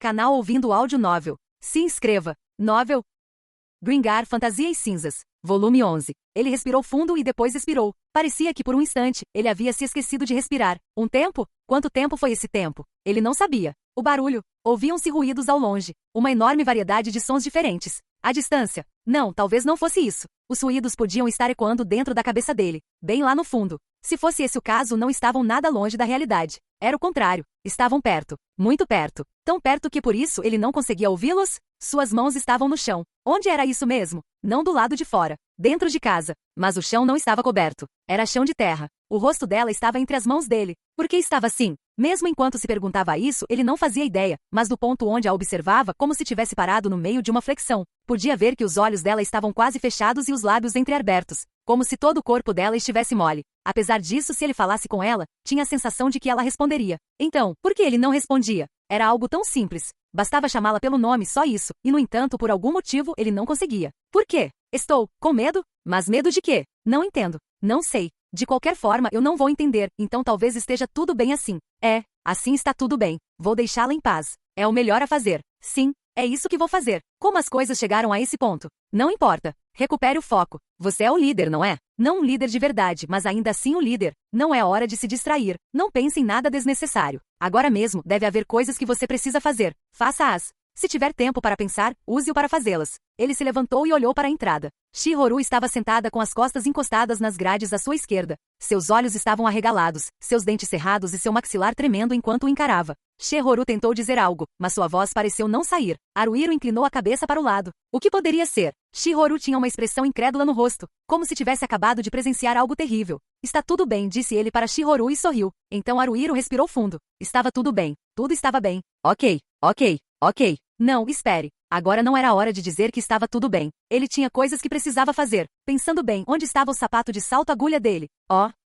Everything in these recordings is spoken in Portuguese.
Canal Ouvindo Áudio Novel. Se inscreva. Novel Gringar Fantasia e Cinzas. Volume 11. Ele respirou fundo e depois expirou. Parecia que por um instante, ele havia se esquecido de respirar. Um tempo? Quanto tempo foi esse tempo? Ele não sabia. O barulho. Ouviam-se ruídos ao longe. Uma enorme variedade de sons diferentes. À distância. Não, talvez não fosse isso. Os ruídos podiam estar ecoando dentro da cabeça dele, bem lá no fundo. Se fosse esse o caso, não estavam nada longe da realidade. Era o contrário. Estavam perto. Muito perto. Tão perto que por isso ele não conseguia ouvi-los? Suas mãos estavam no chão. Onde era isso mesmo? Não do lado de fora. Dentro de casa. Mas o chão não estava coberto. Era chão de terra. O rosto dela estava entre as mãos dele. Por que estava assim? Mesmo enquanto se perguntava isso, ele não fazia ideia, mas do ponto onde a observava, como se tivesse parado no meio de uma flexão. Podia ver que os olhos dela estavam quase fechados e os lábios entreabertos, como se todo o corpo dela estivesse mole. Apesar disso, se ele falasse com ela, tinha a sensação de que ela responderia. Então, por que ele não respondia? Era algo tão simples. Bastava chamá-la pelo nome, só isso, e no entanto, por algum motivo, ele não conseguia. Por quê? Estou com medo? Mas medo de quê? Não entendo. Não sei. De qualquer forma, eu não vou entender, então talvez esteja tudo bem assim. Assim está tudo bem. Vou deixá-la em paz. É o melhor a fazer. Sim, é isso que vou fazer. Como as coisas chegaram a esse ponto? Não importa. Recupere o foco. Você é o líder, não é? Não um líder de verdade, mas ainda assim um líder. Não é hora de se distrair. Não pense em nada desnecessário. Agora mesmo deve haver coisas que você precisa fazer. Faça-as. Se tiver tempo para pensar, use-o para fazê-las. Ele se levantou e olhou para a entrada. Shihoru estava sentada com as costas encostadas nas grades à sua esquerda. Seus olhos estavam arregalados, seus dentes cerrados e seu maxilar tremendo enquanto o encarava. Shihoru tentou dizer algo, mas sua voz pareceu não sair. Haruhiro inclinou a cabeça para o lado. O que poderia ser? Shihoru tinha uma expressão incrédula no rosto, como se tivesse acabado de presenciar algo terrível. Está tudo bem, disse ele para Shihoru e sorriu. Então Haruhiro respirou fundo. Estava tudo bem. Tudo estava bem. Ok. Não, espere. Agora não era a hora de dizer que estava tudo bem. Ele tinha coisas que precisava fazer. Pensando bem, onde estava o sapato de salto-agulha dele?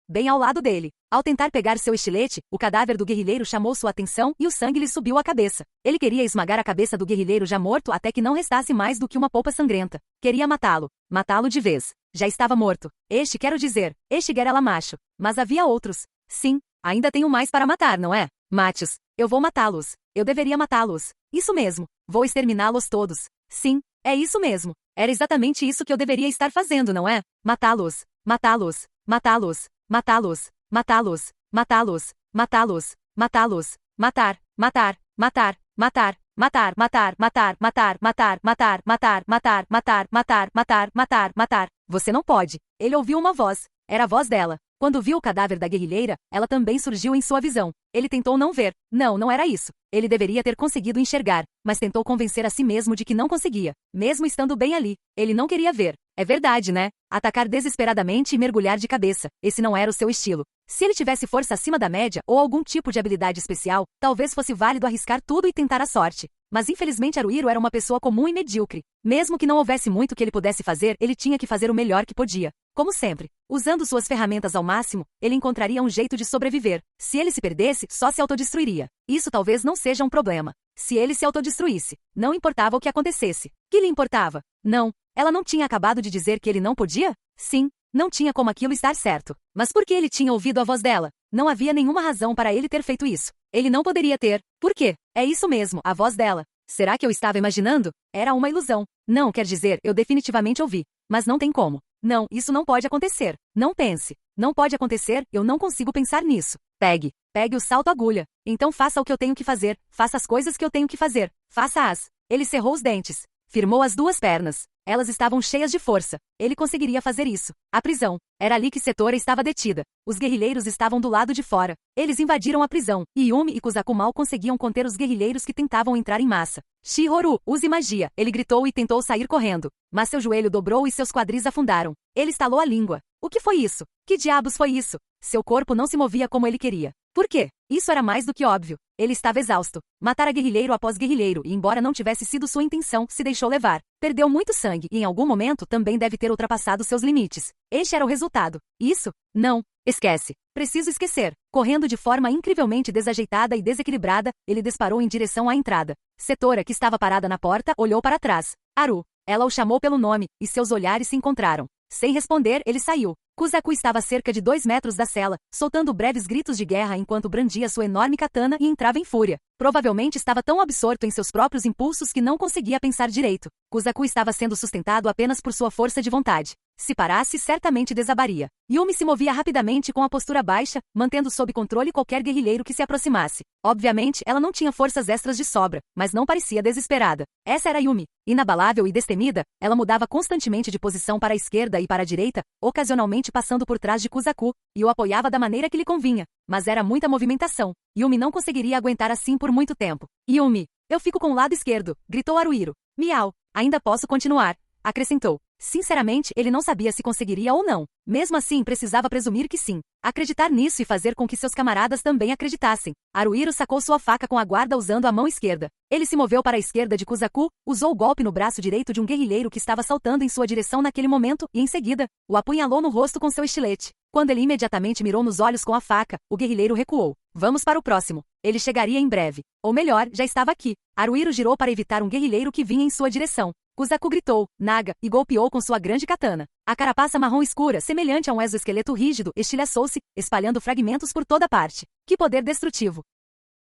Bem ao lado dele. Ao tentar pegar seu estilete, o cadáver do guerrilheiro chamou sua atenção e o sangue lhe subiu à cabeça. Ele queria esmagar a cabeça do guerrilheiro já morto até que não restasse mais do que uma polpa sangrenta. Queria matá-lo. Matá-lo de vez. Já estava morto. Quero dizer, era macho. Mas havia outros. Sim, ainda tenho mais para matar, não é? Mate-os. Eu vou matá-los. Eu deveria matá-los. Isso mesmo. Vou exterminá-los todos. Sim, é isso mesmo. Era exatamente isso que eu deveria estar fazendo, não é? Matá-los. Matá-los. Matá-los. Matá-los. Matá-los. Matá-los. Matá-los. Matá-los. Matar. Matar. Matar. Matar. Matar. Matar. Matar. Matar. Matar. Matar. Matar. Matar. Matar. Matar. Matar. Matar. Matar. Você não pode. Ele ouviu uma voz. Era a voz dela. Quando viu o cadáver da guerrilheira, ela também surgiu em sua visão. Ele tentou não ver. Não era isso. Ele deveria ter conseguido enxergar, mas tentou convencer a si mesmo de que não conseguia. Mesmo estando bem ali, ele não queria ver. É verdade, né? Atacar desesperadamente e mergulhar de cabeça. Esse não era o seu estilo. Se ele tivesse força acima da média ou algum tipo de habilidade especial, talvez fosse válido arriscar tudo e tentar a sorte. Mas infelizmente Haruhiro era uma pessoa comum e medíocre. Mesmo que não houvesse muito que ele pudesse fazer, ele tinha que fazer o melhor que podia. Como sempre, usando suas ferramentas ao máximo, ele encontraria um jeito de sobreviver. Se ele se perdesse, só se autodestruiria. Isso talvez não seja um problema. Se ele se autodestruísse, não importava o que acontecesse. Que lhe importava? Não. Ela não tinha acabado de dizer que ele não podia? Sim, não tinha como aquilo estar certo. Mas por que ele tinha ouvido a voz dela? Não havia nenhuma razão para ele ter feito isso. Ele não poderia ter. Por quê? É isso mesmo, a voz dela. Será que eu estava imaginando? Era uma ilusão. Não, quer dizer, eu definitivamente ouvi. Mas não tem como. Não, isso não pode acontecer. Não pense. Não pode acontecer, eu não consigo pensar nisso. Pegue o salto-agulha. Então faça o que eu tenho que fazer. Faça as coisas que eu tenho que fazer. Faça-as. Ele cerrou os dentes. Firmou as duas pernas. Elas estavam cheias de força. Ele conseguiria fazer isso. A prisão. Era ali que Setora estava detida. Os guerrilheiros estavam do lado de fora. Eles invadiram a prisão, e Yumi e Kusaku mal conseguiam conter os guerrilheiros que tentavam entrar em massa. Shihoru, use magia. Ele gritou e tentou sair correndo. Mas seu joelho dobrou e seus quadris afundaram. Ele estalou a língua. O que foi isso? Que diabos foi isso? Seu corpo não se movia como ele queria. Por quê? Isso era mais do que óbvio. Ele estava exausto. Matara guerrilheiro após guerrilheiro e, embora não tivesse sido sua intenção, se deixou levar. Perdeu muito sangue e, em algum momento, também deve ter ultrapassado seus limites. Este era o resultado. Isso? Não. Esquece. Preciso esquecer. Correndo de forma incrivelmente desajeitada e desequilibrada, ele disparou em direção à entrada. Setora, que estava parada na porta, olhou para trás. Haru. Ela o chamou pelo nome, e seus olhares se encontraram. Sem responder, ele saiu. Kuzaku estava a cerca de 2 metros da cela, soltando breves gritos de guerra enquanto brandia sua enorme katana e entrava em fúria. Provavelmente estava tão absorto em seus próprios impulsos que não conseguia pensar direito. Kuzaku estava sendo sustentado apenas por sua força de vontade. Se parasse, certamente desabaria. Yumi se movia rapidamente com a postura baixa, mantendo sob controle qualquer guerrilheiro que se aproximasse. Obviamente, ela não tinha forças extras de sobra, mas não parecia desesperada. Essa era Yumi. Inabalável e destemida, ela mudava constantemente de posição para a esquerda e para a direita, ocasionalmente passando por trás de Kuzaku, e o apoiava da maneira que lhe convinha. Mas era muita movimentação. Yumi não conseguiria aguentar assim por muito tempo. Yumi, eu fico com o lado esquerdo, gritou Haruhiro. Miau, ainda posso continuar, acrescentou. Sinceramente, ele não sabia se conseguiria ou não. Mesmo assim, precisava presumir que sim. Acreditar nisso e fazer com que seus camaradas também acreditassem. Haruhiro sacou sua faca com a guarda usando a mão esquerda. Ele se moveu para a esquerda de Kuzaku, usou o golpe no braço direito de um guerrilheiro que estava saltando em sua direção naquele momento e, em seguida, o apunhalou no rosto com seu estilete. Quando ele imediatamente mirou nos olhos com a faca, o guerrilheiro recuou. Vamos para o próximo. Ele chegaria em breve. Ou melhor, já estava aqui. Haruhiro girou para evitar um guerrilheiro que vinha em sua direção. Kuzaku gritou, Naga, e golpeou com sua grande katana. A carapaça marrom escura, semelhante a um exoesqueleto rígido, estilhaçou-se, espalhando fragmentos por toda parte. Que poder destrutivo!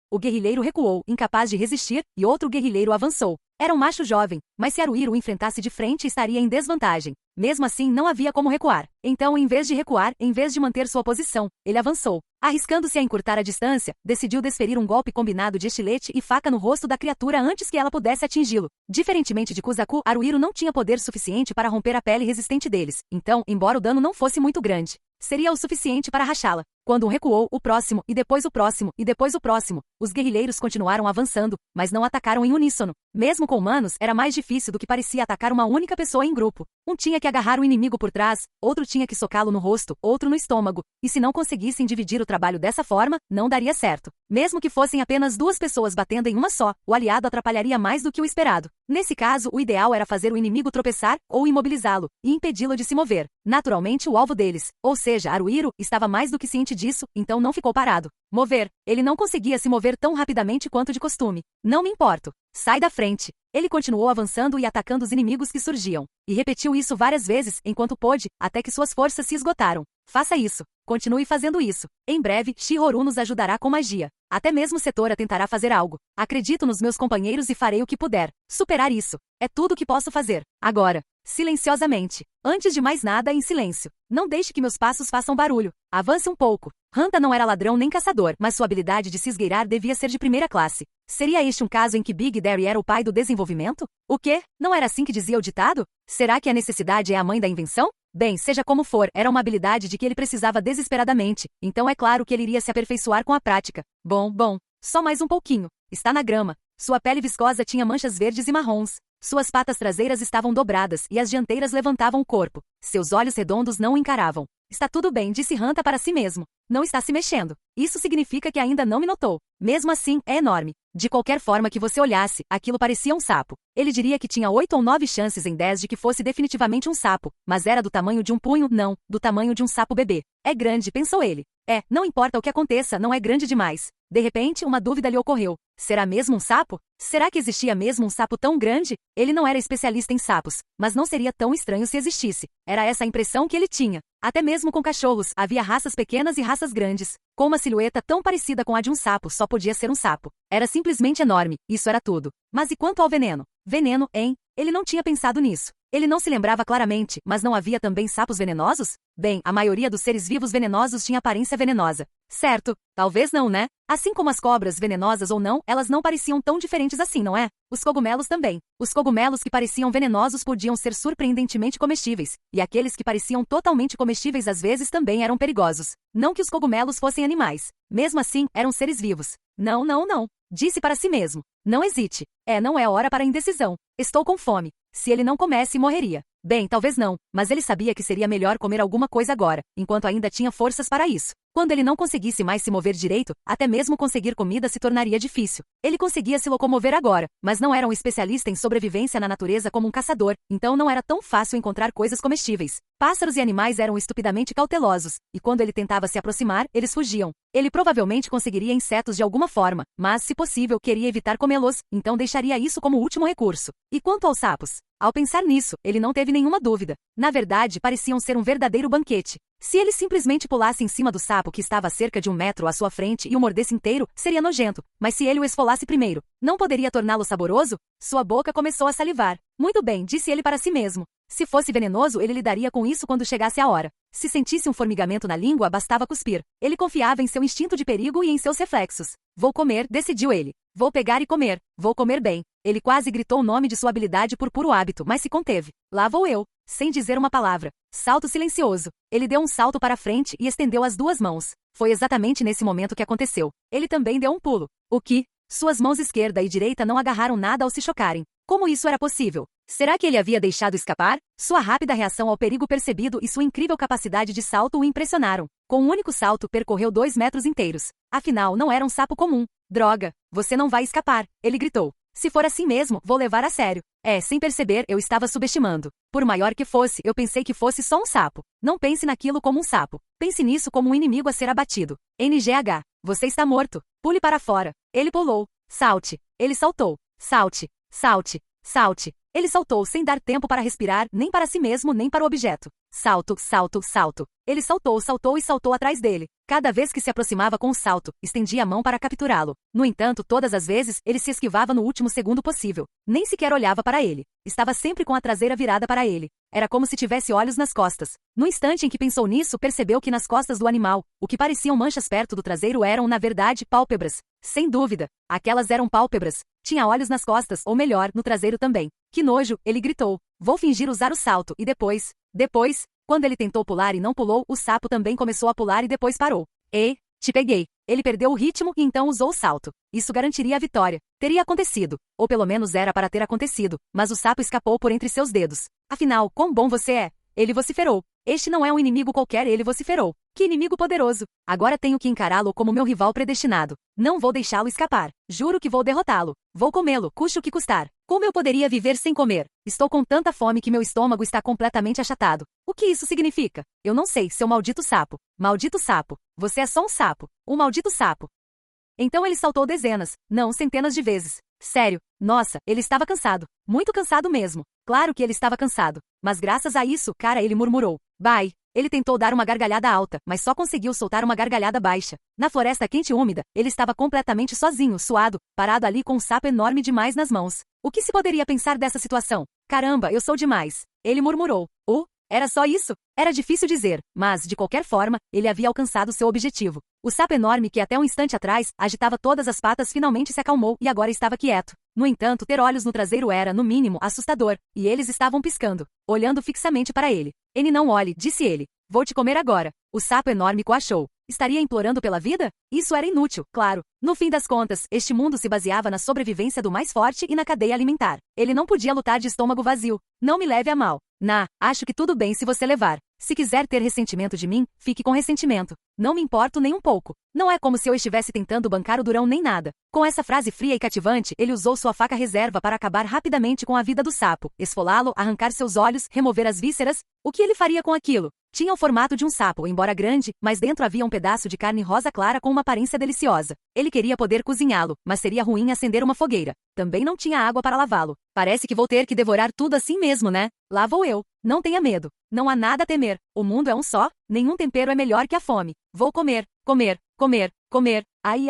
O guerrilheiro recuou, incapaz de resistir, e outro guerrilheiro avançou. Era um macho jovem, mas se Haruhiro o enfrentasse de frente estaria em desvantagem. Mesmo assim, não havia como recuar. Então, em vez de recuar, em vez de manter sua posição, ele avançou. Arriscando-se a encurtar a distância, decidiu desferir um golpe combinado de estilete e faca no rosto da criatura antes que ela pudesse atingi-lo. Diferentemente de Kuzaku, Haruhiro não tinha poder suficiente para romper a pele resistente deles. Então, embora o dano não fosse muito grande, seria o suficiente para rachá-la. Quando um recuou, o próximo, e depois o próximo, e depois o próximo. Os guerrilheiros continuaram avançando, mas não atacaram em uníssono. Mesmo com humanos, era mais difícil do que parecia atacar uma única pessoa em grupo. Um tinha que agarrar o inimigo por trás, outro tinha que socá-lo no rosto, outro no estômago. E se não conseguissem dividir o trabalho dessa forma, não daria certo. Mesmo que fossem apenas 2 pessoas batendo em uma só, o aliado atrapalharia mais do que o esperado. Nesse caso, o ideal era fazer o inimigo tropeçar ou imobilizá-lo, e impedi-lo de se mover. Naturalmente, o alvo deles, ou seja, Haruhiro, estava mais do que ciente disso, então não ficou parado. Mover. Ele não conseguia se mover tão rapidamente quanto de costume. Não me importo. Sai da frente. Ele continuou avançando e atacando os inimigos que surgiam. E repetiu isso várias vezes, enquanto pôde, até que suas forças se esgotaram. Faça isso. Continue fazendo isso. Em breve, Shihoru nos ajudará com magia. Até mesmo Setora tentará fazer algo. Acredito nos meus companheiros e farei o que puder. Superar isso. É tudo o que posso fazer. Agora. Silenciosamente. Antes de mais nada, em silêncio. Não deixe que meus passos façam barulho. Avance um pouco. Hanta não era ladrão nem caçador, mas sua habilidade de se esgueirar devia ser de primeira classe. Seria este um caso em que Big Daddy era o pai do desenvolvimento? O quê? Não era assim que dizia o ditado? Será que a necessidade é a mãe da invenção? Bem, seja como for, era uma habilidade de que ele precisava desesperadamente, então é claro que ele iria se aperfeiçoar com a prática. Bom, só mais um pouquinho. Está na grama. Sua pele viscosa tinha manchas verdes e marrons. Suas patas traseiras estavam dobradas e as dianteiras levantavam o corpo. Seus olhos redondos não o encaravam. Está tudo bem, disse Hanta para si mesmo. Não está se mexendo. Isso significa que ainda não me notou. Mesmo assim, é enorme. De qualquer forma que você olhasse, aquilo parecia um sapo. Ele diria que tinha 8 ou 9 chances em 10 de que fosse definitivamente um sapo, mas era do tamanho de um punho, não, do tamanho de um sapo bebê. É grande, pensou ele. Não importa o que aconteça, não é grande demais. De repente, uma dúvida lhe ocorreu. Será mesmo um sapo? Será que existia mesmo um sapo tão grande? Ele não era especialista em sapos, mas não seria tão estranho se existisse. Era essa a impressão que ele tinha. Até mesmo com cachorros, havia raças pequenas e raças grandes. Com uma silhueta tão parecida com a de um sapo, só podia ser um sapo. Era simplesmente enorme, isso era tudo. Mas e quanto ao veneno? Veneno, hein? Ele não tinha pensado nisso. Ele não se lembrava claramente, mas não havia também sapos venenosos? Bem, a maioria dos seres vivos venenosos tinha aparência venenosa. Certo, talvez não, né? Assim como as cobras, venenosas ou não, elas não pareciam tão diferentes assim, não é? Os cogumelos também. Os cogumelos que pareciam venenosos podiam ser surpreendentemente comestíveis, e aqueles que pareciam totalmente comestíveis às vezes também eram perigosos. Não que os cogumelos fossem animais. Mesmo assim, eram seres vivos. Não. Disse para si mesmo. Não hesite. Não é hora para a indecisão. Estou com fome. Se ele não comesse, morreria. Bem, talvez não, mas ele sabia que seria melhor comer alguma coisa agora, enquanto ainda tinha forças para isso. Quando ele não conseguisse mais se mover direito, até mesmo conseguir comida se tornaria difícil. Ele conseguia se locomover agora, mas não era um especialista em sobrevivência na natureza como um caçador, então não era tão fácil encontrar coisas comestíveis. Pássaros e animais eram estupidamente cautelosos, e quando ele tentava se aproximar, eles fugiam. Ele provavelmente conseguiria insetos de alguma forma, mas, se possível, queria evitar comê-los, então deixaria isso como último recurso. E quanto aos sapos? Ao pensar nisso, ele não teve nenhuma dúvida. Na verdade, pareciam ser um verdadeiro banquete. Se ele simplesmente pulasse em cima do sapo que estava a cerca de 1 metro à sua frente e o mordesse inteiro, seria nojento. Mas se ele o esfolasse primeiro, não poderia torná-lo saboroso? Sua boca começou a salivar. Muito bem, disse ele para si mesmo. Se fosse venenoso, ele lidaria com isso quando chegasse a hora. Se sentisse um formigamento na língua, bastava cuspir. Ele confiava em seu instinto de perigo e em seus reflexos. Vou comer, decidiu ele. Vou pegar e comer. Vou comer bem. Ele quase gritou o nome de sua habilidade por puro hábito, mas se conteve. Lá vou eu, sem dizer uma palavra. Salto silencioso. Ele deu um salto para frente e estendeu as 2 mãos. Foi exatamente nesse momento que aconteceu. Ele também deu um pulo. O que? Suas mãos esquerda e direita não agarraram nada ao se chocarem. Como isso era possível? Será que ele havia deixado escapar? Sua rápida reação ao perigo percebido e sua incrível capacidade de salto o impressionaram. Com um único salto, percorreu 2 metros inteiros. Afinal, não era um sapo comum. Droga, você não vai escapar, ele gritou. Se for assim mesmo, vou levar a sério. Sem perceber, eu estava subestimando. Por maior que fosse, eu pensei que fosse só um sapo. Não pense naquilo como um sapo. Pense nisso como um inimigo a ser abatido. NGH. Você está morto. Pule para fora. Ele pulou. Salte. Ele saltou. Salte. Salte. Salte. Ele saltou sem dar tempo para respirar, nem para si mesmo, nem para o objeto. Salto, salto, salto. Ele saltou, saltou e saltou atrás dele. Cada vez que se aproximava com o salto, estendia a mão para capturá-lo. No entanto, todas as vezes, ele se esquivava no último segundo possível. Nem sequer olhava para ele. Estava sempre com a traseira virada para ele. Era como se tivesse olhos nas costas. No instante em que pensou nisso, percebeu que nas costas do animal, o que pareciam manchas perto do traseiro eram, na verdade, pálpebras. Sem dúvida, aquelas eram pálpebras. Tinha olhos nas costas, ou melhor, no traseiro também. Que nojo, ele gritou. Vou fingir usar o salto, e depois, quando ele tentou pular e não pulou, o sapo também começou a pular e depois parou. Te peguei. Ele perdeu o ritmo e então usou o salto. Isso garantiria a vitória. Teria acontecido. Ou pelo menos era para ter acontecido, mas o sapo escapou por entre seus dedos. Afinal, quão bom você é? Ele vociferou. Este não é um inimigo qualquer, ele vociferou. Que inimigo poderoso. Agora tenho que encará-lo como meu rival predestinado. Não vou deixá-lo escapar. Juro que vou derrotá-lo. Vou comê-lo, custe o que custar. Como eu poderia viver sem comer? Estou com tanta fome que meu estômago está completamente achatado. O que isso significa? Eu não sei, seu maldito sapo. Maldito sapo. Você é só um sapo. Um maldito sapo. Então ele saltou dezenas, não centenas de vezes. Sério, nossa, ele estava cansado. Muito cansado mesmo. Claro que ele estava cansado. Mas graças a isso, cara, ele murmurou. Bye. Ele tentou dar uma gargalhada alta, mas só conseguiu soltar uma gargalhada baixa. Na floresta quente e úmida, ele estava completamente sozinho, suado, parado ali com um sapo enorme demais nas mãos. O que se poderia pensar dessa situação? Caramba, eu sou demais. Ele murmurou. Era só isso? Era difícil dizer, mas, de qualquer forma, ele havia alcançado seu objetivo. O sapo enorme que até um instante atrás agitava todas as patas finalmente se acalmou e agora estava quieto. No entanto, ter olhos no traseiro era, no mínimo, assustador, e eles estavam piscando, olhando fixamente para ele. Não olhe, disse ele. Vou te comer agora. O sapo enorme coachou. Estaria implorando pela vida? Isso era inútil, claro. No fim das contas, este mundo se baseava na sobrevivência do mais forte e na cadeia alimentar. Ele não podia lutar de estômago vazio. Não me leve a mal. Acho que tudo bem se você levar. Se quiser ter ressentimento de mim, fique com ressentimento. Não me importo nem um pouco. Não é como se eu estivesse tentando bancar o durão nem nada. Com essa frase fria e cativante, ele usou sua faca reserva para acabar rapidamente com a vida do sapo, esfolá-lo, arrancar seus olhos, remover as vísceras. O que ele faria com aquilo? Tinha o formato de um sapo, embora grande, mas dentro havia um pedaço de carne rosa clara com uma aparência deliciosa. Ele queria poder cozinhá-lo, mas seria ruim acender uma fogueira. Também não tinha água para lavá-lo. Parece que vou ter que devorar tudo assim mesmo, né? Lá vou eu. Não tenha medo. Não há nada a temer. O mundo é um só. Nenhum tempero é melhor que a fome. Vou comer, comer, comer, comer. Ai,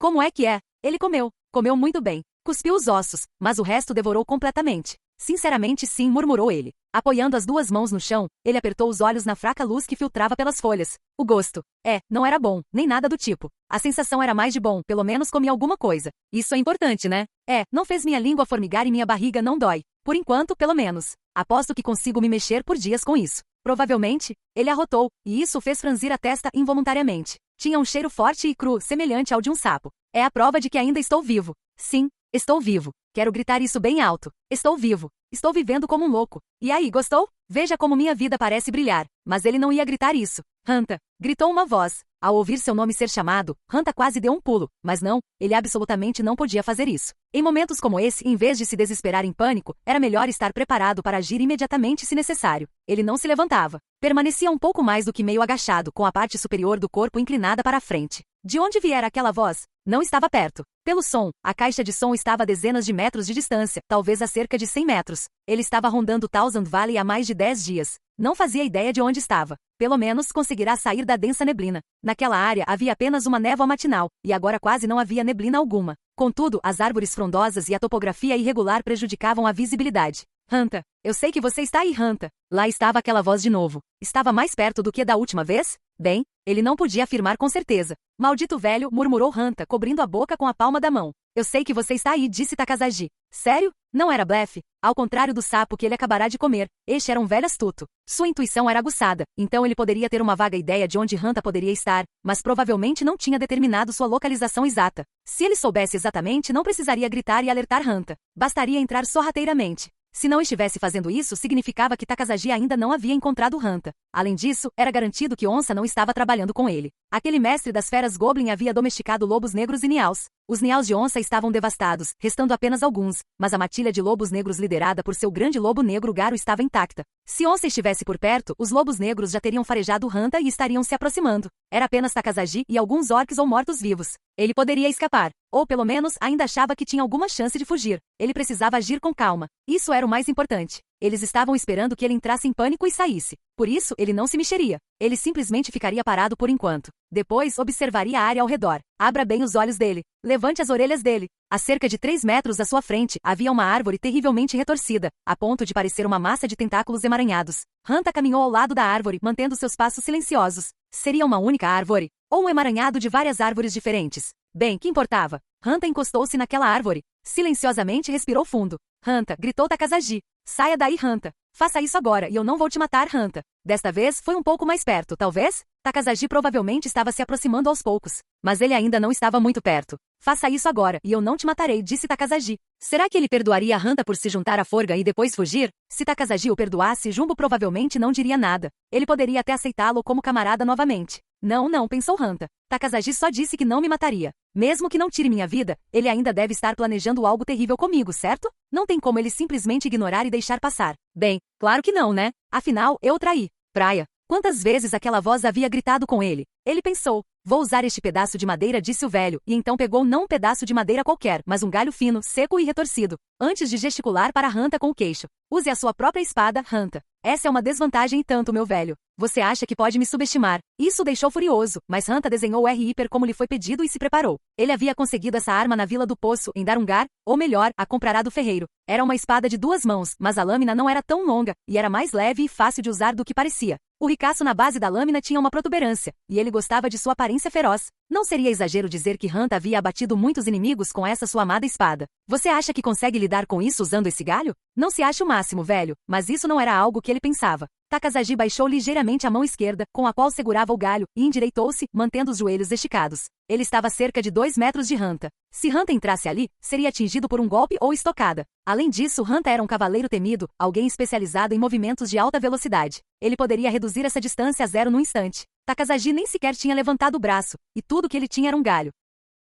como é que é? Ele comeu. Comeu muito bem. Cuspiu os ossos, mas o resto devorou completamente. Sinceramente sim, murmurou ele. Apoiando as 2 mãos no chão, ele apertou os olhos na fraca luz que filtrava pelas folhas. O gosto. Não era bom, nem nada do tipo. A sensação era mais de bom, pelo menos comi alguma coisa. Isso é importante, né? Não fez minha língua formigar e minha barriga não dói. Por enquanto, pelo menos. Aposto que consigo me mexer por dias com isso. Provavelmente, ele arrotou, e isso o fez franzir a testa involuntariamente. Tinha um cheiro forte e cru, semelhante ao de um sapo. É a prova de que ainda estou vivo. Sim, estou vivo. Quero gritar isso bem alto. Estou vivo. Estou vivendo como um louco. E aí, gostou? Veja como minha vida parece brilhar. Mas ele não ia gritar isso. Hanta! Gritou uma voz. Ao ouvir seu nome ser chamado, Hanta quase deu um pulo, mas não, ele absolutamente não podia fazer isso. Em momentos como esse, em vez de se desesperar em pânico, era melhor estar preparado para agir imediatamente se necessário. Ele não se levantava. Permanecia um pouco mais do que meio agachado, com a parte superior do corpo inclinada para a frente. De onde viera aquela voz? Não estava perto. Pelo som, a caixa de som estava a dezenas de metros de distância, talvez a cerca de 100 metros. Ele estava rondando Thousand Valley há mais de 10 dias. Não fazia ideia de onde estava. Pelo menos conseguirá sair da densa neblina. Naquela área havia apenas uma névoa matinal, e agora quase não havia neblina alguma. Contudo, as árvores frondosas e a topografia irregular prejudicavam a visibilidade. Hanta! Eu sei que você está aí, Hanta! Lá estava aquela voz de novo. Estava mais perto do que da última vez? Bem, ele não podia afirmar com certeza. Maldito velho, murmurou Hanta, cobrindo a boca com a palma da mão. Eu sei que você está aí, disse Takasaji. Sério? Não era blefe? Ao contrário do sapo que ele acabará de comer, este era um velho astuto. Sua intuição era aguçada, então ele poderia ter uma vaga ideia de onde Hanta poderia estar, mas provavelmente não tinha determinado sua localização exata. Se ele soubesse exatamente, não precisaria gritar e alertar Hanta. Bastaria entrar sorrateiramente. Se não estivesse fazendo isso, significava que Takasaji ainda não havia encontrado Hanta. Além disso, era garantido que Onça não estava trabalhando com ele. Aquele mestre das feras Goblin havia domesticado lobos negros e niaus. Os niaus de Onça estavam devastados, restando apenas alguns, mas a matilha de lobos negros liderada por seu grande lobo negro Garo estava intacta. Se Onça estivesse por perto, os lobos negros já teriam farejado Hanta e estariam se aproximando. Era apenas Takasaji e alguns orcs ou mortos-vivos. Ele poderia escapar, ou pelo menos ainda achava que tinha alguma chance de fugir. Ele precisava agir com calma. Isso era o mais importante. Eles estavam esperando que ele entrasse em pânico e saísse. Por isso, ele não se mexeria. Ele simplesmente ficaria parado por enquanto. Depois, observaria a área ao redor. Abra bem os olhos dele. Levante as orelhas dele. A cerca de 3 metros à sua frente, havia uma árvore terrivelmente retorcida, a ponto de parecer uma massa de tentáculos emaranhados. Hanta caminhou ao lado da árvore, mantendo seus passos silenciosos. Seria uma única árvore? Ou um emaranhado de várias árvores diferentes? Bem, que importava? Hanta encostou-se naquela árvore. Silenciosamente respirou fundo. Hanta, gritou Takasaji. Saia daí, Hanta. Faça isso agora e eu não vou te matar, Hanta. Desta vez, foi um pouco mais perto, talvez? Takasaji provavelmente estava se aproximando aos poucos. Mas ele ainda não estava muito perto. Faça isso agora e eu não te matarei, disse Takasaji. Será que ele perdoaria Hanta por se juntar à forga e depois fugir? Se Takasaji o perdoasse, Jumbo provavelmente não diria nada. Ele poderia até aceitá-lo como camarada novamente. Não, pensou Hanta. Takasaji só disse que não me mataria. Mesmo que não tire minha vida, ele ainda deve estar planejando algo terrível comigo, certo? Não tem como ele simplesmente ignorar e deixar passar. Bem, claro que não, né? Afinal, eu o traí. Praia. Quantas vezes aquela voz havia gritado com ele? Ele pensou. Vou usar este pedaço de madeira, disse o velho, e então pegou não um pedaço de madeira qualquer, mas um galho fino, seco e retorcido, antes de gesticular para Hanta com o queixo. Use a sua própria espada, Hanta. Essa é uma desvantagem e tanto, meu velho. Você acha que pode me subestimar? Isso o deixou furioso, mas Hanta desenhou o R-Hiper como lhe foi pedido e se preparou. Ele havia conseguido essa arma na Vila do Poço, em Darungar, ou melhor, a comprará do ferreiro. Era uma espada de 2 mãos, mas a lâmina não era tão longa, e era mais leve e fácil de usar do que parecia. O ricaço na base da lâmina tinha uma protuberância, e ele gostava de sua aparência feroz. Não seria exagero dizer que Hanta havia abatido muitos inimigos com essa sua amada espada. Você acha que consegue lidar com isso usando esse galho? Não se acha o máximo, velho, mas isso não era algo que ele pensava. Takasaji baixou ligeiramente a mão esquerda, com a qual segurava o galho, e endireitou-se, mantendo os joelhos esticados. Ele estava a cerca de 2 metros de Hanta. Se Hanta entrasse ali, seria atingido por um golpe ou estocada. Além disso, Hanta era um cavaleiro temido, alguém especializado em movimentos de alta velocidade. Ele poderia reduzir essa distância a 0 num instante. Takasaji nem sequer tinha levantado o braço, e tudo que ele tinha era um galho.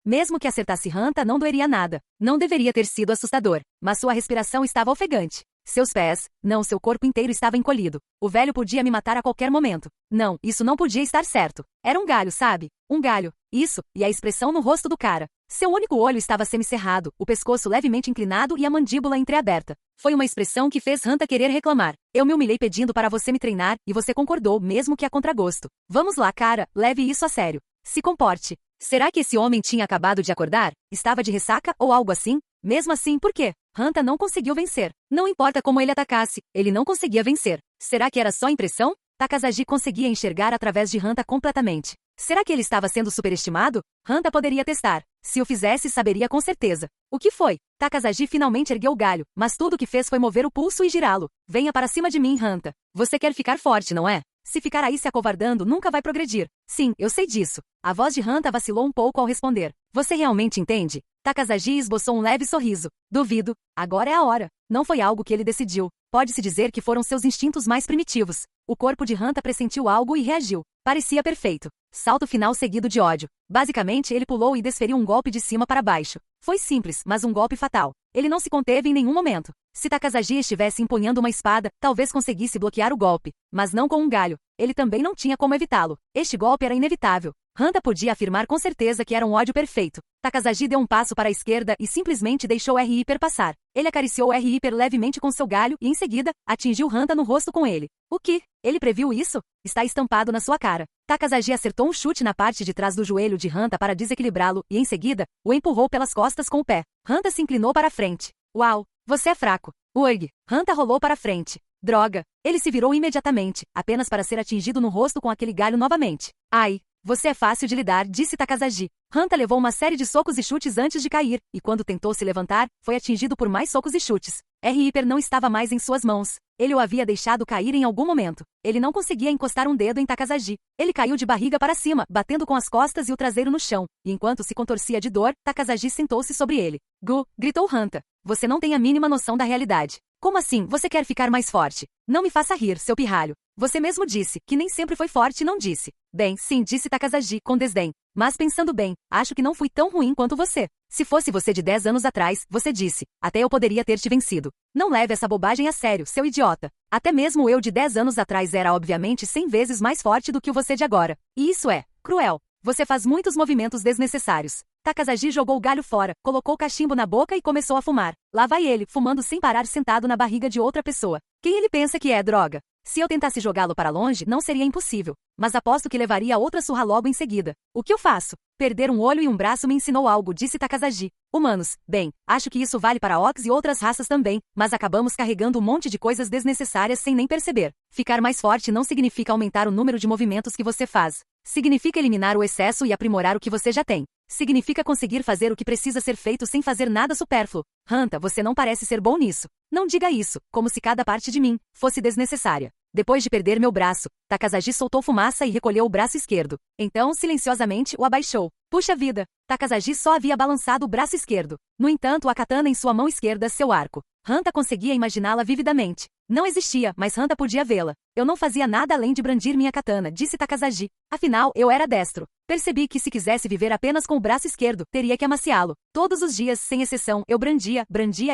Mesmo que acertasse Hanta, não doeria nada. Não deveria ter sido assustador, mas sua respiração estava ofegante. Seus pés, não, seu corpo inteiro estava encolhido. O velho podia me matar a qualquer momento. Não, isso não podia estar certo. Era um galho, sabe? Um galho. Isso, e a expressão no rosto do cara. Seu único olho estava semicerrado, o pescoço levemente inclinado e a mandíbula entreaberta. Foi uma expressão que fez Hanta querer reclamar. Eu me humilhei pedindo para você me treinar, e você concordou, mesmo que a contragosto. Vamos lá, cara, leve isso a sério. Se comporte. Será que esse homem tinha acabado de acordar? Estava de ressaca ou algo assim? Mesmo assim, por quê? Hanta não conseguiu vencer. Não importa como ele atacasse, ele não conseguia vencer. Será que era só impressão? Takasaji conseguia enxergar através de Hanta completamente. Será que ele estava sendo superestimado? Hanta poderia testar. Se o fizesse, saberia com certeza. O que foi? Takasaji finalmente ergueu o galho, mas tudo o que fez foi mover o pulso e girá-lo. Venha para cima de mim, Hanta. Você quer ficar forte, não é? Se ficar aí se acovardando, nunca vai progredir. Sim, eu sei disso. A voz de Hanta vacilou um pouco ao responder. Você realmente entende? Takasaji esboçou um leve sorriso. Duvido. Agora é a hora. Não foi algo que ele decidiu. Pode-se dizer que foram seus instintos mais primitivos. O corpo de Hanta pressentiu algo e reagiu. Parecia perfeito. Salto final seguido de ódio. Basicamente, ele pulou e desferiu um golpe de cima para baixo. Foi simples, mas um golpe fatal. Ele não se conteve em nenhum momento. Se Takasaji estivesse empunhando uma espada, talvez conseguisse bloquear o golpe, mas não com um galho. Ele também não tinha como evitá-lo. Este golpe era inevitável. Hanta podia afirmar com certeza que era um ódio perfeito. Takasaji deu um passo para a esquerda e simplesmente deixou R-Hyper passar. Ele acariciou R-Hyper levemente com seu galho e, em seguida, atingiu Hanta no rosto com ele. O que? Ele previu isso? Está estampado na sua cara. Takasaji acertou um chute na parte de trás do joelho de Hanta para desequilibrá-lo e, em seguida, o empurrou pelas costas com o pé. Hanta se inclinou para a frente. Uau! Você é fraco. Urg! Hanta rolou para a frente. Droga! Ele se virou imediatamente, apenas para ser atingido no rosto com aquele galho novamente. Ai! Você é fácil de lidar, disse Takasaji. Hanta levou uma série de socos e chutes antes de cair, e quando tentou se levantar, foi atingido por mais socos e chutes. R-Hyper não estava mais em suas mãos. Ele o havia deixado cair em algum momento. Ele não conseguia encostar um dedo em Takasaji. Ele caiu de barriga para cima, batendo com as costas e o traseiro no chão, e enquanto se contorcia de dor, Takasaji sentou-se sobre ele. Gu! Gritou Hanta. Você não tem a mínima noção da realidade. Como assim, você quer ficar mais forte? Não me faça rir, seu pirralho. Você mesmo disse que nem sempre foi forte, não disse? Bem, sim, disse Takasaji com desdém. Mas pensando bem, acho que não fui tão ruim quanto você. Se fosse você de 10 anos atrás, você disse, até eu poderia ter te vencido. Não leve essa bobagem a sério, seu idiota. Até mesmo eu de 10 anos atrás era obviamente 100 vezes mais forte do que você de agora. E isso é cruel. Você faz muitos movimentos desnecessários. Takasaji jogou o galho fora, colocou o cachimbo na boca e começou a fumar. Lá vai ele, fumando sem parar sentado na barriga de outra pessoa. Quem ele pensa que é, droga? Se eu tentasse jogá-lo para longe, não seria impossível. Mas aposto que levaria outra surra logo em seguida. O que eu faço? Perder um olho e um braço me ensinou algo, disse Takasaji. Humanos, bem, acho que isso vale para Ox e outras raças também, mas acabamos carregando um monte de coisas desnecessárias sem nem perceber. Ficar mais forte não significa aumentar o número de movimentos que você faz. Significa eliminar o excesso e aprimorar o que você já tem. Significa conseguir fazer o que precisa ser feito sem fazer nada supérfluo. Hanta, você não parece ser bom nisso. Não diga isso, como se cada parte de mim fosse desnecessária. Depois de perder meu braço, Takasaji soltou fumaça e recolheu o braço esquerdo. Então, silenciosamente, o abaixou. Puxa vida! Takasaji só havia balançado o braço esquerdo. No entanto, a katana em sua mão esquerda, seu arco. Hanta conseguia imaginá-la vividamente. Não existia, mas Hanta podia vê-la. Eu não fazia nada além de brandir minha katana, disse Takasaji. Afinal, eu era destro. Percebi que se quisesse viver apenas com o braço esquerdo, teria que amaciá-lo. Todos os dias, sem exceção, eu brandia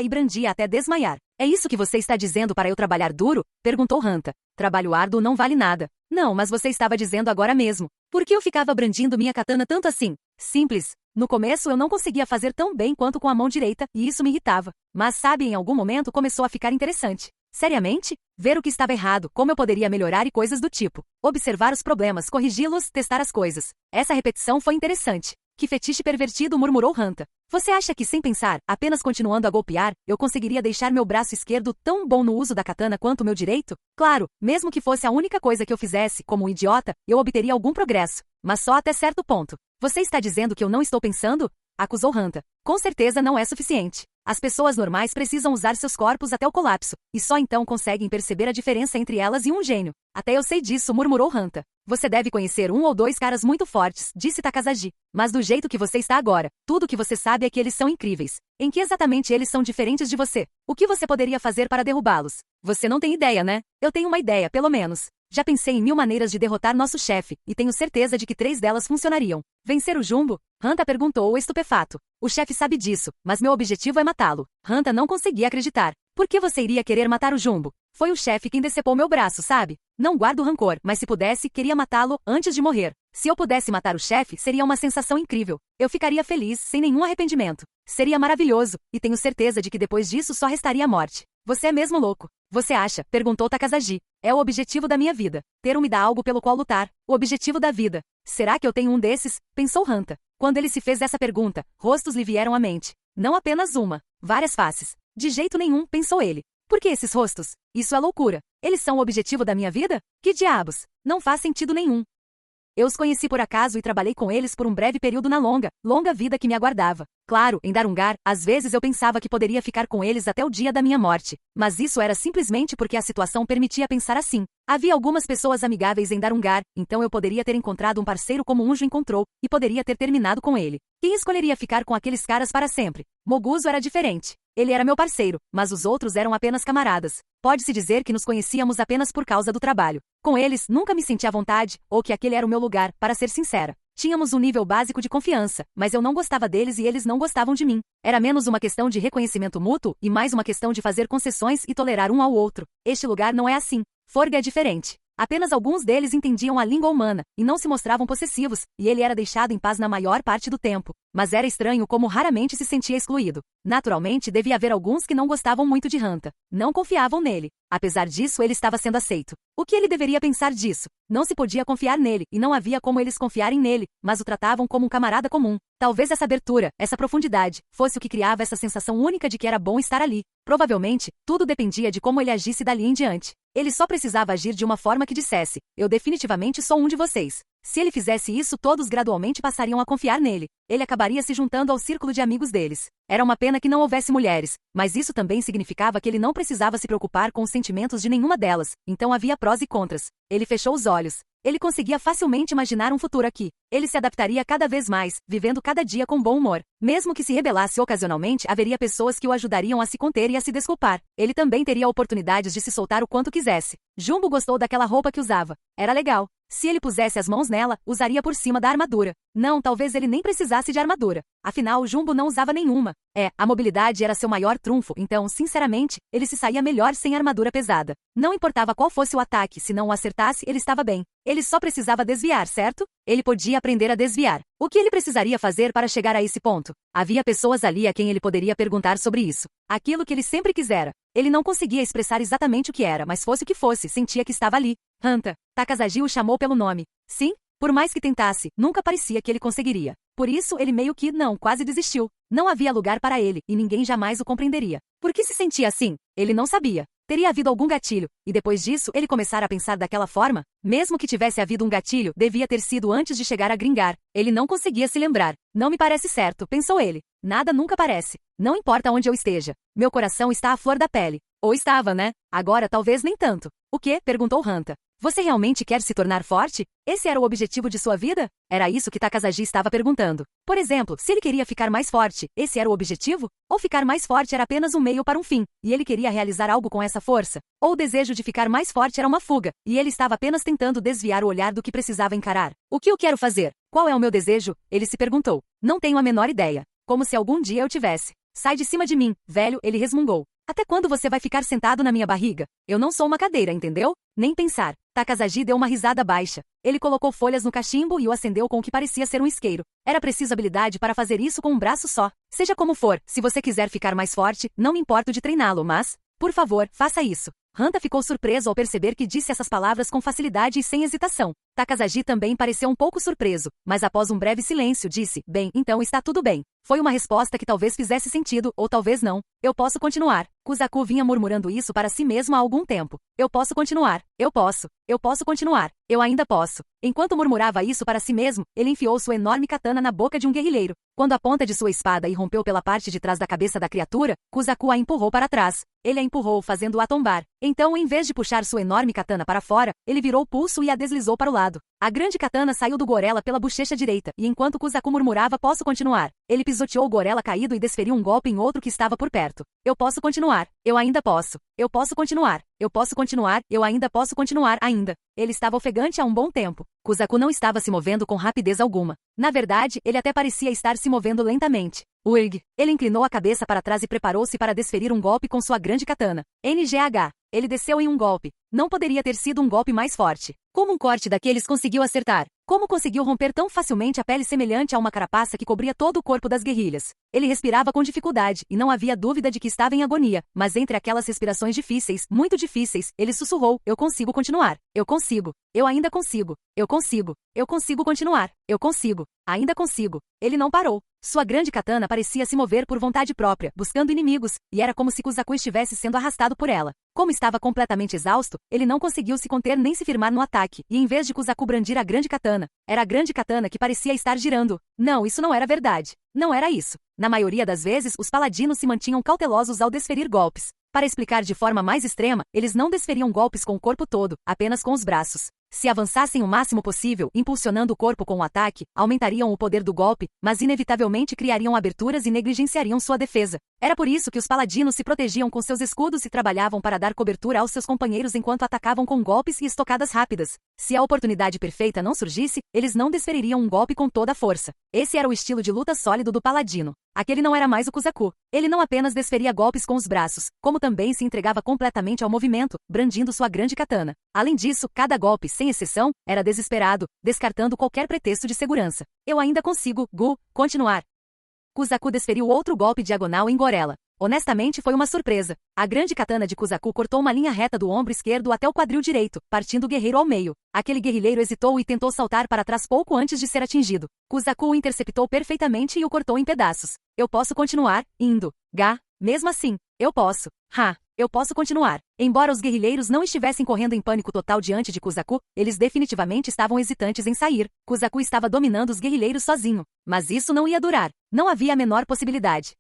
e brandia até desmaiar. É isso que você está dizendo para eu trabalhar duro? Perguntou Hanta. Trabalho árduo não vale nada. Não, mas você estava dizendo agora mesmo. Por que eu ficava brandindo minha katana tanto assim? Simples. No começo eu não conseguia fazer tão bem quanto com a mão direita, e isso me irritava. Mas sabe, em algum momento começou a ficar interessante. Seriamente? Ver o que estava errado, como eu poderia melhorar e coisas do tipo. Observar os problemas, corrigi-los, testar as coisas. Essa repetição foi interessante. Que fetiche pervertido, murmurou Hanta. Você acha que sem pensar, apenas continuando a golpear, eu conseguiria deixar meu braço esquerdo tão bom no uso da katana quanto o meu direito? Claro, mesmo que fosse a única coisa que eu fizesse, como um idiota, eu obteria algum progresso. Mas só até certo ponto. Você está dizendo que eu não estou pensando? Acusou Hanta. Com certeza não é suficiente. As pessoas normais precisam usar seus corpos até o colapso, e só então conseguem perceber a diferença entre elas e um gênio. Até eu sei disso, murmurou Hanta. Você deve conhecer um ou dois caras muito fortes, disse Takasaji. Mas do jeito que você está agora, tudo o que você sabe é que eles são incríveis. Em que exatamente eles são diferentes de você? O que você poderia fazer para derrubá-los? Você não tem ideia, né? Eu tenho uma ideia, pelo menos. Já pensei em 1000 maneiras de derrotar nosso chefe, e tenho certeza de que 3 delas funcionariam. Vencer o Jumbo? Hanta perguntou, estupefato. O chefe sabe disso, mas meu objetivo é matá-lo. Hanta não conseguia acreditar. Por que você iria querer matar o Jumbo? Foi o chefe quem decepou meu braço, sabe? Não guardo rancor, mas se pudesse, queria matá-lo antes de morrer. Se eu pudesse matar o chefe, seria uma sensação incrível. Eu ficaria feliz, sem nenhum arrependimento. Seria maravilhoso, e tenho certeza de que depois disso só restaria a morte. Você é mesmo louco. Você acha? Perguntou Takasaji. É o objetivo da minha vida. Ter me dá algo pelo qual lutar. O objetivo da vida. Será que eu tenho um desses? Pensou Hanta. Quando ele se fez essa pergunta, rostos lhe vieram à mente. Não apenas uma. Várias faces. De jeito nenhum, pensou ele. Por que esses rostos? Isso é loucura. Eles são o objetivo da minha vida? Que diabos? Não faz sentido nenhum. Eu os conheci por acaso e trabalhei com eles por um breve período na longa vida que me aguardava. Claro, em Darungar, às vezes eu pensava que poderia ficar com eles até o dia da minha morte. Mas isso era simplesmente porque a situação permitia pensar assim. Havia algumas pessoas amigáveis em Darungar, então eu poderia ter encontrado um parceiro como Unjo encontrou, e poderia ter terminado com ele. Quem escolheria ficar com aqueles caras para sempre? Moguzo era diferente. Ele era meu parceiro, mas os outros eram apenas camaradas. Pode-se dizer que nos conhecíamos apenas por causa do trabalho. Com eles, nunca me senti à vontade, ou que aquele era o meu lugar, para ser sincera. Tínhamos um nível básico de confiança, mas eu não gostava deles e eles não gostavam de mim. Era menos uma questão de reconhecimento mútuo e mais uma questão de fazer concessões e tolerar um ao outro. Este lugar não é assim. Forga é diferente. Apenas alguns deles entendiam a língua humana, e não se mostravam possessivos, e ele era deixado em paz na maior parte do tempo. Mas era estranho como raramente se sentia excluído. Naturalmente, devia haver alguns que não gostavam muito de Hanta. Não confiavam nele. Apesar disso, ele estava sendo aceito. O que ele deveria pensar disso? Não se podia confiar nele, e não havia como eles confiarem nele, mas o tratavam como um camarada comum. Talvez essa abertura, essa profundidade, fosse o que criava essa sensação única de que era bom estar ali. Provavelmente, tudo dependia de como ele agisse dali em diante. Ele só precisava agir de uma forma que dissesse: eu definitivamente sou um de vocês. Se ele fizesse isso, todos gradualmente passariam a confiar nele. Ele acabaria se juntando ao círculo de amigos deles. Era uma pena que não houvesse mulheres, mas isso também significava que ele não precisava se preocupar com os sentimentos de nenhuma delas, então havia prós e contras. Ele fechou os olhos. Ele conseguia facilmente imaginar um futuro aqui. Ele se adaptaria cada vez mais, vivendo cada dia com bom humor. Mesmo que se rebelasse ocasionalmente, haveria pessoas que o ajudariam a se conter e a se desculpar. Ele também teria oportunidades de se soltar o quanto quisesse. Jumbo gostou daquela roupa que usava. Era legal. Se ele pusesse as mãos nela, usaria por cima da armadura. Não, talvez ele nem precisasse de armadura. Afinal, Jumbo não usava nenhuma. A mobilidade era seu maior trunfo, então, sinceramente, ele se saía melhor sem armadura pesada. Não importava qual fosse o ataque, se não o acertasse, ele estava bem. Ele só precisava desviar, certo? Ele podia aprender a desviar. O que ele precisaria fazer para chegar a esse ponto? Havia pessoas ali a quem ele poderia perguntar sobre isso. Aquilo que ele sempre quisera. Ele não conseguia expressar exatamente o que era, mas fosse o que fosse, sentia que estava ali. Hanta. Takasaji o chamou pelo nome. Sim? Por mais que tentasse, nunca parecia que ele conseguiria. Por isso, ele meio que, quase desistiu. Não havia lugar para ele, e ninguém jamais o compreenderia. Por que se sentia assim? Ele não sabia. Teria havido algum gatilho, e depois disso, ele começara a pensar daquela forma? Mesmo que tivesse havido um gatilho, devia ter sido antes de chegar a Gringar. Ele não conseguia se lembrar. Não me parece certo, pensou ele. Nada nunca parece. Não importa onde eu esteja. Meu coração está à flor da pele. Ou estava, né? Agora talvez nem tanto. O quê? Perguntou Hanta. Você realmente quer se tornar forte? Esse era o objetivo de sua vida? Era isso que Takasaji estava perguntando. Por exemplo, se ele queria ficar mais forte, esse era o objetivo? Ou ficar mais forte era apenas um meio para um fim, e ele queria realizar algo com essa força? Ou o desejo de ficar mais forte era uma fuga, e ele estava apenas tentando desviar o olhar do que precisava encarar? O que eu quero fazer? Qual é o meu desejo? Ele se perguntou. Não tenho a menor ideia. Como se algum dia eu tivesse. Sai de cima de mim, velho, ele resmungou. Até quando você vai ficar sentado na minha barriga? Eu não sou uma cadeira, entendeu? Nem pensar. Takasaji deu uma risada baixa. Ele colocou folhas no cachimbo e o acendeu com o que parecia ser um isqueiro. Era preciso habilidade para fazer isso com um braço só. Seja como for, se você quiser ficar mais forte, não me importo de treiná-lo, mas, por favor, faça isso. Hanta ficou surpreso ao perceber que disse essas palavras com facilidade e sem hesitação. Takasaji também pareceu um pouco surpreso, mas após um breve silêncio disse: bem, então está tudo bem. Foi uma resposta que talvez fizesse sentido, ou talvez não. Eu posso continuar. Kuzaku vinha murmurando isso para si mesmo há algum tempo. Eu posso continuar. Eu posso. Eu posso continuar. Eu ainda posso. Enquanto murmurava isso para si mesmo, ele enfiou sua enorme katana na boca de um guerrilheiro. Quando a ponta de sua espada irrompeu pela parte de trás da cabeça da criatura, Kuzaku a empurrou para trás. Ele a empurrou, fazendo-a tombar. Então, em vez de puxar sua enorme katana para fora, ele virou o pulso e a deslizou para o lado. A grande katana saiu do gorela pela bochecha direita, e enquanto Kuzaku murmurava: posso continuar, ele pisoteou o gorela caído e desferiu um golpe em outro que estava por perto. Eu posso continuar. Eu ainda posso. Eu posso continuar. Eu posso continuar. Eu ainda posso continuar ainda. Ele estava ofegante há um bom tempo. Kuzaku não estava se movendo com rapidez alguma. Na verdade, ele até parecia estar se movendo lentamente. Uig. Ele inclinou a cabeça para trás e preparou-se para desferir um golpe com sua grande katana. NGH. Ele desceu em um golpe. Não poderia ter sido um golpe mais forte. Como um corte daqueles conseguiu acertar? Como conseguiu romper tão facilmente a pele semelhante a uma carapaça que cobria todo o corpo das guerrilhas? Ele respirava com dificuldade, e não havia dúvida de que estava em agonia, mas entre aquelas respirações difíceis, muito difíceis, ele sussurrou: eu consigo continuar. Eu consigo. Eu ainda consigo. Eu consigo. Eu consigo continuar. Eu consigo. Ainda consigo. Ele não parou. Sua grande katana parecia se mover por vontade própria, buscando inimigos, e era como se Kuzaku estivesse sendo arrastado por ela. Como estava completamente exausto, ele não conseguiu se conter nem se firmar no ataque, e em vez de Kuzaku brandir a grande katana, era a grande katana que parecia estar girando. Não, isso não era verdade. Não era isso. Na maioria das vezes, os paladinos se mantinham cautelosos ao desferir golpes. Para explicar de forma mais extrema, eles não desferiam golpes com o corpo todo, apenas com os braços. Se avançassem o máximo possível, impulsionando o corpo com o ataque, aumentariam o poder do golpe, mas inevitavelmente criariam aberturas e negligenciariam sua defesa. Era por isso que os paladinos se protegiam com seus escudos e trabalhavam para dar cobertura aos seus companheiros enquanto atacavam com golpes e estocadas rápidas. Se a oportunidade perfeita não surgisse, eles não desfeririam um golpe com toda a força. Esse era o estilo de luta sólido do paladino. Aquele não era mais o Kuzaku. Ele não apenas desferia golpes com os braços, como também se entregava completamente ao movimento, brandindo sua grande katana. Além disso, cada golpe, sem exceção, era desesperado, descartando qualquer pretexto de segurança. Eu ainda consigo, continuar. Kuzaku desferiu outro golpe diagonal em Gorela. Honestamente, foi uma surpresa. A grande katana de Kuzaku cortou uma linha reta do ombro esquerdo até o quadril direito, partindo o guerreiro ao meio. Aquele guerrilheiro hesitou e tentou saltar para trás pouco antes de ser atingido. Kuzaku o interceptou perfeitamente e o cortou em pedaços. Eu posso continuar, indo. Mesmo assim, eu posso. Eu posso continuar. Embora os guerrilheiros não estivessem correndo em pânico total diante de Kuzaku, eles definitivamente estavam hesitantes em sair. Kuzaku estava dominando os guerrilheiros sozinho. Mas isso não ia durar. Não havia a menor possibilidade.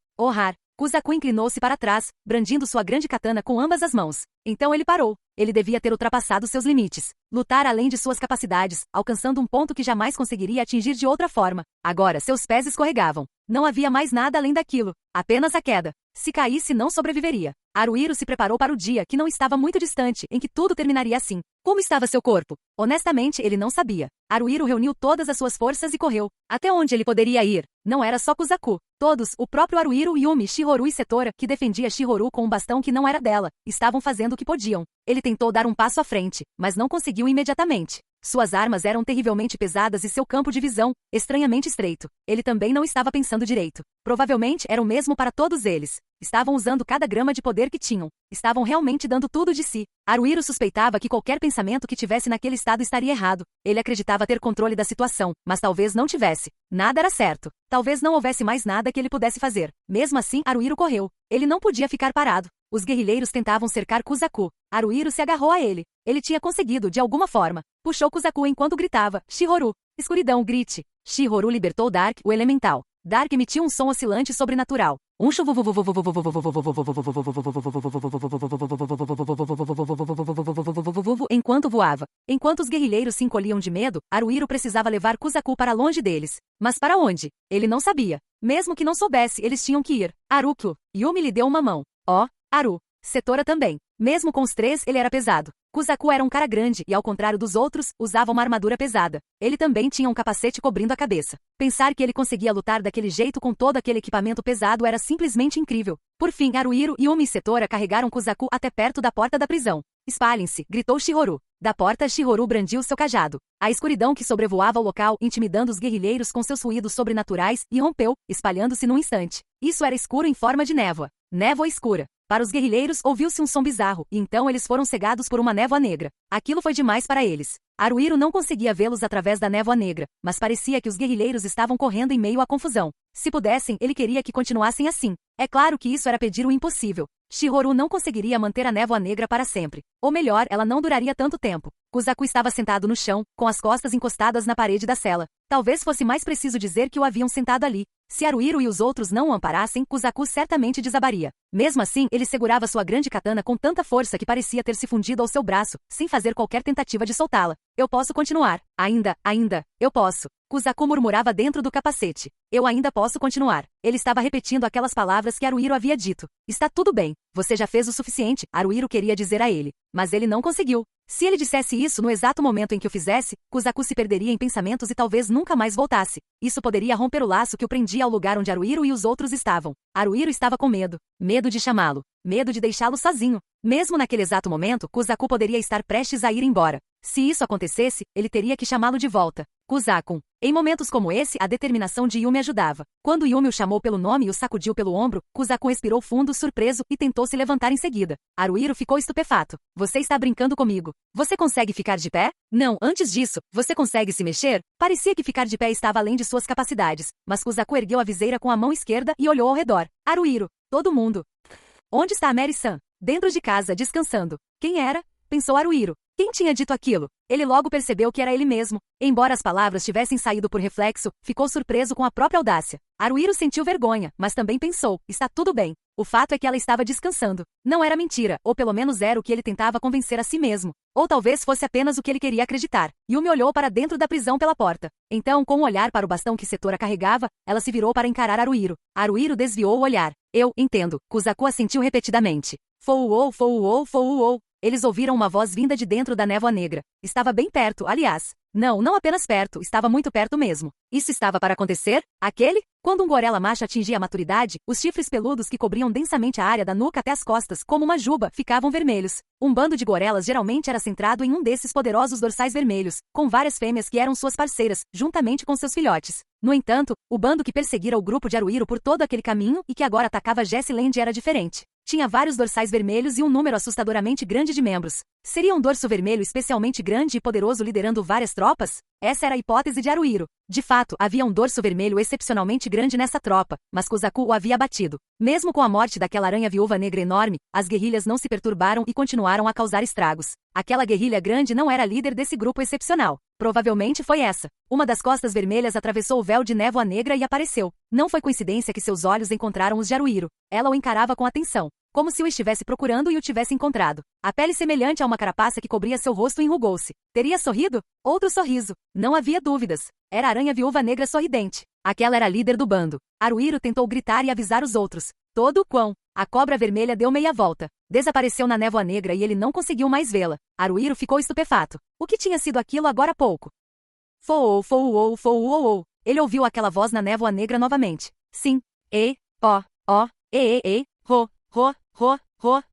Kuzaku inclinou-se para trás, brandindo sua grande katana com ambas as mãos. Então ele parou. Ele devia ter ultrapassado seus limites. Lutar além de suas capacidades, alcançando um ponto que jamais conseguiria atingir de outra forma. Agora seus pés escorregavam. Não havia mais nada além daquilo. Apenas a queda. Se caísse, não sobreviveria. Haruhiro se preparou para o dia, que não estava muito distante, em que tudo terminaria assim. Como estava seu corpo? Honestamente, ele não sabia. Haruhiro reuniu todas as suas forças e correu. Até onde ele poderia ir? Não era só Kuzaku. Todos, o próprio Haruhiro, Yumi, Shihoru e Setora, que defendia Shihoru com um bastão que não era dela, estavam fazendo o que podiam. Ele tentou dar um passo à frente, mas não conseguiu imediatamente. Suas armas eram terrivelmente pesadas e seu campo de visão, estranhamente estreito. Ele também não estava pensando direito. Provavelmente era o mesmo para todos eles. Estavam usando cada grama de poder que tinham. Estavam realmente dando tudo de si. Haruhiro suspeitava que qualquer pensamento que tivesse naquele estado estaria errado. Ele acreditava ter controle da situação, mas talvez não tivesse. Nada era certo. Talvez não houvesse mais nada que ele pudesse fazer. Mesmo assim, Haruhiro correu. Ele não podia ficar parado. Os guerrilheiros tentavam cercar Kuzaku. Haruhiro se agarrou a ele. Ele tinha conseguido, de alguma forma. Puxou Kuzaku enquanto gritava, Shihoru. Escuridão, grite. Shihoru libertou Dark, o elemental. Dark emitiu um som oscilante sobrenatural. Um enquanto voava. Enquanto os guerrilheiros se encolhiam de medo, Haruhiro precisava levar Kuzaku para longe deles. Mas para onde? Ele não sabia. Mesmo que não soubesse, eles tinham que ir. Haruko. Yumi lhe deu uma mão. Haru. Setora também. Mesmo com os três, ele era pesado. Kuzaku era um cara grande e, ao contrário dos outros, usava uma armadura pesada. Ele também tinha um capacete cobrindo a cabeça. Pensar que ele conseguia lutar daquele jeito com todo aquele equipamento pesado era simplesmente incrível. Por fim, Haruhiro, Yumi e Setora carregaram Kuzaku até perto da porta da prisão. Espalhem-se, gritou Shihoru. Da porta, Shihoru brandiu seu cajado. A escuridão que sobrevoava o local, intimidando os guerrilheiros com seus ruídos sobrenaturais, irrompeu, espalhando-se num instante. Isso era escuro em forma de névoa. Névoa escura. Para os guerrilheiros, ouviu-se um som bizarro, e então eles foram cegados por uma névoa negra. Aquilo foi demais para eles. Haruhiro não conseguia vê-los através da névoa negra, mas parecia que os guerrilheiros estavam correndo em meio à confusão. Se pudessem, ele queria que continuassem assim. É claro que isso era pedir o impossível. Shihoru não conseguiria manter a névoa negra para sempre. Ou melhor, ela não duraria tanto tempo. Kuzaku estava sentado no chão, com as costas encostadas na parede da cela. Talvez fosse mais preciso dizer que o haviam sentado ali. Se Haruhiro e os outros não o amparassem, Kuzaku certamente desabaria. Mesmo assim, ele segurava sua grande katana com tanta força que parecia ter se fundido ao seu braço, sem fazer qualquer tentativa de soltá-la. Eu posso continuar. Ainda, eu posso. Kuzaku murmurava dentro do capacete. Eu ainda posso continuar. Ele estava repetindo aquelas palavras que Haruhiro havia dito. Está tudo bem. Você já fez o suficiente, Haruhiro queria dizer a ele. Mas ele não conseguiu. Se ele dissesse isso no exato momento em que o fizesse, Kuzaku se perderia em pensamentos e talvez nunca mais voltasse. Isso poderia romper o laço que o prendia ao lugar onde Haruhiro e os outros estavam. Haruhiro estava com medo. Medo de chamá-lo. Medo de deixá-lo sozinho. Mesmo naquele exato momento, Kuzaku poderia estar prestes a ir embora. Se isso acontecesse, ele teria que chamá-lo de volta. Kuzaku. Em momentos como esse, a determinação de Yumi ajudava. Quando Yumi o chamou pelo nome e o sacudiu pelo ombro, Kuzaku respirou fundo, surpreso, e tentou se levantar em seguida. Haruhiro ficou estupefato. Você está brincando comigo. Você consegue ficar de pé? Não, antes disso, você consegue se mexer? Parecia que ficar de pé estava além de suas capacidades, mas Kuzaku ergueu a viseira com a mão esquerda e olhou ao redor. Haruhiro. Todo mundo. Onde está a Mary-san? Dentro de casa, descansando. Quem era? Pensou Haruhiro. Quem tinha dito aquilo? Ele logo percebeu que era ele mesmo. Embora as palavras tivessem saído por reflexo, ficou surpreso com a própria audácia. Haruhiro sentiu vergonha, mas também pensou, está tudo bem. O fato é que ela estava descansando. Não era mentira, ou pelo menos era o que ele tentava convencer a si mesmo. Ou talvez fosse apenas o que ele queria acreditar. Yumi olhou para dentro da prisão pela porta. Então, com um olhar para o bastão que Setora carregava, ela se virou para encarar Haruhiro. Haruhiro desviou o olhar. Eu entendo. Kuzaku assentiu repetidamente. Fouou, fouou, fouou. Eles ouviram uma voz vinda de dentro da névoa negra. Estava bem perto, aliás. Não apenas perto, estava muito perto mesmo. Isso estava para acontecer? Aquele? Quando um gorela macho atingia a maturidade, os chifres peludos que cobriam densamente a área da nuca até as costas, como uma juba, ficavam vermelhos. Um bando de gorelas geralmente era centrado em um desses poderosos dorsais vermelhos, com várias fêmeas que eram suas parceiras, juntamente com seus filhotes. No entanto, o bando que perseguira o grupo de Haruhiro por todo aquele caminho e que agora atacava Jessie Land era diferente. Tinha vários dorsais vermelhos e um número assustadoramente grande de membros. Seria um dorso vermelho especialmente grande e poderoso liderando várias tropas? Essa era a hipótese de Haruhiro. De fato, havia um dorso vermelho excepcionalmente grande nessa tropa, mas Kuzaku o havia abatido. Mesmo com a morte daquela aranha viúva negra enorme, as guerrilhas não se perturbaram e continuaram a causar estragos. Aquela guerrilha grande não era líder desse grupo excepcional. Provavelmente foi essa. Uma das costas vermelhas atravessou o véu de névoa negra e apareceu. Não foi coincidência que seus olhos encontraram os de Haruhiro. Ela o encarava com atenção, como se o estivesse procurando e o tivesse encontrado. A pele semelhante a uma carapaça que cobria seu rosto enrugou-se. Teria sorrido? Outro sorriso. Não havia dúvidas. Era a aranha viúva negra sorridente. Aquela era a líder do bando. Haruhiro tentou gritar e avisar os outros. Todo o quão. A cobra vermelha deu meia volta. Desapareceu na névoa negra e ele não conseguiu mais vê-la. Haruhiro ficou estupefato. O que tinha sido aquilo agora há pouco? Fouou, fouou, fouou. Ele ouviu aquela voz na névoa negra novamente. Sim. Ro.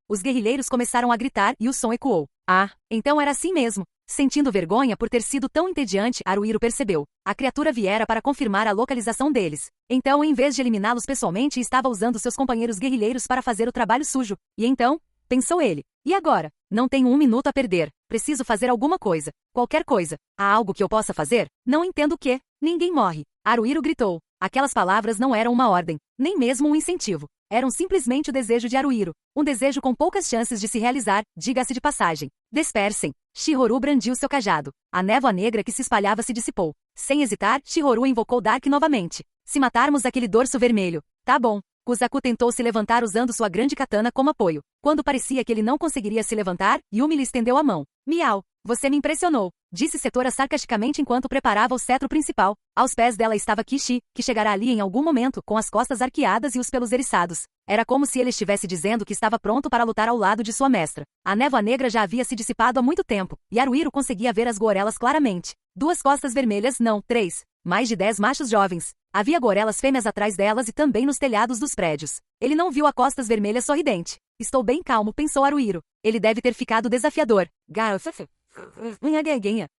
Os guerrilheiros começaram a gritar e o som ecoou. Ah, então era assim mesmo. Sentindo vergonha por ter sido tão entediante, Haruhiro percebeu. A criatura viera para confirmar a localização deles. Então, em vez de eliminá-los pessoalmente, estava usando seus companheiros guerrilheiros para fazer o trabalho sujo. E então, pensou ele. E agora? Não tenho um minuto a perder. Preciso fazer alguma coisa. Qualquer coisa. Há algo que eu possa fazer? Não entendo o quê. Ninguém morre. Haruhiro gritou. Aquelas palavras não eram uma ordem, nem mesmo um incentivo. Eram simplesmente o desejo de Haruhiro. Um desejo com poucas chances de se realizar, diga-se de passagem. Dispersem. Shihoru brandiu seu cajado. A névoa negra que se espalhava se dissipou. Sem hesitar, Shihoru invocou Dark novamente. Se matarmos aquele dorso vermelho. Tá bom. Kuzaku tentou se levantar usando sua grande katana como apoio. Quando parecia que ele não conseguiria se levantar, Yumi lhe estendeu a mão. Miau. Você me impressionou, disse Setora sarcasticamente enquanto preparava o cetro principal. Aos pés dela estava Kishi, que chegará ali em algum momento, com as costas arqueadas e os pelos eriçados. Era como se ele estivesse dizendo que estava pronto para lutar ao lado de sua mestra. A névoa negra já havia se dissipado há muito tempo, e Haruhiro conseguia ver as gorelas claramente. 2 costas vermelhas, não, 3. Mais de 10 machos jovens. Havia gorelas fêmeas atrás delas e também nos telhados dos prédios. Ele não viu a costas vermelhas sorridente. Estou bem calmo, pensou Haruhiro. Ele deve ter ficado desafiador.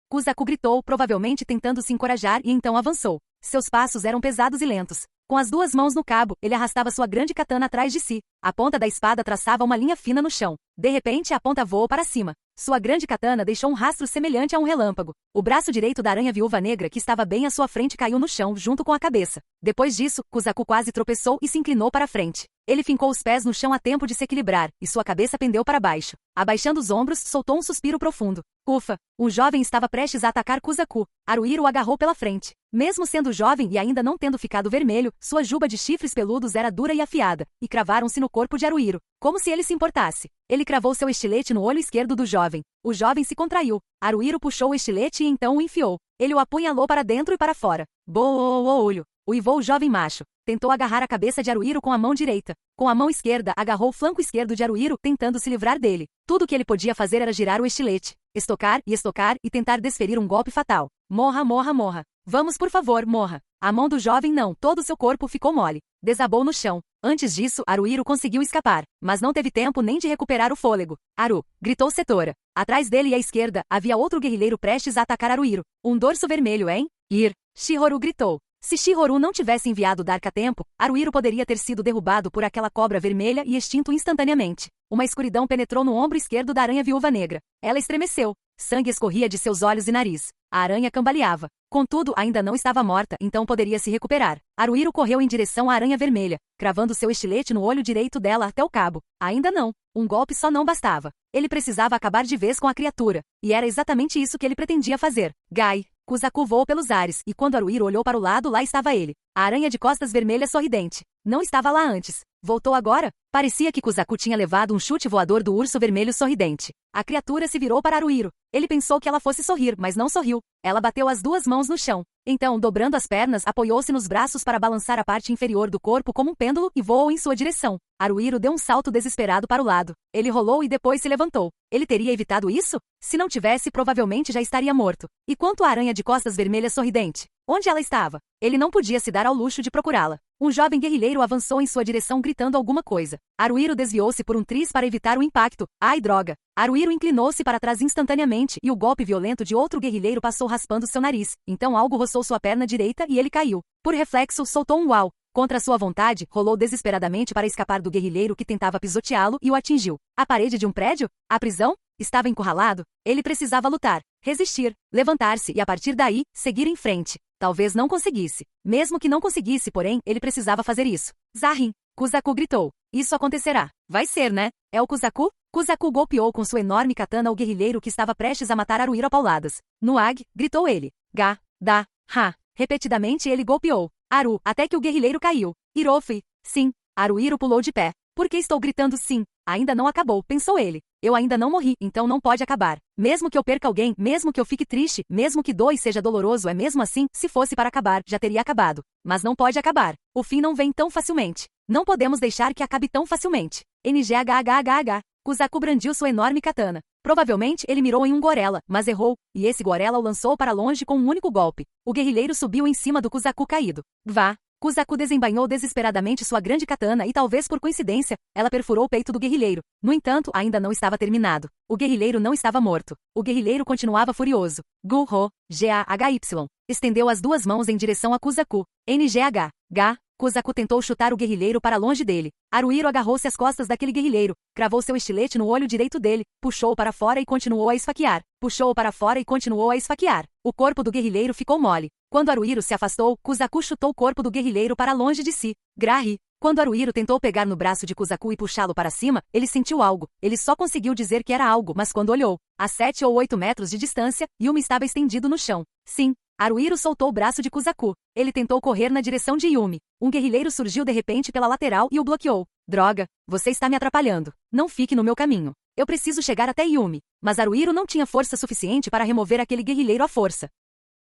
Kuzaku gritou, provavelmente tentando se encorajar, e então avançou. Seus passos eram pesados e lentos. Com as 2 mãos no cabo, ele arrastava sua grande katana atrás de si. A ponta da espada traçava uma linha fina no chão. De repente, a ponta voou para cima. Sua grande katana deixou um rastro semelhante a um relâmpago. O braço direito da aranha viúva negra que estava bem à sua frente caiu no chão, junto com a cabeça. Depois disso, Kuzaku quase tropeçou e se inclinou para a frente. Ele fincou os pés no chão a tempo de se equilibrar, e sua cabeça pendeu para baixo. Abaixando os ombros, soltou um suspiro profundo. Ufa! Um jovem estava prestes a atacar Kuzaku. Haruhiro o agarrou pela frente. Mesmo sendo jovem e ainda não tendo ficado vermelho, sua juba de chifres peludos era dura e afiada, e cravaram-se no corpo de Haruhiro, como se ele se importasse. Ele cravou seu estilete no olho esquerdo do jovem. O jovem se contraiu. Haruhiro puxou o estilete e então o enfiou. Ele o apunhalou para dentro e para fora. Olho! Uivou o jovem macho. Tentou agarrar a cabeça de Haruhiro com a mão direita. Com a mão esquerda, agarrou o flanco esquerdo de Haruhiro, tentando se livrar dele. Tudo o que ele podia fazer era girar o estilete, estocar e tentar desferir um golpe fatal. Morra. Vamos, por favor, morra. A mão do jovem não, todo seu corpo ficou mole. Desabou no chão. Antes disso, Haruhiro conseguiu escapar, mas não teve tempo nem de recuperar o fôlego. Haru! Gritou Setora. Atrás dele e à esquerda, havia outro guerrilheiro prestes a atacar Haruhiro. Um dorso vermelho, hein? Shihoru gritou. Se Shihoru não tivesse enviado Dark a tempo, Haruhiro poderia ter sido derrubado por aquela cobra vermelha e extinto instantaneamente. Uma escuridão penetrou no ombro esquerdo da aranha viúva negra. Ela estremeceu. Sangue escorria de seus olhos e nariz. A aranha cambaleava. Contudo, ainda não estava morta, então poderia se recuperar. Haruhiro correu em direção à aranha vermelha, cravando seu estilete no olho direito dela até o cabo. Ainda não. Um golpe só não bastava. Ele precisava acabar de vez com a criatura, e era exatamente isso que ele pretendia fazer. Gai, Kuzaku voou pelos ares, e quando Haruhiro olhou para o lado, lá estava ele. A aranha de costas vermelhas sorridente. Não estava lá antes. Voltou agora? Parecia que Kuzaku tinha levado um chute voador do urso vermelho sorridente. A criatura se virou para Haruhiro. Ele pensou que ela fosse sorrir, mas não sorriu. Ela bateu as duas mãos no chão. Então, dobrando as pernas, apoiou-se nos braços para balançar a parte inferior do corpo como um pêndulo e voou em sua direção. Haruhiro deu um salto desesperado para o lado. Ele rolou e depois se levantou. Ele teria evitado isso? Se não tivesse, provavelmente já estaria morto. E quanto à aranha de costas vermelhas sorridente? Onde ela estava? Ele não podia se dar ao luxo de procurá-la. Um jovem guerrilheiro avançou em sua direção gritando alguma coisa. Haruhiro desviou-se por um triz para evitar o impacto. Ai, droga! Haruhiro inclinou-se para trás instantaneamente e o golpe violento de outro guerrilheiro passou raspando seu nariz. Então algo roçou sua perna direita e ele caiu. Por reflexo, soltou um uau. Contra sua vontade, rolou desesperadamente para escapar do guerrilheiro que tentava pisoteá-lo e o atingiu. A parede de um prédio? A prisão? Estava encurralado? Ele precisava lutar, resistir, levantar-se e a partir daí, seguir em frente. Talvez não conseguisse. Mesmo que não conseguisse, porém, ele precisava fazer isso. Zarin! Kuzaku gritou. Isso acontecerá. Vai ser, né? É o Kuzaku? Kuzaku golpeou com sua enorme katana o guerrilheiro que estava prestes a matar Haruhiro a pauladas. Nuag! Gritou ele. Ga! Da! Ha! Repetidamente ele golpeou. Aru, até que o guerrilheiro caiu. Irofi. Sim. Haruhiro pulou de pé. Por que estou gritando sim? Ainda não acabou, pensou ele. Eu ainda não morri, então não pode acabar. Mesmo que eu perca alguém, mesmo que eu fique triste, mesmo que doa e seja doloroso, é mesmo assim, se fosse para acabar, já teria acabado. Mas não pode acabar. O fim não vem tão facilmente. Não podemos deixar que acabe tão facilmente. NGHHHH. Kuzaku brandiu sua enorme katana. Provavelmente ele mirou em um gorela, mas errou, e esse gorela o lançou para longe com um único golpe. O guerrilheiro subiu em cima do Kuzaku caído. Vá! Kuzaku desembainhou desesperadamente sua grande katana e talvez por coincidência, ela perfurou o peito do guerrilheiro. No entanto, ainda não estava terminado. O guerrilheiro não estava morto. O guerrilheiro continuava furioso. Gu-ho, G-A-H-Y. Estendeu as duas mãos em direção a Kuzaku. NGH. Ga. Kuzaku tentou chutar o guerrilheiro para longe dele. Haruhiro agarrou-se às costas daquele guerrilheiro, cravou seu estilete no olho direito dele, puxou-o para fora e continuou a esfaquear. Puxou-o para fora e continuou a esfaquear. O corpo do guerrilheiro ficou mole. Quando Haruhiro se afastou, Kuzaku chutou o corpo do guerrilheiro para longe de si. Grahi. Quando Haruhiro tentou pegar no braço de Kuzaku e puxá-lo para cima, ele sentiu algo. Ele só conseguiu dizer que era algo, mas quando olhou, a 7 ou 8 metros de distância, Yumi estava estendido no chão. Sim. Haruhiro soltou o braço de Kuzaku. Ele tentou correr na direção de Yumi. Um guerrilheiro surgiu de repente pela lateral e o bloqueou. Droga, você está me atrapalhando. Não fique no meu caminho. Eu preciso chegar até Yumi. Mas Haruhiro não tinha força suficiente para remover aquele guerrilheiro à força.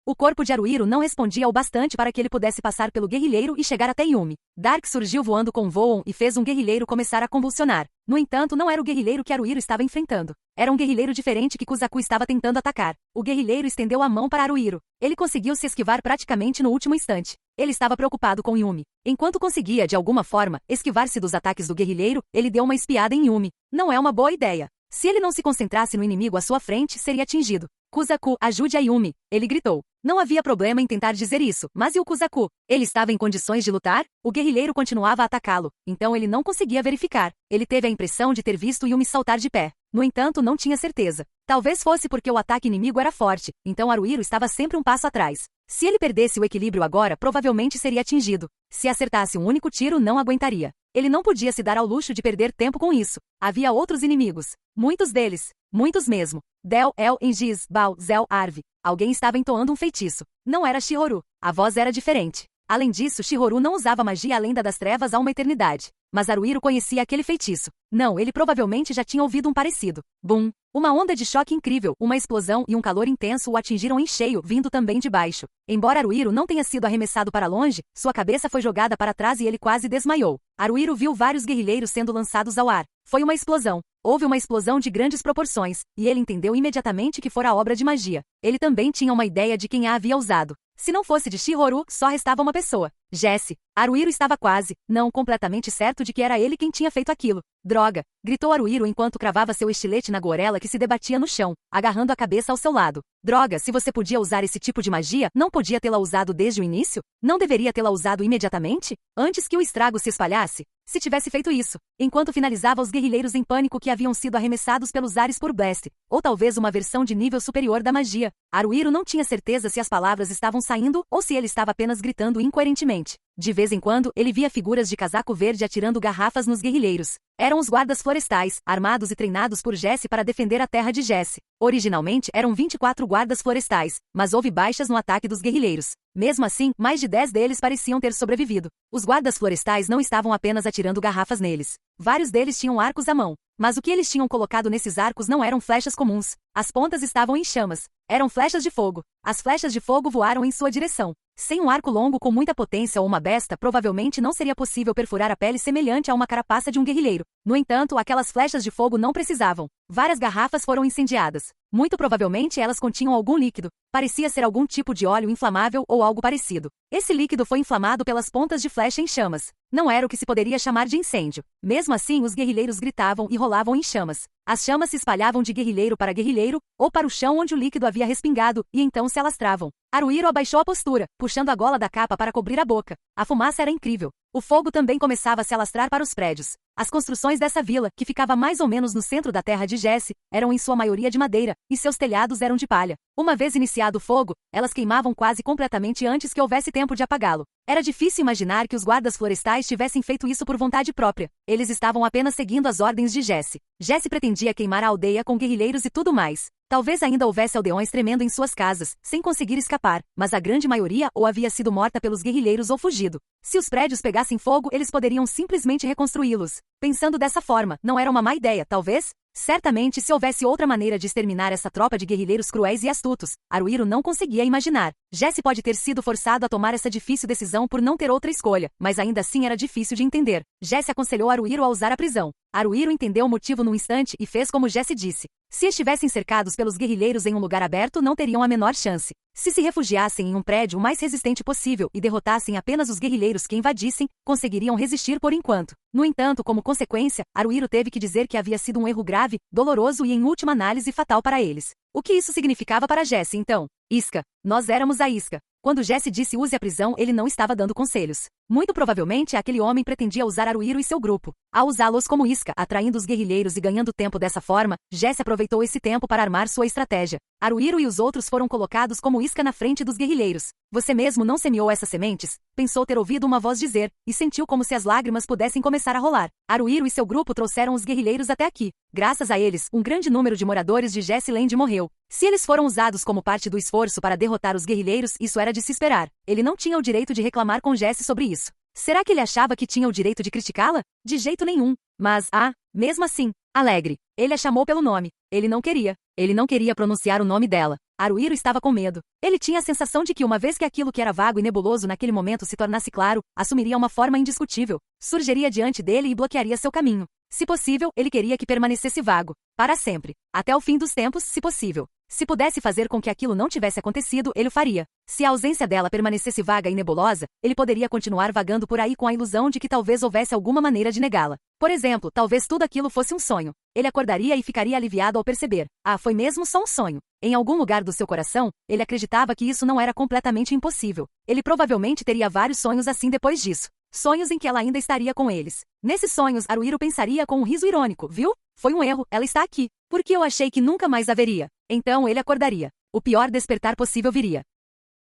O corpo de Haruhiro não respondia o bastante para que ele pudesse passar pelo guerrilheiro e chegar até Yumi. Dark surgiu voando com Voon e fez um guerrilheiro começar a convulsionar. No entanto, não era o guerrilheiro que Haruhiro estava enfrentando. Era um guerrilheiro diferente que Kuzaku estava tentando atacar. O guerrilheiro estendeu a mão para Haruhiro. Ele conseguiu se esquivar praticamente no último instante. Ele estava preocupado com Yumi. Enquanto conseguia, de alguma forma, esquivar-se dos ataques do guerrilheiro, ele deu uma espiada em Yumi. Não é uma boa ideia. Se ele não se concentrasse no inimigo à sua frente, seria atingido. Kuzaku, ajude a Yumi, ele gritou. Não havia problema em tentar dizer isso, mas e o Kuzaku? Ele estava em condições de lutar? O guerrilheiro continuava a atacá-lo, então ele não conseguia verificar. Ele teve a impressão de ter visto Yumi saltar de pé. No entanto, não tinha certeza. Talvez fosse porque o ataque inimigo era forte, então Haruhiro estava sempre um passo atrás. Se ele perdesse o equilíbrio agora, provavelmente seria atingido. Se acertasse um único tiro, não aguentaria. Ele não podia se dar ao luxo de perder tempo com isso. Havia outros inimigos. Muitos deles. Muitos mesmo. Del, El, Engiz, Bal, Zel, Arve. Alguém estava entoando um feitiço. Não era Shihoru. A voz era diferente. Além disso, Shihoru não usava magia além da das trevas há uma eternidade. Mas Haruhiro conhecia aquele feitiço. Não, ele provavelmente já tinha ouvido um parecido. Bum! Uma onda de choque incrível, uma explosão e um calor intenso o atingiram em cheio, vindo também de baixo. Embora Haruhiro não tenha sido arremessado para longe, sua cabeça foi jogada para trás e ele quase desmaiou. Haruhiro viu vários guerrilheiros sendo lançados ao ar. Foi uma explosão. Houve uma explosão de grandes proporções, e ele entendeu imediatamente que fora obra de magia. Ele também tinha uma ideia de quem a havia usado. Se não fosse de Shihoru, só restava uma pessoa. Jesse. Haruhiro estava quase, não completamente certo de que era ele quem tinha feito aquilo. Droga! Gritou Haruhiro enquanto cravava seu estilete na gorela que se debatia no chão, agarrando a cabeça ao seu lado. Droga, se você podia usar esse tipo de magia, não podia tê-la usado desde o início? Não deveria tê-la usado imediatamente? Antes que o estrago se espalhasse? Se tivesse feito isso, enquanto finalizava os guerrilheiros em pânico que haviam sido arremessados pelos ares por Blast, ou talvez uma versão de nível superior da magia. Haruhiro não tinha certeza se as palavras estavam saindo ou se ele estava apenas gritando incoerentemente. De vez em quando, ele via figuras de casaco verde atirando garrafas nos guerrilheiros. Eram os guardas florestais, armados e treinados por Jesse para defender a terra de Jesse. Originalmente, eram 24 guardas florestais, mas houve baixas no ataque dos guerrilheiros. Mesmo assim, mais de 10 deles pareciam ter sobrevivido. Os guardas florestais não estavam apenas atirando garrafas neles. Vários deles tinham arcos à mão. Mas o que eles tinham colocado nesses arcos não eram flechas comuns. As pontas estavam em chamas. Eram flechas de fogo. As flechas de fogo voaram em sua direção. Sem um arco longo com muita potência ou uma besta, provavelmente não seria possível perfurar a pele semelhante a uma carapaça de um guerrilheiro. No entanto, aquelas flechas de fogo não precisavam. Várias garrafas foram incendiadas. Muito provavelmente elas continham algum líquido. Parecia ser algum tipo de óleo inflamável ou algo parecido. Esse líquido foi inflamado pelas pontas de flecha em chamas. Não era o que se poderia chamar de incêndio. Mesmo assim, os guerrilheiros gritavam e rolavam em chamas. As chamas se espalhavam de guerrilheiro para guerrilheiro, ou para o chão onde o líquido havia respingado, e então se alastravam. Haruhiro abaixou a postura, puxando a gola da capa para cobrir a boca. A fumaça era incrível. O fogo também começava a se alastrar para os prédios. As construções dessa vila, que ficava mais ou menos no centro da terra de Jesse, eram em sua maioria de madeira, e seus telhados eram de palha. Uma vez iniciado o fogo, elas queimavam quase completamente antes que houvesse tempo de apagá-lo. Era difícil imaginar que os guardas florestais tivessem feito isso por vontade própria. Eles estavam apenas seguindo as ordens de Jesse. Jesse pretendia queimar a aldeia com guerrilheiros e tudo mais. Talvez ainda houvesse aldeões tremendo em suas casas, sem conseguir escapar, mas a grande maioria ou havia sido morta pelos guerrilheiros ou fugido. Se os prédios pegassem fogo, eles poderiam simplesmente reconstruí-los. Pensando dessa forma, não era uma má ideia, talvez? Certamente, se houvesse outra maneira de exterminar essa tropa de guerrilheiros cruéis e astutos, Haruhiro não conseguia imaginar. Jesse pode ter sido forçado a tomar essa difícil decisão por não ter outra escolha, mas ainda assim era difícil de entender. Jesse aconselhou Haruhiro a usar a prisão. Haruhiro entendeu o motivo num instante e fez como Jesse disse. Se estivessem cercados pelos guerrilheiros em um lugar aberto, não teriam a menor chance. Se refugiassem em um prédio o mais resistente possível e derrotassem apenas os guerrilheiros que invadissem, conseguiriam resistir por enquanto. No entanto, como consequência, Haruhiro teve que dizer que havia sido um erro grave, doloroso e em última análise fatal para eles. O que isso significava para Jesse então? Isca. Nós éramos a isca. Quando Jesse disse use a prisão, ele não estava dando conselhos. Muito provavelmente aquele homem pretendia usar Haruhiro e seu grupo. Ao usá-los como isca, atraindo os guerrilheiros e ganhando tempo dessa forma, Jesse aproveitou esse tempo para armar sua estratégia. Haruhiro e os outros foram colocados como isca na frente dos guerrilheiros. Você mesmo não semeou essas sementes? Pensou ter ouvido uma voz dizer, e sentiu como se as lágrimas pudessem começar a rolar. Haruhiro e seu grupo trouxeram os guerrilheiros até aqui. Graças a eles, um grande número de moradores de Jesse Land morreu. Se eles foram usados como parte do esforço para derrotar os guerrilheiros, isso era de se esperar. Ele não tinha o direito de reclamar com Jesse sobre isso. Será que ele achava que tinha o direito de criticá-la? De jeito nenhum. Mas, mesmo assim, alegre. Ele a chamou pelo nome. Ele não queria. Ele não queria pronunciar o nome dela. Haruhiro estava com medo. Ele tinha a sensação de que uma vez que aquilo que era vago e nebuloso naquele momento se tornasse claro, assumiria uma forma indiscutível, surgiria diante dele e bloquearia seu caminho. Se possível, ele queria que permanecesse vago. Para sempre. Até o fim dos tempos, se possível. Se pudesse fazer com que aquilo não tivesse acontecido, ele o faria. Se a ausência dela permanecesse vaga e nebulosa, ele poderia continuar vagando por aí com a ilusão de que talvez houvesse alguma maneira de negá-la. Por exemplo, talvez tudo aquilo fosse um sonho. Ele acordaria e ficaria aliviado ao perceber. Foi mesmo só um sonho. Em algum lugar do seu coração, ele acreditava que isso não era completamente impossível. Ele provavelmente teria vários sonhos assim depois disso. Sonhos em que ela ainda estaria com eles. Nesses sonhos, Haruhiro pensaria com um riso irônico, viu? Foi um erro, ela está aqui. Porque eu achei que nunca mais haveria. Então ele acordaria. O pior despertar possível viria.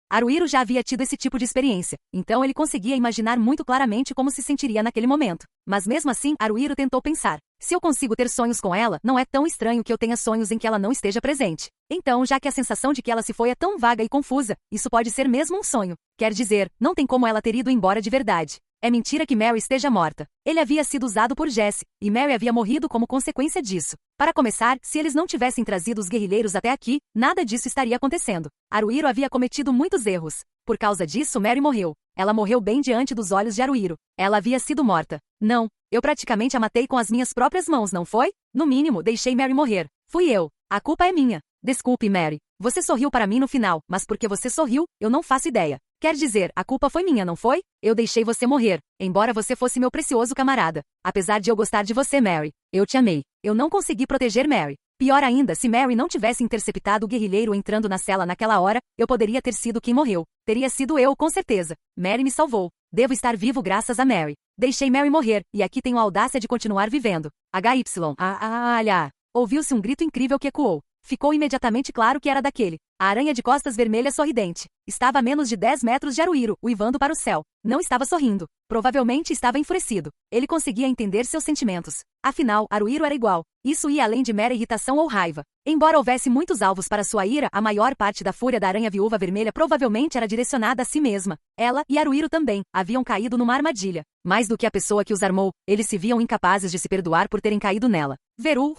Haruhiro já havia tido esse tipo de experiência, então ele conseguia imaginar muito claramente como se sentiria naquele momento. Mas mesmo assim, Haruhiro tentou pensar. Se eu consigo ter sonhos com ela, não é tão estranho que eu tenha sonhos em que ela não esteja presente. Então, já que a sensação de que ela se foi é tão vaga e confusa, isso pode ser mesmo um sonho. Quer dizer, não tem como ela ter ido embora de verdade. É mentira que Mary esteja morta. Ele havia sido usado por Jesse, e Mary havia morrido como consequência disso. Para começar, se eles não tivessem trazido os guerrilheiros até aqui, nada disso estaria acontecendo. Haruhiro havia cometido muitos erros. Por causa disso, Mary morreu. Ela morreu bem diante dos olhos de Haruhiro. Ela havia sido morta. Não, eu praticamente a matei com as minhas próprias mãos, não foi? No mínimo, deixei Mary morrer. Fui eu. A culpa é minha. Desculpe, Mary. Você sorriu para mim no final, mas porque você sorriu, eu não faço ideia. Quer dizer, a culpa foi minha, não foi? Eu deixei você morrer, embora você fosse meu precioso camarada. Apesar de eu gostar de você, Mary, eu te amei. Eu não consegui proteger Mary. Pior ainda, se Mary não tivesse interceptado o guerrilheiro entrando na cela naquela hora, eu poderia ter sido quem morreu. Teria sido eu, com certeza. Mary me salvou. Devo estar vivo graças a Mary. Deixei Mary morrer, e aqui tenho a audácia de continuar vivendo. HY. Ouviu-se um grito incrível que ecoou. ficou imediatamente claro que era daquele. A aranha de costas vermelhas sorridente. Estava a menos de 10 metros de Haruhiro, uivando para o céu. Não estava sorrindo. Provavelmente estava enfurecido. Ele conseguia entender seus sentimentos. Afinal, Haruhiro era igual. Isso ia além de mera irritação ou raiva. Embora houvesse muitos alvos para sua ira, a maior parte da fúria da aranha viúva vermelha provavelmente era direcionada a si mesma. Ela e Haruhiro também haviam caído numa armadilha. Mais do que a pessoa que os armou, eles se viam incapazes de se perdoar por terem caído nela. Veru,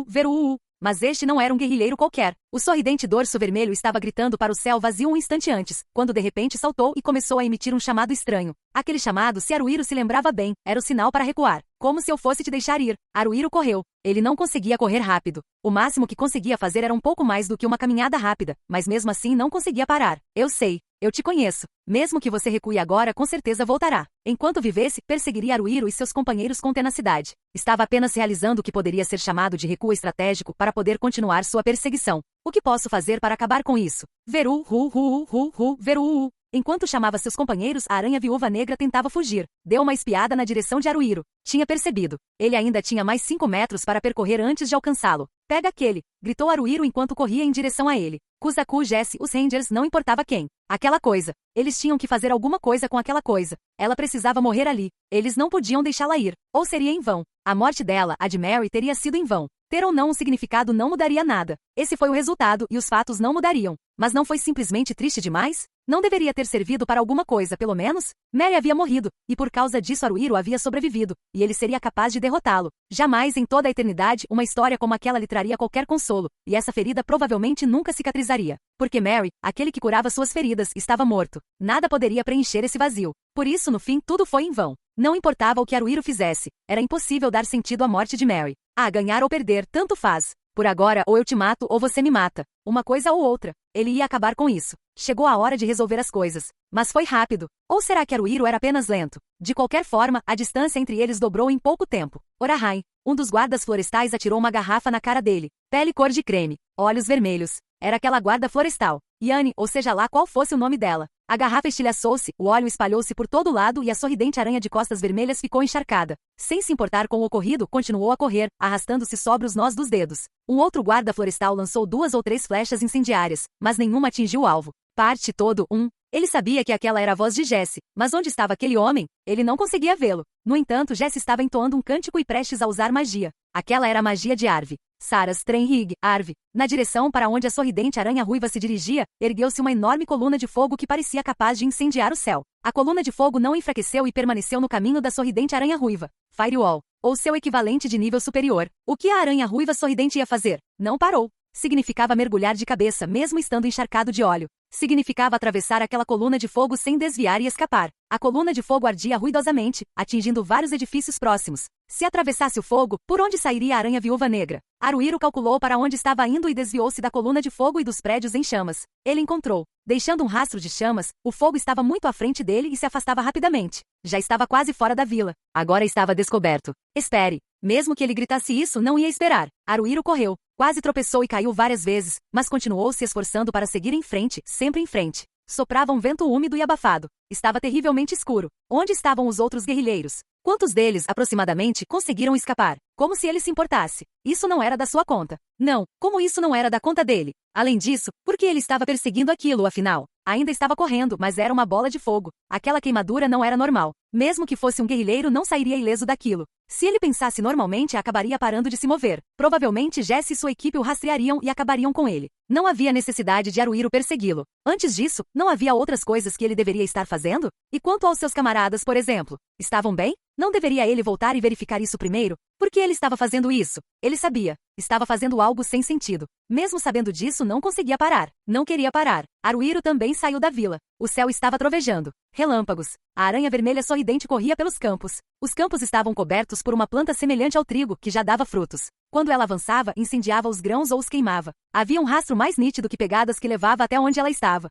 Veru. Mas este não era um guerrilheiro qualquer. O sorridente dorso vermelho estava gritando para o céu vazio um instante antes, quando de repente saltou e começou a emitir um chamado estranho. Aquele chamado, se Haruhiro se lembrava bem, era o sinal para recuar. Como se eu fosse te deixar ir. Haruhiro correu. Ele não conseguia correr rápido. O máximo que conseguia fazer era um pouco mais do que uma caminhada rápida, mas mesmo assim não conseguia parar. Eu sei. Eu te conheço. Mesmo que você recue agora, com certeza voltará. Enquanto vivesse, perseguiria Haruhiro e seus companheiros com tenacidade. Estava apenas realizando o que poderia ser chamado de recuo estratégico para poder continuar sua perseguição. O que posso fazer para acabar com isso? Veru, Veru. Enquanto chamava seus companheiros, a aranha viúva negra tentava fugir. Deu uma espiada na direção de Haruhiro. Tinha percebido. Ele ainda tinha mais 5 metros para percorrer antes de alcançá-lo. Pega aquele! Gritou Haruhiro enquanto corria em direção a ele. Kuzaku, Jesse, os Rangers, não importava quem. Aquela coisa. Eles tinham que fazer alguma coisa com aquela coisa. Ela precisava morrer ali. Eles não podiam deixá-la ir. Ou seria em vão. A morte dela, a de Mary, teria sido em vão. Ter ou não um significado não mudaria nada. Esse foi o resultado e os fatos não mudariam. Mas não foi simplesmente triste demais? Não deveria ter servido para alguma coisa, pelo menos? Mary havia morrido, e por causa disso Haruhiro havia sobrevivido, e ele seria capaz de derrotá-lo. Jamais em toda a eternidade uma história como aquela lhe traria qualquer consolo, e essa ferida provavelmente nunca cicatrizaria. Porque Mary, aquele que curava suas feridas, estava morto. Nada poderia preencher esse vazio. Por isso, no fim, tudo foi em vão. Não importava o que Haruhiro fizesse, era impossível dar sentido à morte de Mary. Ganhar ou perder, tanto faz. Por agora, ou eu te mato ou você me mata. Uma coisa ou outra. Ele ia acabar com isso. Chegou a hora de resolver as coisas. Mas foi rápido. Ou será que Haruhiro era apenas lento? De qualquer forma, a distância entre eles dobrou em pouco tempo. Orahai, um dos guardas florestais atirou uma garrafa na cara dele. Pele cor de creme. Olhos vermelhos. Era aquela guarda florestal. Yanni, ou seja lá qual fosse o nome dela. A garrafa estilhaçou-se, o óleo espalhou-se por todo lado e a sorridente aranha de costas vermelhas ficou encharcada. Sem se importar com o ocorrido, continuou a correr, arrastando-se sobre os nós dos dedos. Um outro guarda florestal lançou 2 ou 3 flechas incendiárias, mas nenhuma atingiu o alvo. Parte todo, Ele sabia que aquela era a voz de Jesse, mas onde estava aquele homem? Ele não conseguia vê-lo. No entanto, Jesse estava entoando um cântico e prestes a usar magia. Aquela era a magia de Arve. Saras, Trenrig, Arve. Na direção para onde a sorridente aranha ruiva se dirigia, ergueu-se uma enorme coluna de fogo que parecia capaz de incendiar o céu. A coluna de fogo não enfraqueceu e permaneceu no caminho da sorridente aranha ruiva. Firewall, ou seu equivalente de nível superior. O que a aranha ruiva sorridente ia fazer? Não parou. Significava mergulhar de cabeça, mesmo estando encharcado de óleo. Significava atravessar aquela coluna de fogo sem desviar e escapar. A coluna de fogo ardia ruidosamente, atingindo vários edifícios próximos. Se atravessasse o fogo, por onde sairia a aranha viúva negra? Haruhiro calculou para onde estava indo e desviou-se da coluna de fogo e dos prédios em chamas. Ele encontrou. Deixando um rastro de chamas, o fogo estava muito à frente dele e se afastava rapidamente. Já estava quase fora da vila. Agora estava descoberto. Espere. Mesmo que ele gritasse isso, não ia esperar. Haruhiro correu. Quase tropeçou e caiu várias vezes, mas continuou se esforçando para seguir em frente, sempre em frente. Soprava um vento úmido e abafado. Estava terrivelmente escuro. Onde estavam os outros guerrilheiros? Quantos deles, aproximadamente, conseguiram escapar? Como se ele se importasse. Isso não era da sua conta. Não, como isso não era da conta dele. Além disso, por que ele estava perseguindo aquilo, afinal? Ainda estava correndo, mas era uma bola de fogo. Aquela queimadura não era normal. Mesmo que fosse um guerrilheiro, não sairia ileso daquilo. Se ele pensasse normalmente, acabaria parando de se mover. Provavelmente Jesse e sua equipe o rastreariam e acabariam com ele. Não havia necessidade de Haruhiro persegui-lo. Antes disso, não havia outras coisas que ele deveria estar fazendo? E quanto aos seus camaradas, por exemplo? Estavam bem? Não deveria ele voltar e verificar isso primeiro? Por que ele estava fazendo isso? Ele sabia. Estava fazendo algo sem sentido. Mesmo sabendo disso, não conseguia parar. Não queria parar. Haruhiro também saiu da vila. O céu estava trovejando. Relâmpagos. A aranha vermelha sorridente corria pelos campos. Os campos estavam cobertos por uma planta semelhante ao trigo, que já dava frutos. Quando ela avançava, incendiava os grãos ou os queimava. Havia um rastro mais nítido que pegadas que levava até onde ela estava.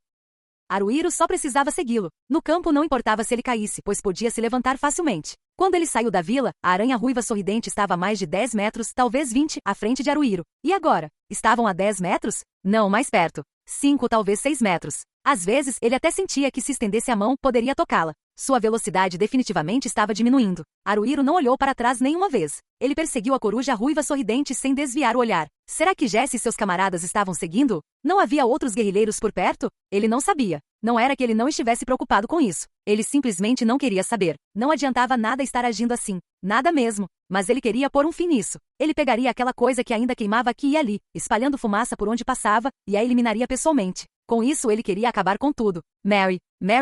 Haruhiro só precisava segui-lo. No campo não importava se ele caísse, pois podia se levantar facilmente. Quando ele saiu da vila, a aranha ruiva sorridente estava a mais de 10 metros, talvez 20, à frente de Haruhiro. E agora? Estavam a 10 metros? Não, mais perto. 5, talvez 6 metros. Às vezes, ele até sentia que se estendesse a mão, poderia tocá-la. Sua velocidade definitivamente estava diminuindo. Haruhiro não olhou para trás nenhuma vez. Ele perseguiu a coruja ruiva sorridente sem desviar o olhar. Será que Jesse e seus camaradas estavam seguindo? Não havia outros guerrilheiros por perto? Ele não sabia. Não era que ele não estivesse preocupado com isso. Ele simplesmente não queria saber. Não adiantava nada estar agindo assim. Nada mesmo. Mas ele queria pôr um fim nisso. Ele pegaria aquela coisa que ainda queimava aqui e ali, espalhando fumaça por onde passava, e a eliminaria pessoalmente. Com isso ele queria acabar com tudo. Mary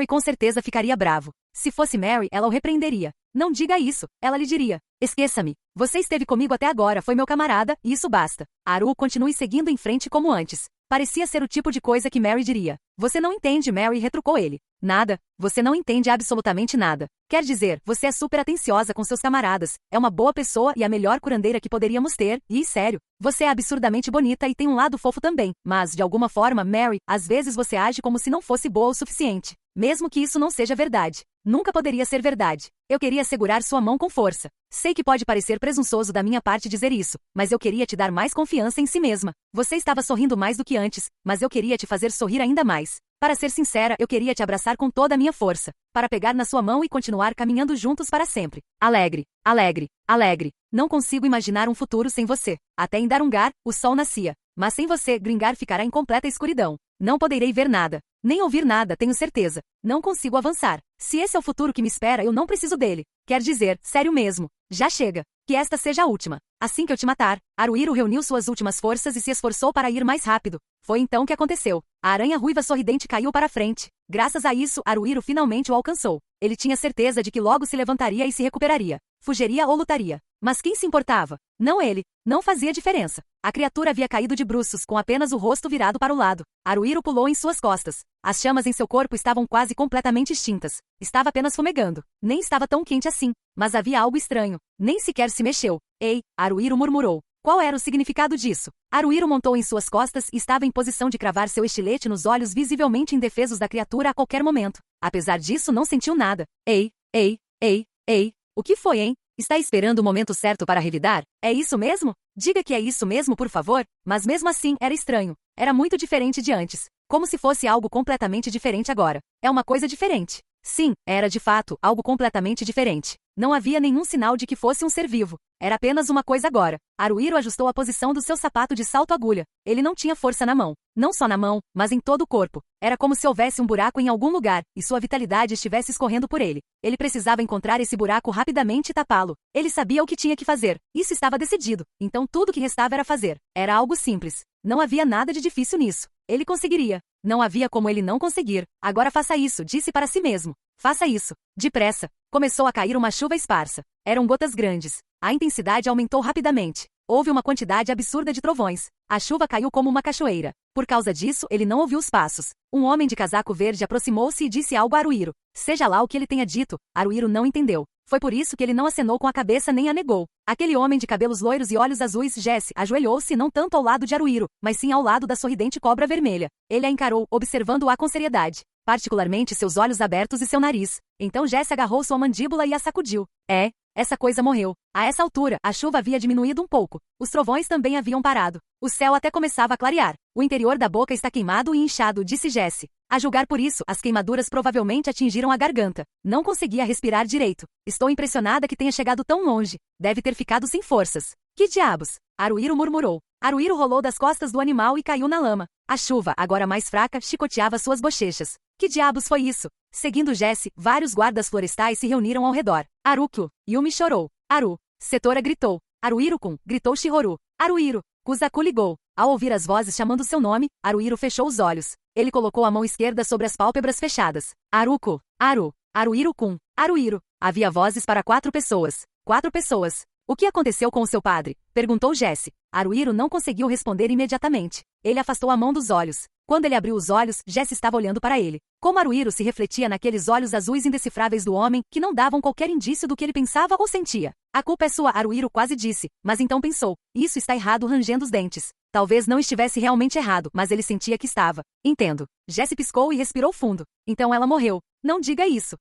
com certeza ficaria bravo. Se fosse Mary, ela o repreenderia. Não diga isso, ela lhe diria. Esqueça-me. Você esteve comigo até agora, foi meu camarada, e isso basta. Haru continue seguindo em frente como antes. Parecia ser o tipo de coisa que Mary diria. Você não entende, Mary, retrucou ele. Nada. Você não entende absolutamente nada. Quer dizer, você é super atenciosa com seus camaradas, é uma boa pessoa e a melhor curandeira que poderíamos ter, e sério, você é absurdamente bonita e tem um lado fofo também, mas, de alguma forma, Mary, às vezes você age como se não fosse boa o suficiente. Mesmo que isso não seja verdade. Nunca poderia ser verdade. Eu queria segurar sua mão com força. Sei que pode parecer presunçoso da minha parte dizer isso, mas eu queria te dar mais confiança em si mesma. Você estava sorrindo mais do que antes, mas eu queria te fazer sorrir ainda mais. Para ser sincera, eu queria te abraçar com toda a minha força, para pegar na sua mão e continuar caminhando juntos para sempre. Alegre, alegre, alegre. Não consigo imaginar um futuro sem você. Até em Darungar, o sol nascia. Mas sem você, Gringar ficará em completa escuridão. Não poderei ver nada. Nem ouvir nada, tenho certeza. Não consigo avançar. Se esse é o futuro que me espera, eu não preciso dele. Quer dizer, sério mesmo. Já chega. Que esta seja a última. Assim que eu te matar, Haruhiro reuniu suas últimas forças e se esforçou para ir mais rápido. Foi então que aconteceu. A aranha ruiva sorridente caiu para frente. Graças a isso, Haruhiro finalmente o alcançou. Ele tinha certeza de que logo se levantaria e se recuperaria. Fugiria ou lutaria. Mas quem se importava? Não ele. Não fazia diferença. A criatura havia caído de bruços, com apenas o rosto virado para o lado. Haruhiro pulou em suas costas. As chamas em seu corpo estavam quase completamente extintas. Estava apenas fumegando. Nem estava tão quente assim. Mas havia algo estranho. Nem sequer se mexeu. Ei, Haruhiro murmurou. Qual era o significado disso? Haruhiro montou em suas costas e estava em posição de cravar seu estilete nos olhos visivelmente indefesos da criatura a qualquer momento. Apesar disso, não sentiu nada. Ei, o que foi, hein? Está esperando o momento certo para revidar? É isso mesmo? Diga que é isso mesmo, por favor. Mas mesmo assim, era estranho. Era muito diferente de antes. Como se fosse algo completamente diferente agora. É uma coisa diferente. Sim, era de fato algo completamente diferente. Não havia nenhum sinal de que fosse um ser vivo. Era apenas uma coisa agora. Haruhiro ajustou a posição do seu sapato de salto-agulha. Ele não tinha força na mão. Não só na mão, mas em todo o corpo. Era como se houvesse um buraco em algum lugar, e sua vitalidade estivesse escorrendo por ele. Ele precisava encontrar esse buraco rapidamente e tapá-lo. Ele sabia o que tinha que fazer. Isso estava decidido. Então tudo o que restava era fazer. Era algo simples. Não havia nada de difícil nisso. Ele conseguiria. Não havia como ele não conseguir. Agora faça isso, disse para si mesmo. Faça isso. Depressa. Começou a cair uma chuva esparsa. Eram gotas grandes. A intensidade aumentou rapidamente. Houve uma quantidade absurda de trovões. A chuva caiu como uma cachoeira. Por causa disso, ele não ouviu os passos. Um homem de casaco verde aproximou-se e disse algo a Haruhiro. Seja lá o que ele tenha dito, Haruhiro não entendeu. Foi por isso que ele não acenou com a cabeça nem a negou. Aquele homem de cabelos loiros e olhos azuis, Jesse, ajoelhou-se não tanto ao lado de Haruhiro, mas sim ao lado da sorridente cobra vermelha. Ele a encarou, observando-a com seriedade. Particularmente seus olhos abertos e seu nariz. Então Jesse agarrou sua mandíbula e a sacudiu. Essa coisa morreu. A essa altura, a chuva havia diminuído um pouco. Os trovões também haviam parado. O céu até começava a clarear. O interior da boca está queimado e inchado, disse Jesse. A julgar por isso, as queimaduras provavelmente atingiram a garganta. Não conseguia respirar direito. Estou impressionada que tenha chegado tão longe. Deve ter ficado sem forças. Que diabos? Haruhiro murmurou. Haruhiro rolou das costas do animal e caiu na lama. A chuva, agora mais fraca, chicoteava suas bochechas. Que diabos foi isso? Seguindo Jesse, vários guardas florestais se reuniram ao redor. Haruko, Yumi chorou. Haru. Setora gritou. Haruhiro-kun, gritou Shihoru. Haruhiro. Kusaku ligou. Ao ouvir as vozes chamando seu nome, Haruhiro fechou os olhos. Ele colocou a mão esquerda sobre as pálpebras fechadas. Haruko. Haru. Haruhiro-kun. Haruhiro. Havia vozes para 4 pessoas. 4 pessoas. O que aconteceu com o seu padre? Perguntou Jesse. Haruhiro não conseguiu responder imediatamente. Ele afastou a mão dos olhos. Quando ele abriu os olhos, Jesse estava olhando para ele. Como Haruhiro se refletia naqueles olhos azuis indecifráveis do homem, que não davam qualquer indício do que ele pensava ou sentia. A culpa é sua, Haruhiro quase disse, mas então pensou. Isso está errado, rangendo os dentes. Talvez não estivesse realmente errado, mas ele sentia que estava. Entendo. Jesse piscou e respirou fundo. Então ela morreu. Não diga isso.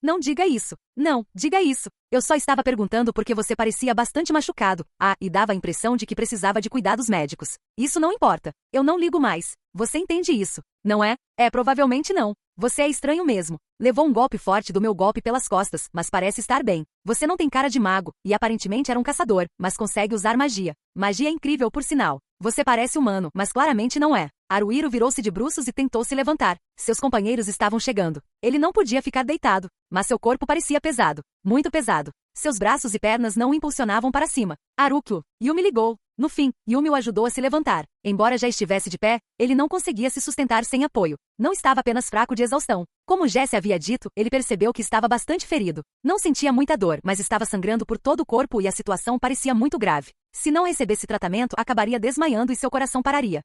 Não diga isso. Não, diga isso. Eu só estava perguntando porque você parecia bastante machucado. E dava a impressão de que precisava de cuidados médicos. Isso não importa. Eu não ligo mais. Você entende isso, não é? Provavelmente não. Você é estranho mesmo. Levou um golpe forte do meu golpe pelas costas, mas parece estar bem. Você não tem cara de mago, e aparentemente era um caçador, mas consegue usar magia. Magia incrível, por sinal. Você parece humano, mas claramente não é. Haruhiro virou-se de bruços e tentou se levantar. Seus companheiros estavam chegando. Ele não podia ficar deitado, mas seu corpo parecia pesado. Muito pesado. Seus braços e pernas não o impulsionavam para cima. Haruko, Yumi ligou. No fim, Yumi o ajudou a se levantar. Embora já estivesse de pé, ele não conseguia se sustentar sem apoio. Não estava apenas fraco de exaustão. Como Jesse havia dito, ele percebeu que estava bastante ferido. Não sentia muita dor, mas estava sangrando por todo o corpo e a situação parecia muito grave. Se não recebesse tratamento, acabaria desmaiando e seu coração pararia.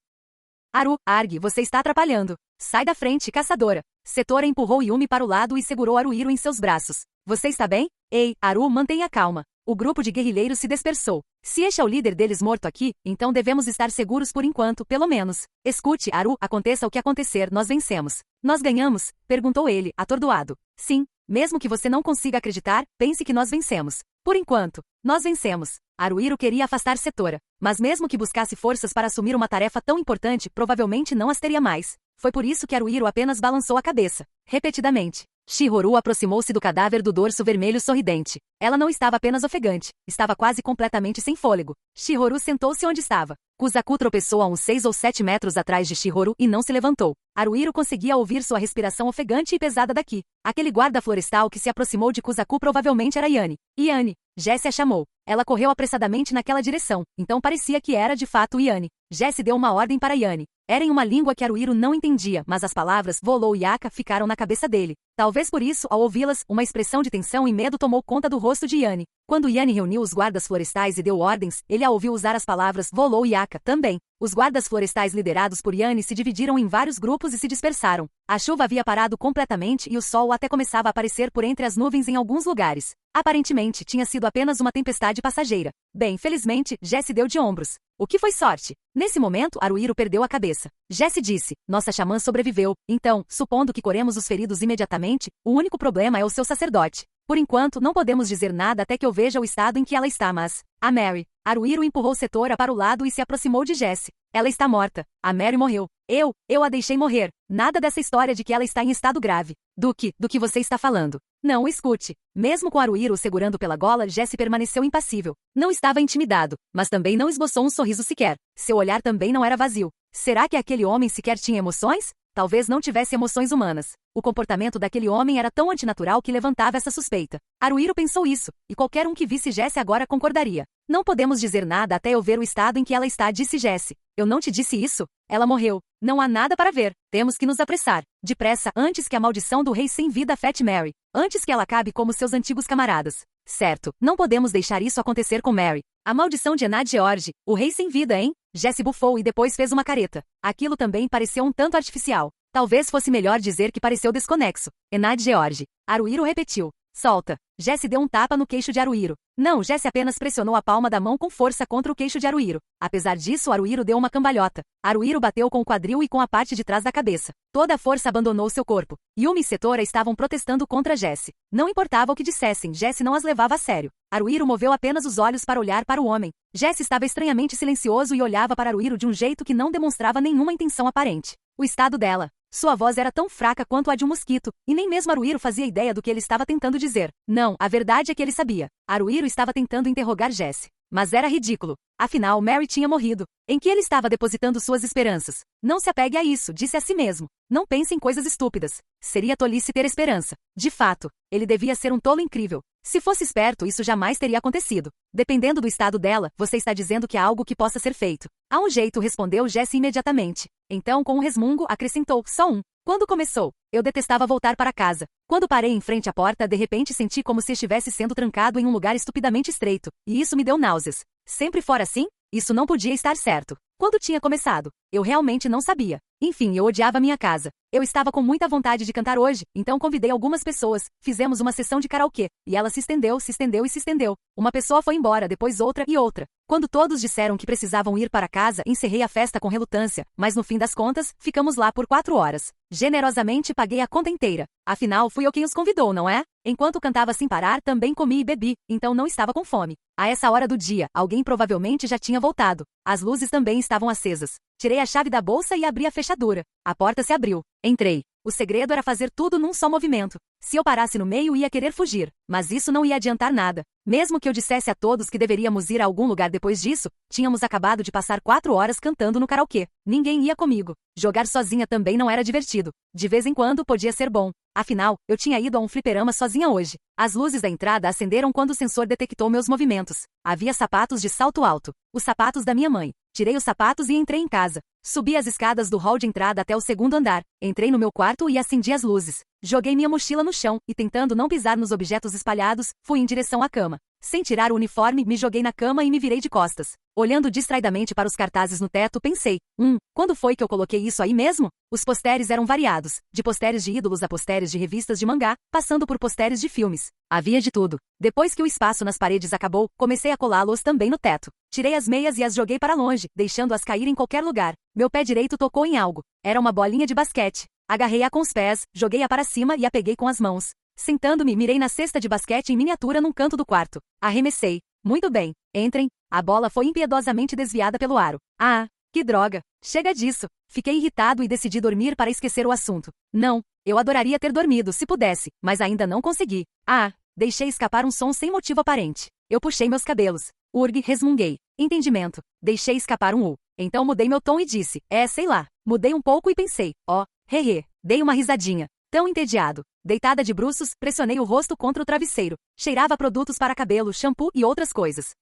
Haru, Arg, você está atrapalhando. Sai da frente, caçadora. Setora empurrou Yumi para o lado e segurou Haruhiro em seus braços. Você está bem? Ei, Haru, mantenha calma. O grupo de guerrilheiros se dispersou. Se este é o líder deles morto aqui, então devemos estar seguros por enquanto, pelo menos. Escute, Haru, aconteça o que acontecer, nós vencemos. Nós ganhamos? Perguntou ele, atordoado. Sim, mesmo que você não consiga acreditar, pense que nós vencemos. Por enquanto, nós vencemos. Haruhiro queria afastar Setora, mas mesmo que buscasse forças para assumir uma tarefa tão importante, provavelmente não as teria mais. Foi por isso que Haruhiro apenas balançou a cabeça, repetidamente. Shihoru aproximou-se do cadáver do dorso vermelho sorridente. Ela não estava apenas ofegante, estava quase completamente sem fôlego. Shihoru sentou-se onde estava. Kuzaku tropeçou a uns 6 ou 7 metros atrás de Shihoru e não se levantou. Haruhiro conseguia ouvir sua respiração ofegante e pesada daqui. Aquele guarda florestal que se aproximou de Kuzaku provavelmente era Yane. Yane, Jesse a chamou. Ela correu apressadamente naquela direção, então parecia que era de fato Yane. Jesse deu uma ordem para Yane. Era em uma língua que Haruhiro não entendia, mas as palavras Volou e Aka ficaram na cabeça dele. Talvez por isso, ao ouvi-las, uma expressão de tensão e medo tomou conta do rosto de Yane. Quando Yane reuniu os guardas florestais e deu ordens, ele a ouviu usar as palavras Volou e Aka também. Os guardas florestais liderados por Yane se dividiram em vários grupos e se dispersaram. A chuva havia parado completamente e o sol até começava a aparecer por entre as nuvens em alguns lugares. Aparentemente, tinha sido apenas uma tempestade passageira. Bem, felizmente, Jesse deu de ombros. O que foi sorte? Nesse momento, Haruhiro perdeu a cabeça. Jesse disse, nossa xamã sobreviveu, então, supondo que curemos os feridos imediatamente, o único problema é o seu sacerdote. Por enquanto, não podemos dizer nada até que eu veja o estado em que ela está, mas... A Mary. Haruhiro empurrou Setora para o lado e se aproximou de Jesse. Ela está morta. A Mary morreu. Eu a deixei morrer. Nada dessa história de que ela está em estado grave. Do que você está falando? Não, escute. Mesmo com Haruhiro segurando pela gola, Jesse permaneceu impassível. Não estava intimidado, mas também não esboçou um sorriso sequer. Seu olhar também não era vazio. Será que aquele homem sequer tinha emoções? Talvez não tivesse emoções humanas. O comportamento daquele homem era tão antinatural que levantava essa suspeita. Haruhiro pensou isso, e qualquer um que visse Jesse agora concordaria. Não podemos dizer nada até eu ver o estado em que ela está, disse Jesse. Eu não te disse isso? Ela morreu. Não há nada para ver. Temos que nos apressar. Depressa, antes que a maldição do rei sem vida afete Mary. Antes que ela acabe como seus antigos camaradas. Certo, não podemos deixar isso acontecer com Mary. A maldição de Enad George, o rei sem vida, hein? Jesse bufou e depois fez uma careta. Aquilo também pareceu um tanto artificial. Talvez fosse melhor dizer que pareceu desconexo. Enad George. Haruhiro repetiu. Solta. Jesse deu um tapa no queixo de Haruhiro. Não, Jesse apenas pressionou a palma da mão com força contra o queixo de Haruhiro. Apesar disso, Haruhiro deu uma cambalhota. Haruhiro bateu com o quadril e com a parte de trás da cabeça. Toda a força abandonou seu corpo. Yumi e Setora estavam protestando contra Jesse. Não importava o que dissessem, Jesse não as levava a sério. Haruhiro moveu apenas os olhos para olhar para o homem. Jesse estava estranhamente silencioso e olhava para Haruhiro de um jeito que não demonstrava nenhuma intenção aparente. O estado dela. Sua voz era tão fraca quanto a de um mosquito, e nem mesmo Haruhiro fazia ideia do que ele estava tentando dizer. Não, a verdade é que ele sabia. Haruhiro estava tentando interrogar Jesse. Mas era ridículo. Afinal, Mary tinha morrido. Em que ele estava depositando suas esperanças? Não se apegue a isso, disse a si mesmo. Não pense em coisas estúpidas. Seria tolice ter esperança. De fato, ele devia ser um tolo incrível. Se fosse esperto, isso jamais teria acontecido. Dependendo do estado dela, você está dizendo que há algo que possa ser feito. Há um jeito, respondeu Jesse imediatamente. Então, com um resmungo, acrescentou, só um. Quando começou? Eu detestava voltar para casa. Quando parei em frente à porta, de repente senti como se estivesse sendo trancado em um lugar estupidamente estreito, e isso me deu náuseas. Sempre fora assim? Isso não podia estar certo. Quando tinha começado? Eu realmente não sabia. Enfim, eu odiava minha casa. Eu estava com muita vontade de cantar hoje, então convidei algumas pessoas, fizemos uma sessão de karaokê, e ela se estendeu e se estendeu. Uma pessoa foi embora, depois outra e outra. Quando todos disseram que precisavam ir para casa, encerrei a festa com relutância, mas no fim das contas, ficamos lá por 4 horas. Generosamente paguei a conta inteira. Afinal, fui eu quem os convidou, não é? Enquanto cantava sem parar, também comi e bebi, então não estava com fome. A essa hora do dia, alguém provavelmente já tinha voltado. As luzes também estavam estavam acesas. Tirei a chave da bolsa e abri a fechadura. A porta se abriu. Entrei. O segredo era fazer tudo num só movimento. Se eu parasse no meio, ia querer fugir. Mas isso não ia adiantar nada. Mesmo que eu dissesse a todos que deveríamos ir a algum lugar depois disso, tínhamos acabado de passar 4 horas cantando no karaokê. Ninguém ia comigo. Jogar sozinha também não era divertido. De vez em quando podia ser bom. Afinal, eu tinha ido a um fliperama sozinha hoje. As luzes da entrada acenderam quando o sensor detectou meus movimentos. Havia sapatos de salto alto. Os sapatos da minha mãe. Tirei os sapatos e entrei em casa. Subi as escadas do hall de entrada até o segundo andar. Entrei no meu quarto e acendi as luzes. Joguei minha mochila no chão e, tentando não pisar nos objetos espalhados, fui em direção à cama. Sem tirar o uniforme, me joguei na cama e me virei de costas. Olhando distraidamente para os cartazes no teto, pensei, quando foi que eu coloquei isso aí mesmo? Os posteres eram variados, de posteres de ídolos a posteres de revistas de mangá, passando por posteres de filmes. Havia de tudo. Depois que o espaço nas paredes acabou, comecei a colá-los também no teto. Tirei as meias e as joguei para longe, deixando-as cair em qualquer lugar. Meu pé direito tocou em algo. Era uma bolinha de basquete. Agarrei-a com os pés, joguei-a para cima e a peguei com as mãos. Sentando-me, mirei na cesta de basquete em miniatura num canto do quarto. Arremessei. Muito bem. Entrem. A bola foi impiedosamente desviada pelo aro. Ah, que droga. Chega disso. Fiquei irritado e decidi dormir para esquecer o assunto. Não, eu adoraria ter dormido se pudesse, mas ainda não consegui. Deixei escapar um som sem motivo aparente. Eu puxei meus cabelos. Urg, resmunguei. Entendimento. Deixei escapar um Então mudei meu tom e disse, sei lá. Mudei um pouco e pensei, Dei uma risadinha. Tão entediado. Deitada de bruços, pressionei o rosto contra o travesseiro. Cheirava produtos para cabelo, shampoo e outras coisas.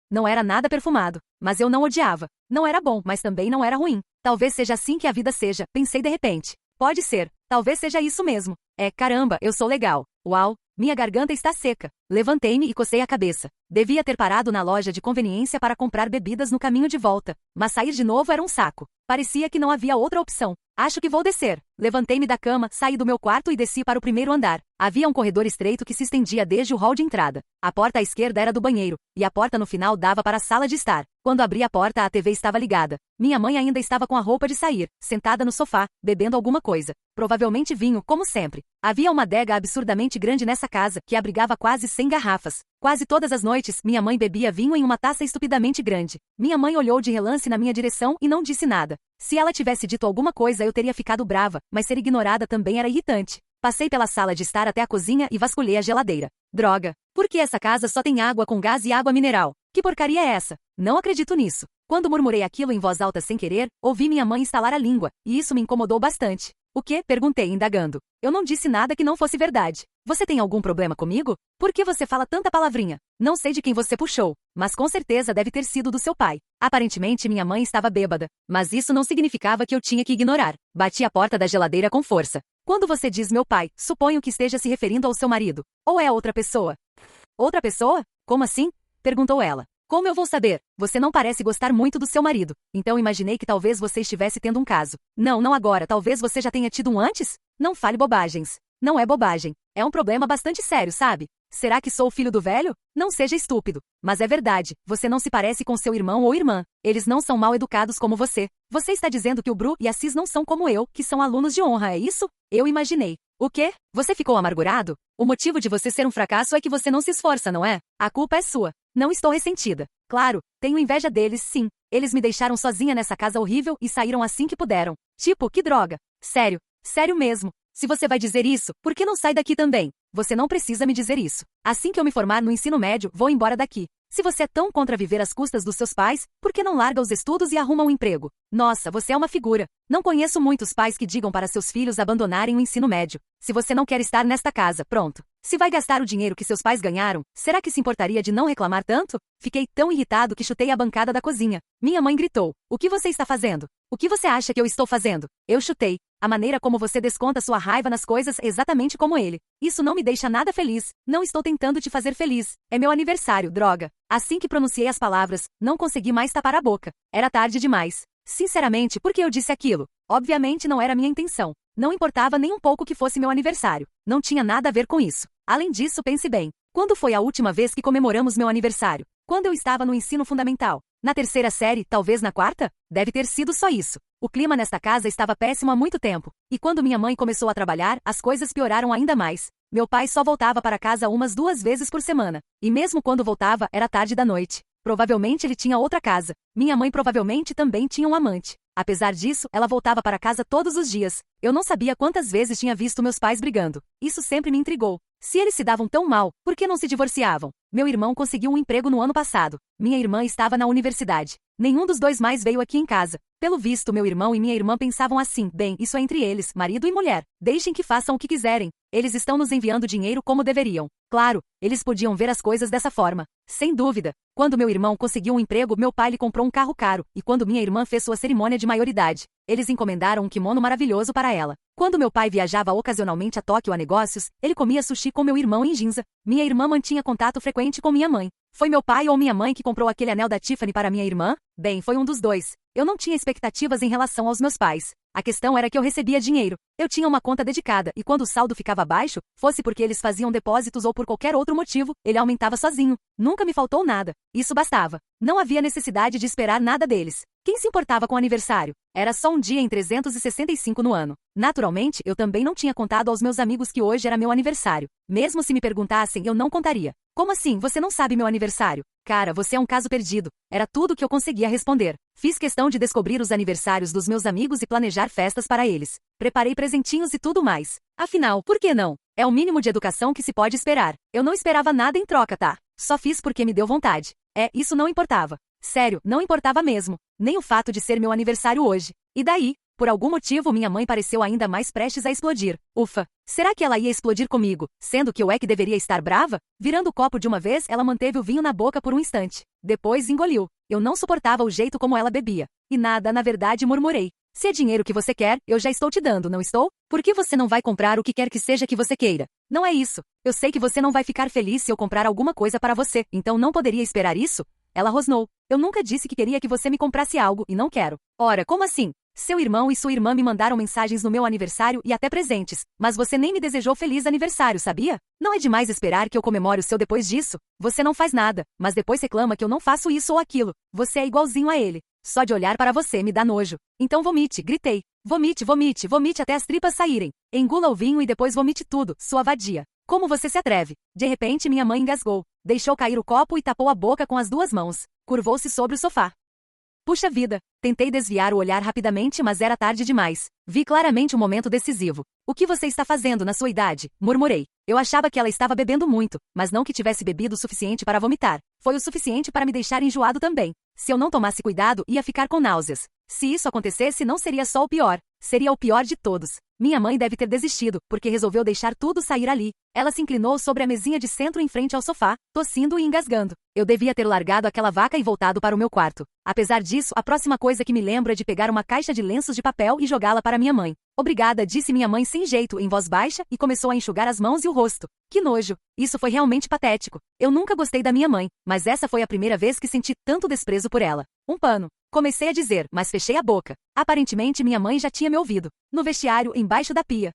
Não era nada perfumado, mas eu não odiava. Não era bom, mas também não era ruim. Talvez seja assim que a vida seja, pensei de repente. Pode ser. Talvez seja isso mesmo. Caramba, eu sou legal. Uau, minha garganta está seca. Levantei-me e cocei a cabeça. Devia ter parado na loja de conveniência para comprar bebidas no caminho de volta, mas sair de novo era um saco. Parecia que não havia outra opção. Acho que vou descer. Levantei-me da cama, saí do meu quarto e desci para o primeiro andar. Havia um corredor estreito que se estendia desde o hall de entrada. A porta à esquerda era do banheiro, e a porta no final dava para a sala de estar. Quando abri a porta, a TV estava ligada. Minha mãe ainda estava com a roupa de sair, sentada no sofá, bebendo alguma coisa. Provavelmente vinho, como sempre. Havia uma adega absurdamente grande nessa casa, que abrigava quase 100 garrafas. Quase todas as noites, minha mãe bebia vinho em uma taça estupidamente grande. Minha mãe olhou de relance na minha direção e não disse nada. Se ela tivesse dito alguma coisa, eu teria ficado brava, mas ser ignorada também era irritante. Passei pela sala de estar até a cozinha e vasculhei a geladeira. Droga! Por que essa casa só tem água com gás e água mineral? Que porcaria é essa? Não acredito nisso. Quando murmurei aquilo em voz alta sem querer, ouvi minha mãe estalar a língua, e isso me incomodou bastante. O quê? Perguntei, indagando. Eu não disse nada que não fosse verdade. Você tem algum problema comigo? Por que você fala tanta palavrinha? Não sei de quem você puxou, mas com certeza deve ter sido do seu pai. Aparentemente minha mãe estava bêbada, mas isso não significava que eu tinha que ignorar. Bati a porta da geladeira com força. Quando você diz meu pai, suponho que esteja se referindo ao seu marido. Ou é outra pessoa? Outra pessoa? Como assim? Perguntou ela. Como eu vou saber? Você não parece gostar muito do seu marido. Então imaginei que talvez você estivesse tendo um caso. Não agora. Talvez você já tenha tido um antes? Não fale bobagens. Não é bobagem. É um problema bastante sério, sabe? Será que sou o filho do velho? Não seja estúpido. Mas é verdade. Você não se parece com seu irmão ou irmã. Eles não são mal educados como você. Você está dizendo que o Bru e a Cis não são como eu, que são alunos de honra, é isso? Eu imaginei. O quê? Você ficou amargurado? O motivo de você ser um fracasso é que você não se esforça, não é? A culpa é sua. Não estou ressentida. Claro, tenho inveja deles, sim. Eles me deixaram sozinha nessa casa horrível e saíram assim que puderam. Tipo, que droga. Sério. Sério mesmo. Se você vai dizer isso, por que não sai daqui também? Você não precisa me dizer isso. Assim que eu me formar no ensino médio, vou embora daqui. Se você é tão contra viver às custas dos seus pais, por que não larga os estudos e arruma um emprego? Nossa, você é uma figura. Não conheço muitos pais que digam para seus filhos abandonarem o ensino médio. Se você não quer estar nesta casa, pronto. Se vai gastar o dinheiro que seus pais ganharam, será que se importaria de não reclamar tanto? Fiquei tão irritado que chutei a bancada da cozinha. Minha mãe gritou. O que você está fazendo? O que você acha que eu estou fazendo? Eu chutei. A maneira como você desconta sua raiva nas coisas é exatamente como ele. Isso não me deixa nada feliz. Não estou tentando te fazer feliz. É meu aniversário, droga. Assim que pronunciei as palavras, não consegui mais tapar a boca. Era tarde demais. Sinceramente, por que eu disse aquilo? Obviamente não era minha intenção. Não importava nem um pouco que fosse meu aniversário. Não tinha nada a ver com isso. Além disso, pense bem. Quando foi a última vez que comemoramos meu aniversário? Quando eu estava no ensino fundamental. Na 3ª série, talvez na 4ª? Deve ter sido só isso. O clima nesta casa estava péssimo há muito tempo. E quando minha mãe começou a trabalhar, as coisas pioraram ainda mais. Meu pai só voltava para casa umas 2 vezes por semana. E mesmo quando voltava, era tarde da noite. Provavelmente ele tinha outra casa. Minha mãe provavelmente também tinha um amante. Apesar disso, ela voltava para casa todos os dias. Eu não sabia quantas vezes tinha visto meus pais brigando. Isso sempre me intrigou. Se eles se davam tão mal, por que não se divorciavam? Meu irmão conseguiu um emprego no ano passado. Minha irmã estava na universidade. Nenhum dos dois mais veio aqui em casa. Pelo visto, meu irmão e minha irmã pensavam assim: bem, isso é entre eles, marido e mulher. Deixem que façam o que quiserem. Eles estão nos enviando dinheiro como deveriam. Claro, eles podiam ver as coisas dessa forma. Sem dúvida. Quando meu irmão conseguiu um emprego, meu pai lhe comprou um carro caro. E quando minha irmã fez sua cerimônia de maioridade, eles encomendaram um kimono maravilhoso para ela. Quando meu pai viajava ocasionalmente a Tóquio a negócios, ele comia sushi com meu irmão em Ginza. Minha irmã mantinha contato frequente com minha mãe. Foi meu pai ou minha mãe que comprou aquele anel da Tiffany para minha irmã? Bem, foi um dos dois. Eu não tinha expectativas em relação aos meus pais. A questão era que eu recebia dinheiro. Eu tinha uma conta dedicada e quando o saldo ficava baixo, fosse porque eles faziam depósitos ou por qualquer outro motivo, ele aumentava sozinho. Nunca me faltou nada. Isso bastava. Não havia necessidade de esperar nada deles. Quem se importava com o aniversário? Era só um dia em 365 no ano. Naturalmente, eu também não tinha contado aos meus amigos que hoje era meu aniversário. Mesmo se me perguntassem, eu não contaria. Como assim, você não sabe meu aniversário? Cara, você é um caso perdido. Era tudo o que eu conseguia responder. Fiz questão de descobrir os aniversários dos meus amigos e planejar festas para eles. Preparei presentinhos e tudo mais. Afinal, por que não? É o mínimo de educação que se pode esperar. Eu não esperava nada em troca, tá? Só fiz porque me deu vontade. Isso não importava. Sério, não importava mesmo. Nem o fato de ser meu aniversário hoje. E daí? Por algum motivo minha mãe pareceu ainda mais prestes a explodir. Ufa! Será que ela ia explodir comigo, sendo que eu é que deveria estar brava? Virando o copo de uma vez, ela manteve o vinho na boca por um instante. Depois engoliu. Eu não suportava o jeito como ela bebia. E nada, na verdade, murmurei. Se é dinheiro que você quer, eu já estou te dando, não estou? Por que você não vai comprar o que quer que seja que você queira? Não é isso. Eu sei que você não vai ficar feliz se eu comprar alguma coisa para você, então não poderia esperar isso? Ela rosnou. Eu nunca disse que queria que você me comprasse algo, e não quero. Ora, como assim? Seu irmão e sua irmã me mandaram mensagens no meu aniversário e até presentes, mas você nem me desejou feliz aniversário, sabia? Não é demais esperar que eu comemore o seu depois disso? Você não faz nada, mas depois reclama que eu não faço isso ou aquilo. Você é igualzinho a ele. Só de olhar para você me dá nojo. Então vomite, gritei. Vomite, vomite, vomite até as tripas saírem. Engula o vinho e depois vomite tudo, sua vadia. Como você se atreve? De repente minha mãe engasgou. Deixou cair o copo e tapou a boca com as duas mãos. Curvou-se sobre o sofá. Puxa vida, tentei desviar o olhar rapidamente, mas era tarde demais. Vi claramente o momento decisivo. O que você está fazendo na sua idade? Murmurei. Eu achava que ela estava bebendo muito, mas não que tivesse bebido o suficiente para vomitar. Foi o suficiente para me deixar enjoado também. Se eu não tomasse cuidado, ia ficar com náuseas. Se isso acontecesse, não seria só o pior. Seria o pior de todos. Minha mãe deve ter desistido, porque resolveu deixar tudo sair ali. Ela se inclinou sobre a mesinha de centro em frente ao sofá, tossindo e engasgando. Eu devia ter largado aquela vaca e voltado para o meu quarto. Apesar disso, a próxima coisa que me lembro é de pegar uma caixa de lenços de papel e jogá-la para minha mãe. Obrigada, disse minha mãe sem jeito, em voz baixa, e começou a enxugar as mãos e o rosto. Que nojo! Isso foi realmente patético. Eu nunca gostei da minha mãe, mas essa foi a primeira vez que senti tanto desprezo por ela. Um pano. Comecei a dizer, mas fechei a boca. Aparentemente minha mãe já tinha me ouvido. No vestiário, embaixo da pia.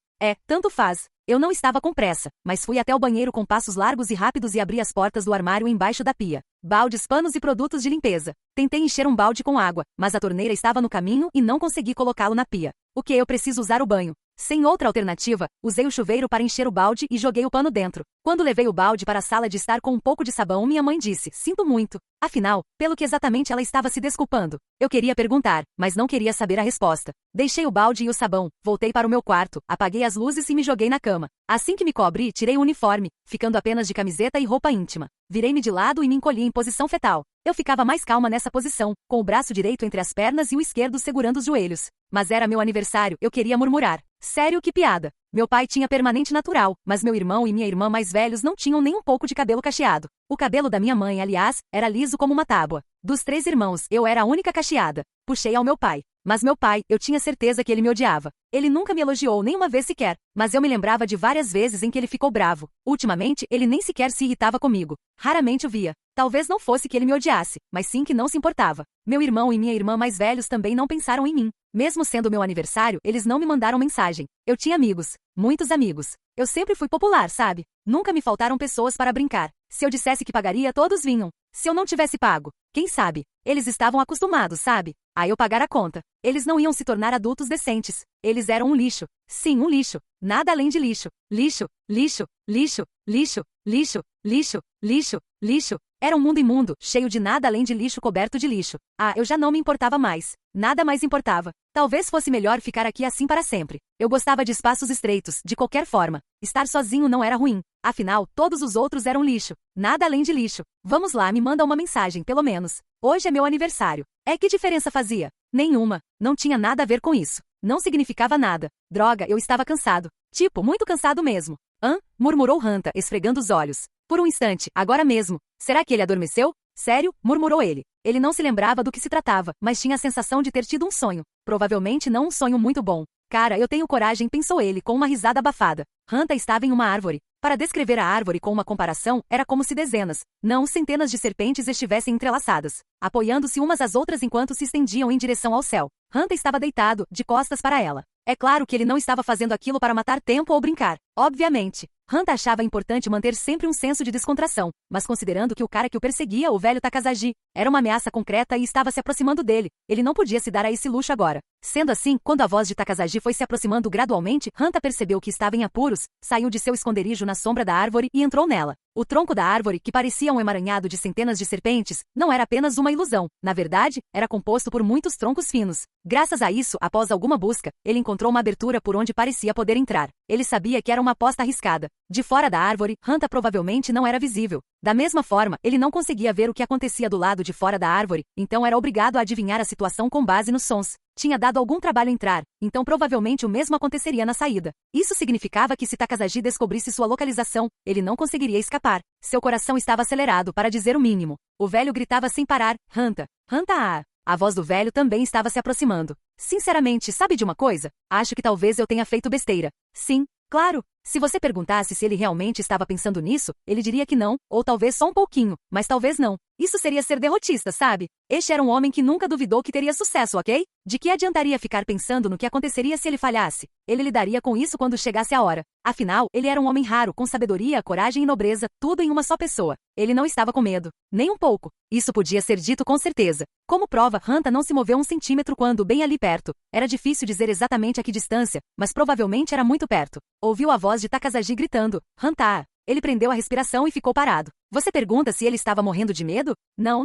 Tanto faz. Eu não estava com pressa, mas fui até o banheiro com passos largos e rápidos e abri as portas do armário embaixo da pia. Baldes, panos e produtos de limpeza. Tentei encher um balde com água, mas a torneira estava no caminho e não consegui colocá-lo na pia. O que eu preciso usar o banho? Sem outra alternativa, usei o chuveiro para encher o balde e joguei o pano dentro. Quando levei o balde para a sala de estar com um pouco de sabão, minha mãe disse, sinto muito. Afinal, pelo que exatamente ela estava se desculpando? Eu queria perguntar, mas não queria saber a resposta. Deixei o balde e o sabão, voltei para o meu quarto, apaguei as luzes e me joguei na cama. Assim que me cobri, tirei o uniforme, ficando apenas de camiseta e roupa íntima. Virei-me de lado e me encolhi em posição fetal. Eu ficava mais calma nessa posição, com o braço direito entre as pernas e o esquerdo segurando os joelhos. Mas era meu aniversário, eu queria murmurar. Sério, que piada. Meu pai tinha permanente natural, mas meu irmão e minha irmã mais velhos não tinham nem um pouco de cabelo cacheado. O cabelo da minha mãe, aliás, era liso como uma tábua. Dos 3 irmãos, eu era a única cacheada. Puxei ao meu pai. Mas meu pai, eu tinha certeza que ele me odiava. Ele nunca me elogiou nem uma vez sequer, mas eu me lembrava de várias vezes em que ele ficou bravo. Ultimamente, ele nem sequer se irritava comigo. Raramente o via. Talvez não fosse que ele me odiasse, mas sim que não se importava. Meu irmão e minha irmã mais velhos também não pensaram em mim. Mesmo sendo meu aniversário, eles não me mandaram mensagem. Eu tinha amigos. Muitos amigos. Eu sempre fui popular, sabe? Nunca me faltaram pessoas para brincar. Se eu dissesse que pagaria, todos vinham. Se eu não tivesse pago, quem sabe? Eles estavam acostumados, sabe? A eu pagar a conta. Eles não iam se tornar adultos decentes. Eles eram um lixo. Sim, um lixo. Nada além de lixo. Lixo, lixo, lixo, lixo, lixo, lixo, lixo, lixo, Era um mundo imundo, cheio de nada além de lixo coberto de lixo. Ah, eu já não me importava mais. Nada mais importava. Talvez fosse melhor ficar aqui assim para sempre. Eu gostava de espaços estreitos, de qualquer forma. Estar sozinho não era ruim. Afinal, todos os outros eram lixo. Nada além de lixo. Vamos lá, me manda uma mensagem, pelo menos. Hoje é meu aniversário. É, que diferença fazia? Nenhuma. Não tinha nada a ver com isso. Não significava nada. Droga, eu estava cansado. Tipo, muito cansado mesmo. Hã? Murmurou Hanta, esfregando os olhos. Por um instante, agora mesmo. Será que ele adormeceu? Sério? Murmurou ele. Ele não se lembrava do que se tratava, mas tinha a sensação de ter tido um sonho. Provavelmente não um sonho muito bom. Cara, eu tenho coragem, pensou ele, com uma risada abafada. Hanta estava em uma árvore. Para descrever a árvore com uma comparação, era como se dezenas, não centenas de serpentes estivessem entrelaçadas, apoiando-se umas às outras enquanto se estendiam em direção ao céu. Hanta estava deitado, de costas para ela. É claro que ele não estava fazendo aquilo para matar tempo ou brincar. Obviamente. Hanta achava importante manter sempre um senso de descontração, mas considerando que o cara que o perseguia, o velho Takazaji, era uma ameaça concreta e estava se aproximando dele, ele não podia se dar a esse luxo agora. Sendo assim, quando a voz de Takazaji foi se aproximando gradualmente, Hanta percebeu que estava em apuros, saiu de seu esconderijo na sombra da árvore e entrou nela. O tronco da árvore, que parecia um emaranhado de centenas de serpentes, não era apenas uma ilusão. Na verdade, era composto por muitos troncos finos. Graças a isso, após alguma busca, ele encontrou uma abertura por onde parecia poder entrar. Ele sabia que era uma aposta arriscada. De fora da árvore, Hanta provavelmente não era visível. Da mesma forma, ele não conseguia ver o que acontecia do lado de fora da árvore, então era obrigado a adivinhar a situação com base nos sons. Tinha dado algum trabalho entrar, então provavelmente o mesmo aconteceria na saída. Isso significava que se Takazaji descobrisse sua localização, ele não conseguiria escapar. Seu coração estava acelerado, para dizer o mínimo. O velho gritava sem parar, Hanta, Hanta ah! A voz do velho também estava se aproximando. Sinceramente, sabe de uma coisa? Acho que talvez eu tenha feito besteira. Sim, claro. Se você perguntasse se ele realmente estava pensando nisso, ele diria que não, ou talvez só um pouquinho, mas talvez não. Isso seria ser derrotista, sabe? Este era um homem que nunca duvidou que teria sucesso, ok? De que adiantaria ficar pensando no que aconteceria se ele falhasse? Ele lidaria com isso quando chegasse a hora. Afinal, ele era um homem raro, com sabedoria, coragem e nobreza, tudo em uma só pessoa. Ele não estava com medo. Nem um pouco. Isso podia ser dito com certeza. Como prova, Hanta não se moveu um centímetro quando, bem ali perto. Era difícil dizer exatamente a que distância, mas provavelmente era muito perto. Ouviu a voz de Takazaji gritando, Hanta. Ele prendeu a respiração e ficou parado. Você pergunta se ele estava morrendo de medo? Não.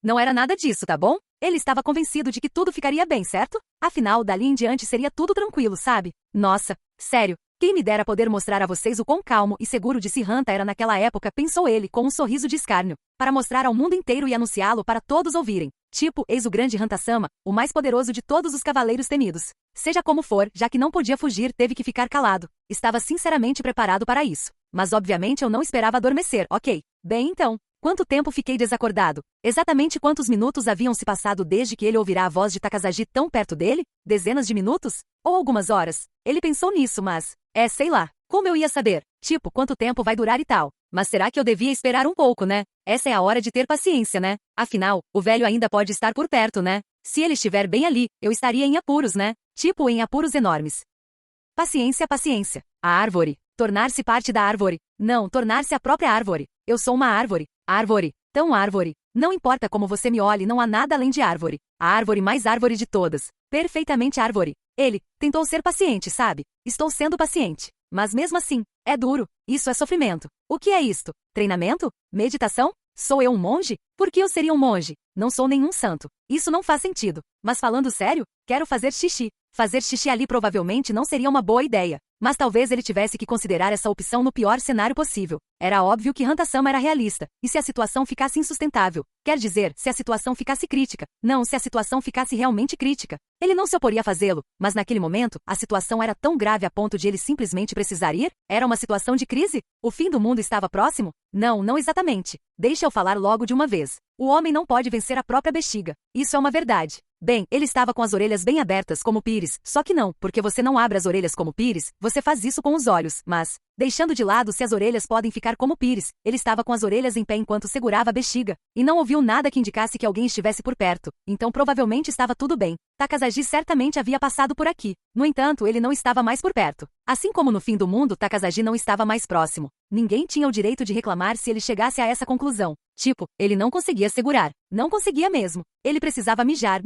Não era nada disso, tá bom? Ele estava convencido de que tudo ficaria bem, certo? Afinal, dali em diante seria tudo tranquilo, sabe? Nossa, sério. Quem me dera poder mostrar a vocês o quão calmo e seguro de si Hanta era naquela época, pensou ele com um sorriso de escárnio. Para mostrar ao mundo inteiro e anunciá-lo para todos ouvirem. Tipo, eis o grande Hanta-sama, o mais poderoso de todos os cavaleiros temidos. Seja como for, já que não podia fugir, teve que ficar calado. Estava sinceramente preparado para isso. Mas obviamente eu não esperava adormecer, ok? Bem então. Quanto tempo fiquei desacordado? Exatamente quantos minutos haviam se passado desde que ele ouvirá a voz de Takazaji tão perto dele? Dezenas de minutos? Ou algumas horas? Ele pensou nisso, mas... sei lá. Como eu ia saber? Tipo, quanto tempo vai durar e tal? Mas será que eu devia esperar um pouco, né? Essa é a hora de ter paciência, né? Afinal, o velho ainda pode estar por perto, né? Se ele estiver bem ali, eu estaria em apuros, né? Tipo, em apuros enormes. Paciência. A árvore. Tornar-se parte da árvore. Não, tornar-se a própria árvore. Eu sou uma árvore. Árvore. Tão árvore. Não importa como você me olhe, não há nada além de árvore. A árvore mais árvore de todas. Perfeitamente árvore. Ele tentou ser paciente, sabe? Estou sendo paciente. Mas mesmo assim, é duro. Isso é sofrimento. O que é isto? Treinamento? Meditação? Sou eu um monge? Por que eu seria um monge? Não sou nenhum santo. Isso não faz sentido. Mas falando sério, quero fazer xixi. Fazer xixi ali provavelmente não seria uma boa ideia. Mas talvez ele tivesse que considerar essa opção no pior cenário possível. Era óbvio que Hanta-sama era realista. E se a situação ficasse insustentável? Quer dizer, se a situação ficasse crítica. Não, se a situação ficasse realmente crítica. Ele não se oporia a fazê-lo, mas naquele momento, a situação era tão grave a ponto de ele simplesmente precisar ir? Era uma situação de crise? O fim do mundo estava próximo? Não exatamente. Deixa eu falar logo de uma vez. O homem não pode vencer a própria bexiga. Isso é uma verdade. Bem, ele estava com as orelhas bem abertas como Pires, só que não, porque você não abre as orelhas como Pires, você faz isso com os olhos, mas, deixando de lado se as orelhas podem ficar como Pires, ele estava com as orelhas em pé enquanto segurava a bexiga, e não ouviu nada que indicasse que alguém estivesse por perto, então provavelmente estava tudo bem. Takazaji certamente havia passado por aqui. No entanto, ele não estava mais por perto. Assim como no fim do mundo, Takazaji não estava mais próximo. Ninguém tinha o direito de reclamar se ele chegasse a essa conclusão. Tipo, ele não conseguia segurar. Não conseguia mesmo. Ele precisava mijar,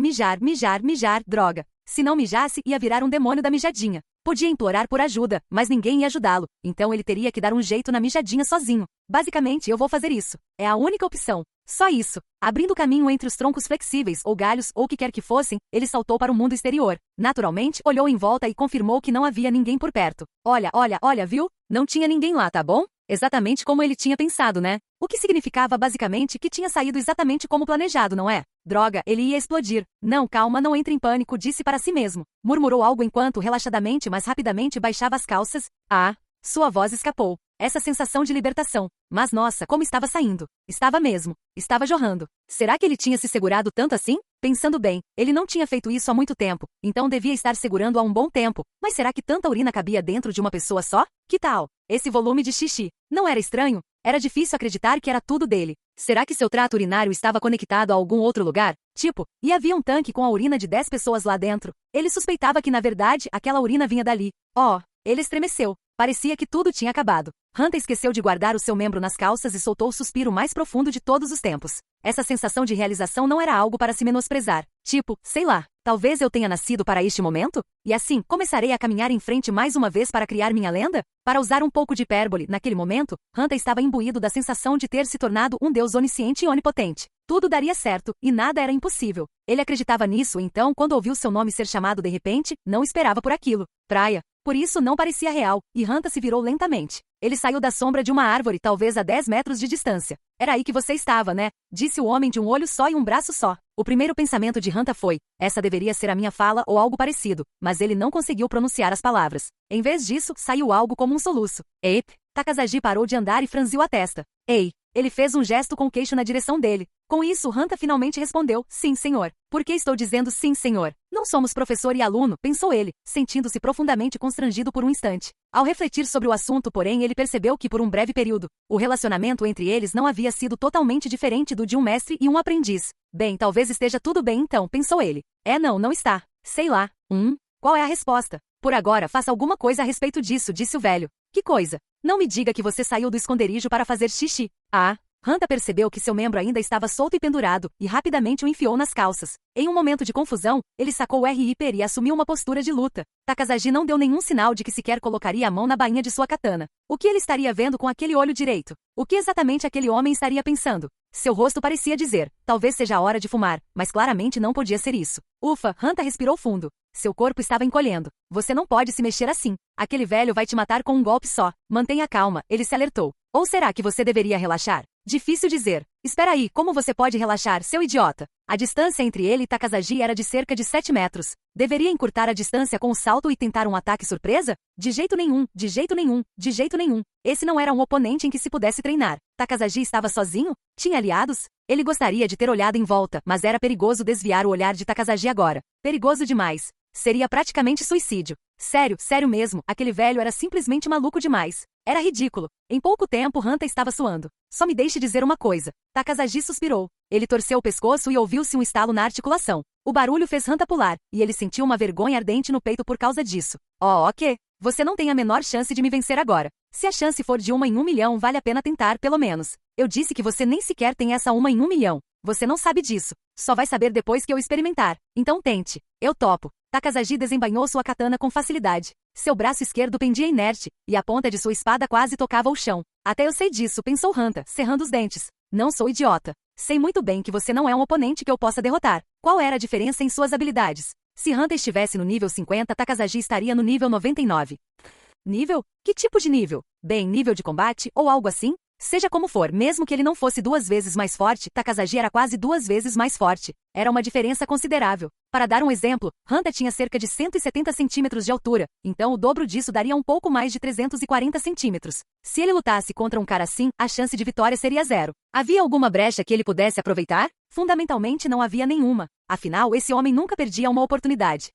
droga. Se não mijasse, ia virar um demônio da mijadinha. Podia implorar por ajuda, mas ninguém ia ajudá-lo, então ele teria que dar um jeito na mijadinha sozinho. Basicamente, eu vou fazer isso. É a única opção. Só isso. Abrindo caminho entre os troncos flexíveis ou galhos ou o que quer que fossem, ele saltou para o mundo exterior. Naturalmente, olhou em volta e confirmou que não havia ninguém por perto. Olha, viu? Não tinha ninguém lá, tá bom? Exatamente como ele tinha pensado, né? O que significava basicamente que tinha saído exatamente como planejado, não é? Droga, ele ia explodir. Não, calma, não entre em pânico, disse para si mesmo. Murmurou algo enquanto relaxadamente, mas rapidamente baixava as calças. Ah, sua voz escapou. Essa sensação de libertação. Mas nossa, como estava saindo. Estava mesmo. Estava jorrando. Será que ele tinha se segurado tanto assim? Pensando bem, ele não tinha feito isso há muito tempo, então devia estar segurando há um bom tempo. Mas será que tanta urina cabia dentro de uma pessoa só? Que tal? Esse volume de xixi. Não era estranho? Era difícil acreditar que era tudo dele. Será que seu trato urinário estava conectado a algum outro lugar? Tipo, e havia um tanque com a urina de 10 pessoas lá dentro. Ele suspeitava que, na verdade, aquela urina vinha dali. Ele estremeceu. Parecia que tudo tinha acabado. Hunter esqueceu de guardar o seu membro nas calças e soltou o suspiro mais profundo de todos os tempos. Essa sensação de realização não era algo para se menosprezar. Tipo, sei lá, talvez eu tenha nascido para este momento? E assim, começarei a caminhar em frente mais uma vez para criar minha lenda? Para usar um pouco de hipérbole, naquele momento, Hunter estava imbuído da sensação de ter se tornado um deus onisciente e onipotente. Tudo daria certo, e nada era impossível. Ele acreditava nisso, então, quando ouviu seu nome ser chamado de repente, não esperava por aquilo. Praia. Por isso não parecia real, e Hunter se virou lentamente. Ele saiu da sombra de uma árvore, talvez a 10 metros de distância. Era aí que você estava, né? Disse o homem de um olho só e um braço só. O primeiro pensamento de Hunter foi, essa deveria ser a minha fala ou algo parecido, mas ele não conseguiu pronunciar as palavras. Em vez disso, saiu algo como um soluço. Eip! Takazagi parou de andar e franziu a testa. Ei! Ele fez um gesto com o queixo na direção dele. Com isso, Hunter finalmente respondeu, sim, senhor. Por que estou dizendo sim, senhor? Não somos professor e aluno, pensou ele, sentindo-se profundamente constrangido por um instante. Ao refletir sobre o assunto, porém, ele percebeu que por um breve período, o relacionamento entre eles não havia sido totalmente diferente do de um mestre e um aprendiz. Bem, talvez esteja tudo bem então, pensou ele. Não está. Sei lá. Qual é a resposta? Por agora, faça alguma coisa a respeito disso, disse o velho. Que coisa? Não me diga que você saiu do esconderijo para fazer xixi. Hunter percebeu que seu membro ainda estava solto e pendurado, e rapidamente o enfiou nas calças. Em um momento de confusão, ele sacou o R.I.P.R. e assumiu uma postura de luta. Takazagi não deu nenhum sinal de que sequer colocaria a mão na bainha de sua katana. O que ele estaria vendo com aquele olho direito? O que exatamente aquele homem estaria pensando? Seu rosto parecia dizer, talvez seja a hora de fumar, mas claramente não podia ser isso. Ufa, Hunter respirou fundo. Seu corpo estava encolhendo. Você não pode se mexer assim. Aquele velho vai te matar com um golpe só. Mantenha calma, ele se alertou. Ou será que você deveria relaxar? Difícil dizer. Espera aí, como você pode relaxar, seu idiota? A distância entre ele e Takazagi era de cerca de 7 metros. Deveria encurtar a distância com o salto e tentar um ataque surpresa? De jeito nenhum, de jeito nenhum, de jeito nenhum. Esse não era um oponente em que se pudesse treinar. Takazagi estava sozinho? Tinha aliados? Ele gostaria de ter olhado em volta, mas era perigoso desviar o olhar de Takazagi agora. Perigoso demais. Seria praticamente suicídio. Sério mesmo, aquele velho era simplesmente maluco demais. Era ridículo. Em pouco tempo, Hunter estava suando. Só me deixe dizer uma coisa. Takazagi suspirou. Ele torceu o pescoço e ouviu-se um estalo na articulação. O barulho fez Hunter pular, e ele sentiu uma vergonha ardente no peito por causa disso. Ok. Você não tem a menor chance de me vencer agora. Se a chance for de 1 em 1 milhão, vale a pena tentar, pelo menos. Eu disse que você nem sequer tem essa 1 em 1 milhão. Você não sabe disso. Só vai saber depois que eu experimentar. Então tente. Eu topo. Takazagi desembainhou sua katana com facilidade. Seu braço esquerdo pendia inerte, e a ponta de sua espada quase tocava o chão. Até eu sei disso, pensou Hunter, cerrando os dentes. Não sou idiota. Sei muito bem que você não é um oponente que eu possa derrotar. Qual era a diferença em suas habilidades? Se Hunter estivesse no nível 50, Takazagi estaria no nível 99. Nível? Que tipo de nível? Bem, nível de combate, ou algo assim? Seja como for, mesmo que ele não fosse 2 vezes mais forte, Takazagi era quase 2 vezes mais forte. Era uma diferença considerável. Para dar um exemplo, Hunter tinha cerca de 170 centímetros de altura, então o dobro disso daria um pouco mais de 340 centímetros. Se ele lutasse contra um cara assim, a chance de vitória seria 0. Havia alguma brecha que ele pudesse aproveitar? Fundamentalmente não havia nenhuma. Afinal, esse homem nunca perdia uma oportunidade.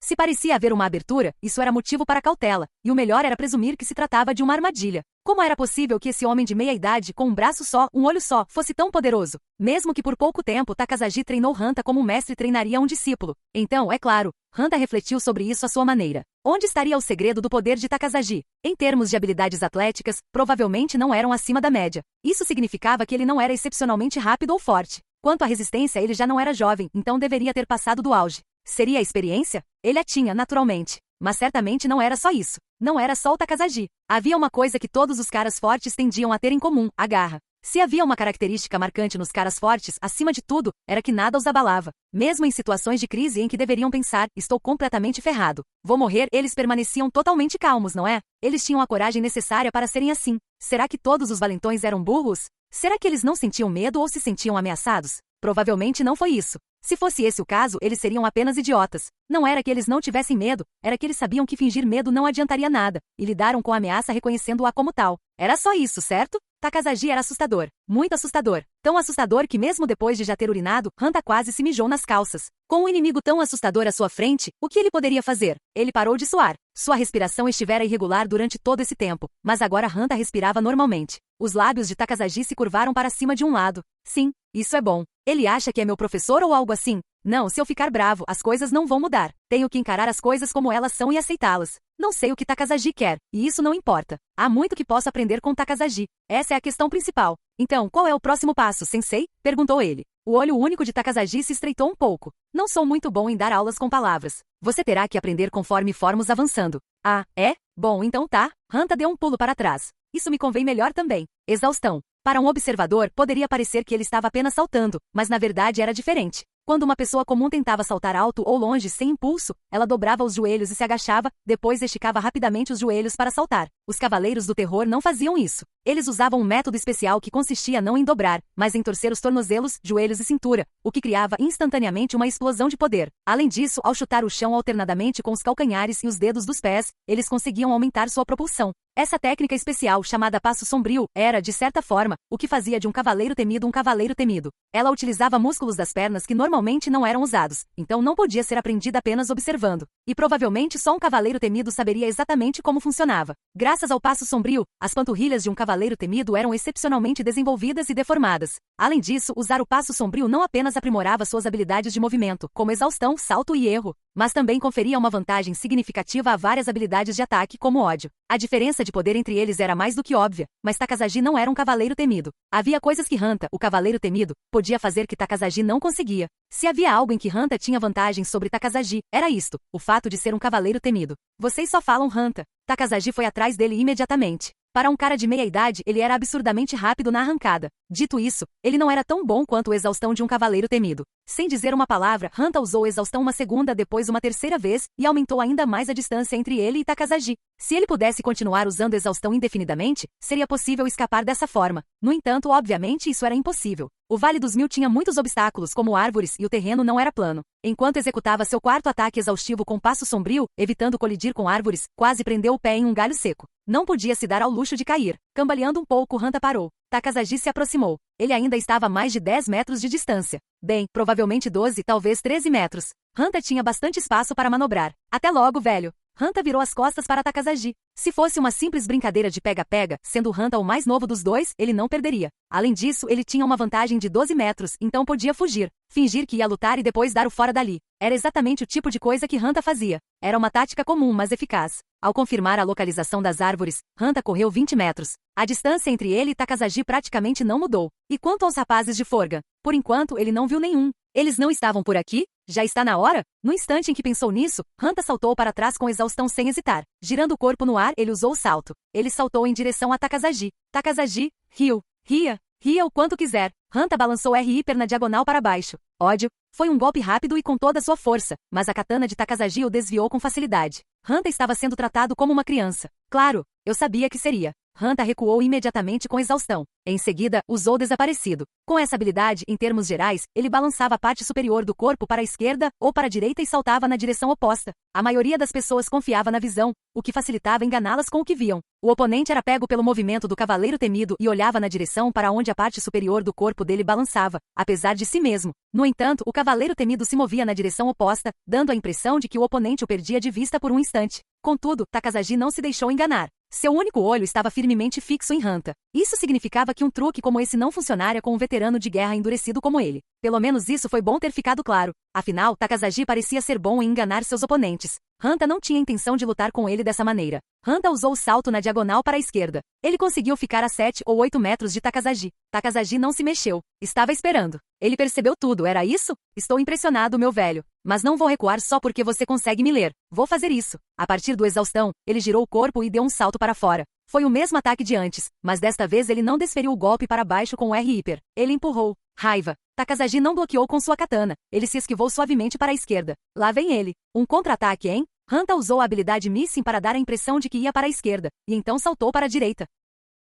Se parecia haver uma abertura, isso era motivo para cautela, e o melhor era presumir que se tratava de uma armadilha. Como era possível que esse homem de meia-idade, com um braço só, um olho só, fosse tão poderoso? Mesmo que por pouco tempo Takazagi treinou Hunter como um mestre treinaria um discípulo. Então, é claro, Hunter refletiu sobre isso à sua maneira. Onde estaria o segredo do poder de Takazagi? Em termos de habilidades atléticas, provavelmente não eram acima da média. Isso significava que ele não era excepcionalmente rápido ou forte. Quanto à resistência, ele já não era jovem, então deveria ter passado do auge. Seria a experiência? Ele a tinha, naturalmente. Mas certamente não era só isso. Não era só o Takasaji. Havia uma coisa que todos os caras fortes tendiam a ter em comum, a garra. Se havia uma característica marcante nos caras fortes, acima de tudo, era que nada os abalava. Mesmo em situações de crise em que deveriam pensar, estou completamente ferrado, vou morrer, eles permaneciam totalmente calmos, não é? Eles tinham a coragem necessária para serem assim. Será que todos os valentões eram burros? Será que eles não sentiam medo ou se sentiam ameaçados? Provavelmente não foi isso. Se fosse esse o caso, eles seriam apenas idiotas. Não era que eles não tivessem medo, era que eles sabiam que fingir medo não adiantaria nada, e lidaram com a ameaça reconhecendo-a como tal. Era só isso, certo? Takasaji era assustador. Muito assustador. Tão assustador que mesmo depois de já ter urinado, Hanta quase se mijou nas calças. Com um inimigo tão assustador à sua frente, o que ele poderia fazer? Ele parou de suar. Sua respiração estivera irregular durante todo esse tempo, mas agora Hanta respirava normalmente. Os lábios de Takasaji se curvaram para cima de um lado. Sim, isso é bom. Ele acha que é meu professor ou algo assim? Não, se eu ficar bravo, as coisas não vão mudar. Tenho que encarar as coisas como elas são e aceitá-las. Não sei o que Takasaji quer, e isso não importa. Há muito que posso aprender com Takasaji. Essa é a questão principal. Então, qual é o próximo passo, sensei? Perguntou ele. O olho único de Takasaji se estreitou um pouco. Não sou muito bom em dar aulas com palavras. Você terá que aprender conforme formos avançando. Ah, é? Bom, então tá. Hanta deu um pulo para trás. Isso me convém melhor também. Exaustão. Para um observador, poderia parecer que ele estava apenas saltando, mas na verdade era diferente. Quando uma pessoa comum tentava saltar alto ou longe sem impulso, ela dobrava os joelhos e se agachava, depois esticava rapidamente os joelhos para saltar. Os cavaleiros do terror não faziam isso. Eles usavam um método especial que consistia não em dobrar, mas em torcer os tornozelos, joelhos e cintura, o que criava instantaneamente uma explosão de poder. Além disso, ao chutar o chão alternadamente com os calcanhares e os dedos dos pés, eles conseguiam aumentar sua propulsão. Essa técnica especial, chamada passo sombrio, era, de certa forma, o que fazia de um cavaleiro temido um cavaleiro temido. Ela utilizava músculos das pernas que normalmente não eram usados, então não podia ser aprendida apenas observando. E provavelmente só um cavaleiro temido saberia exatamente como funcionava. Graças ao passo sombrio, as panturrilhas de um cavaleiro temido eram excepcionalmente desenvolvidas e deformadas. Além disso, usar o passo sombrio não apenas aprimorava suas habilidades de movimento, como exaustão, salto e erro, mas também conferia uma vantagem significativa a várias habilidades de ataque, como ódio. A diferença de poder entre eles era mais do que óbvia, mas Takasaji não era um cavaleiro temido. Havia coisas que Hanta, o cavaleiro temido, podia fazer que Takasaji não conseguia. Se havia algo em que Hanta tinha vantagem sobre Takasaji, era isto, o fato de ser um cavaleiro temido. Vocês só falam Hanta. Takasaji foi atrás dele imediatamente. Para um cara de meia idade, ele era absurdamente rápido na arrancada. Dito isso, ele não era tão bom quanto o exaustão de um cavaleiro temido. Sem dizer uma palavra, Hanta usou o exaustão uma segunda, depois uma terceira vez, e aumentou ainda mais a distância entre ele e Takasaji. Se ele pudesse continuar usando exaustão indefinidamente, seria possível escapar dessa forma. No entanto, obviamente isso era impossível. O Vale dos Mil tinha muitos obstáculos, como árvores, e o terreno não era plano. Enquanto executava seu quarto ataque exaustivo com passo sombrio, evitando colidir com árvores, quase prendeu o pé em um galho seco. Não podia se dar ao luxo de cair. Cambaleando um pouco, Hanta parou. Takasaji se aproximou. Ele ainda estava a mais de 10 metros de distância. Bem, provavelmente 12, talvez 13 metros. Hanta tinha bastante espaço para manobrar. Até logo, velho. Hanta virou as costas para Takasaji. Se fosse uma simples brincadeira de pega-pega, sendo Hanta o mais novo dos dois, ele não perderia. Além disso, ele tinha uma vantagem de 12 metros, então podia fugir, fingir que ia lutar e depois dar o fora dali. Era exatamente o tipo de coisa que Hanta fazia. Era uma tática comum, mas eficaz. Ao confirmar a localização das árvores, Hanta correu 20 metros. A distância entre ele e Takasaji praticamente não mudou. E quanto aos rapazes de Forga? Por enquanto, ele não viu nenhum. Eles não estavam por aqui? Já está na hora? No instante em que pensou nisso, Hanta saltou para trás com exaustão sem hesitar. Girando o corpo no ar, ele usou o salto. Ele saltou em direção a Takasaji. Takasaji riu. Ria o quanto quiser. Hanta balançou R-hiper na diagonal para baixo. Ódio. Foi um golpe rápido e com toda sua força, mas a katana de Takasaji o desviou com facilidade. Hanta estava sendo tratado como uma criança. Claro, eu sabia que seria. Hanta recuou imediatamente com exaustão. Em seguida, usou desaparecido. Com essa habilidade, em termos gerais, ele balançava a parte superior do corpo para a esquerda ou para a direita e saltava na direção oposta. A maioria das pessoas confiava na visão, o que facilitava enganá-las com o que viam. O oponente era pego pelo movimento do cavaleiro temido e olhava na direção para onde a parte superior do corpo dele balançava, apesar de si mesmo. No entanto, o cavaleiro temido se movia na direção oposta, dando a impressão de que o oponente o perdia de vista por um instante. Contudo, Takasaji não se deixou enganar. Seu único olho estava firmemente fixo em Hanta. Isso significava que um truque como esse não funcionaria com um veterano de guerra endurecido como ele. Pelo menos isso foi bom ter ficado claro. Afinal, Takasaji parecia ser bom em enganar seus oponentes. Hanta não tinha intenção de lutar com ele dessa maneira. Hanta usou o salto na diagonal para a esquerda. Ele conseguiu ficar a 7 ou 8 metros de Takasaji. Takasaji não se mexeu. Estava esperando. Ele percebeu tudo, era isso? Estou impressionado, meu velho. Mas não vou recuar só porque você consegue me ler. Vou fazer isso. A partir do exaustão, ele girou o corpo e deu um salto para fora. Foi o mesmo ataque de antes, mas desta vez ele não desferiu o golpe para baixo com o R hiper. Ele empurrou. Raiva. Takazaji não bloqueou com sua katana. Ele se esquivou suavemente para a esquerda. Lá vem ele. Um contra-ataque, hein? Hanta usou a habilidade Missing para dar a impressão de que ia para a esquerda, e então saltou para a direita.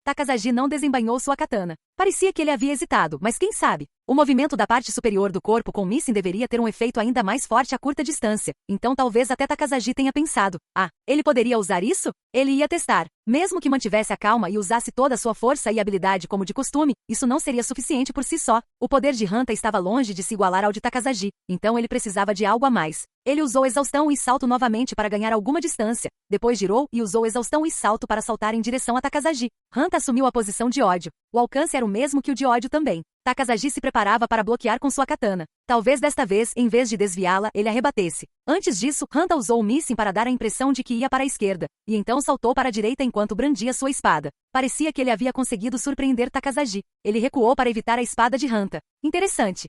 Takazaji não desembainhou sua katana. Parecia que ele havia hesitado, mas quem sabe? O movimento da parte superior do corpo com Missing deveria ter um efeito ainda mais forte a curta distância, então talvez até Takazaji tenha pensado, ele poderia usar isso? Ele ia testar. Mesmo que mantivesse a calma e usasse toda a sua força e habilidade como de costume, isso não seria suficiente por si só. O poder de Hanta estava longe de se igualar ao de Takazaji, então ele precisava de algo a mais. Ele usou exaustão e salto novamente para ganhar alguma distância, depois girou e usou exaustão e salto para saltar em direção a Takazaji. Hanta assumiu a posição de ódio. O alcance era o mesmo que o de ódio também. Takazaji se preparava para bloquear com sua katana. Talvez desta vez, em vez de desviá-la, ele a rebatesse. Antes disso, Hanta usou o Missing para dar a impressão de que ia para a esquerda, e então saltou para a direita enquanto brandia sua espada. Parecia que ele havia conseguido surpreender Takazaji. Ele recuou para evitar a espada de Hanta. Interessante.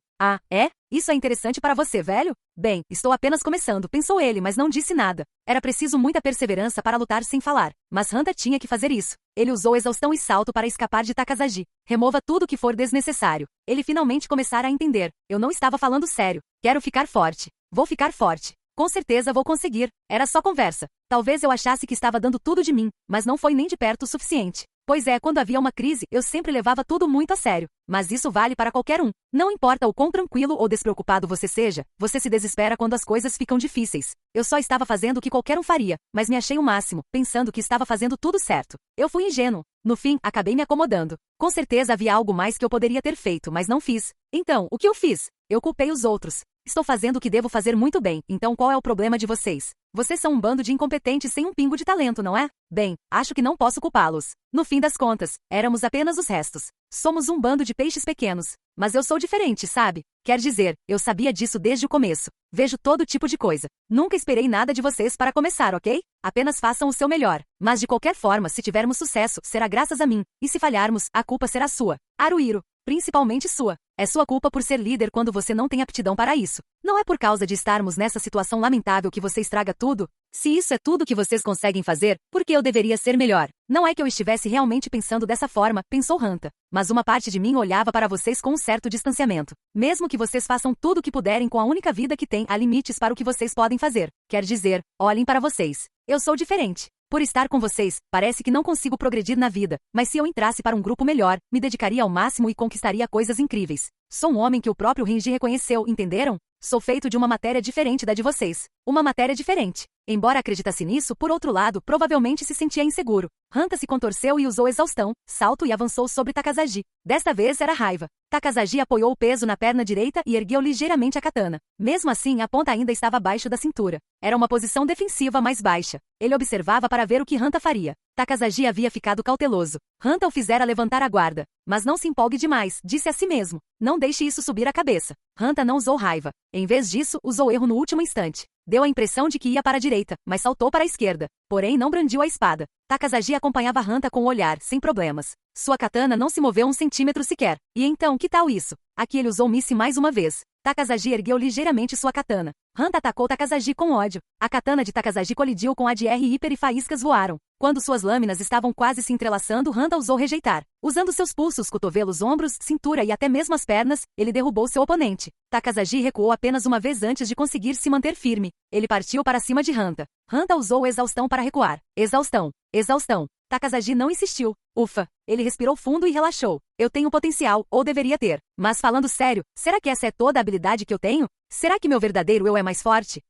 É? Isso é interessante para você, velho? Bem, estou apenas começando, pensou ele, mas não disse nada. Era preciso muita perseverança para lutar sem falar, mas Hanta tinha que fazer isso. Ele usou exaustão e salto para escapar de Takazaji. Remova tudo que for desnecessário. Ele finalmente começara a entender. Eu não estava falando sério. Quero ficar forte. Vou ficar forte. Com certeza vou conseguir. Era só conversa. Talvez eu achasse que estava dando tudo de mim, mas não foi nem de perto o suficiente. Pois é, quando havia uma crise, eu sempre levava tudo muito a sério. Mas isso vale para qualquer um. Não importa o quão tranquilo ou despreocupado você seja, você se desespera quando as coisas ficam difíceis. Eu só estava fazendo o que qualquer um faria, mas me achei o máximo, pensando que estava fazendo tudo certo. Eu fui ingênuo. No fim, acabei me acomodando. Com certeza havia algo mais que eu poderia ter feito, mas não fiz. Então, o que eu fiz? Eu culpei os outros. Estou fazendo o que devo fazer muito bem, então qual é o problema de vocês? Vocês são um bando de incompetentes sem um pingo de talento, não é? Bem, acho que não posso culpá-los. No fim das contas, éramos apenas os restos. Somos um bando de peixes pequenos. Mas eu sou diferente, sabe? Quer dizer, eu sabia disso desde o começo. Vejo todo tipo de coisa. Nunca esperei nada de vocês para começar, ok? Apenas façam o seu melhor. Mas de qualquer forma, se tivermos sucesso, será graças a mim. E se falharmos, a culpa será sua. Haruhiro. Principalmente sua. É sua culpa por ser líder quando você não tem aptidão para isso. Não é por causa de estarmos nessa situação lamentável que você estraga tudo? Se isso é tudo que vocês conseguem fazer, por que eu deveria ser melhor? Não é que eu estivesse realmente pensando dessa forma, pensou Hanta. Mas uma parte de mim olhava para vocês com um certo distanciamento. Mesmo que vocês façam tudo o que puderem com a única vida que têm, há limites para o que vocês podem fazer. Quer dizer, olhem para vocês. Eu sou diferente. Por estar com vocês, parece que não consigo progredir na vida, mas se eu entrasse para um grupo melhor, me dedicaria ao máximo e conquistaria coisas incríveis. Sou um homem que o próprio Renji reconheceu, entenderam? Sou feito de uma matéria diferente da de vocês. Uma matéria diferente. Embora acreditasse nisso, por outro lado, provavelmente se sentia inseguro. Hanta se contorceu e usou exaustão, salto e avançou sobre Takazaji. Desta vez era raiva. Takazaji apoiou o peso na perna direita e ergueu ligeiramente a katana. Mesmo assim, a ponta ainda estava abaixo da cintura. Era uma posição defensiva mais baixa. Ele observava para ver o que Hanta faria. Takazaji havia ficado cauteloso. Hanta o fizera levantar a guarda. Mas não se empolgue demais, disse a si mesmo. Não deixe isso subir a cabeça. Hanta não usou raiva. Em vez disso, usou erro no último instante. Deu a impressão de que ia para a direita, mas saltou para a esquerda. Porém, não brandiu a espada. Takazaji acompanhava Hanta com o olhar, sem problemas. Sua katana não se moveu um centímetro sequer. E então, que tal isso? Aqui ele usou Missing mais uma vez. Takazaji ergueu ligeiramente sua katana. Hanta atacou Takazaji com ódio. A katana de Takazaji colidiu com a de R hiper e faíscas voaram. Quando suas lâminas estavam quase se entrelaçando, Hanta ousou rejeitar. Usando seus pulsos, cotovelos, ombros, cintura e até mesmo as pernas, ele derrubou seu oponente. Takazaji recuou apenas uma vez antes de conseguir se manter firme. Ele partiu para cima de Hanta. Hanta usou exaustão para recuar. Exaustão. Exaustão. Takazaji não insistiu. Ufa. Ele respirou fundo e relaxou. Eu tenho potencial, ou deveria ter. Mas falando sério, será que essa é toda a habilidade que eu tenho? Será que meu verdadeiro eu é mais forte?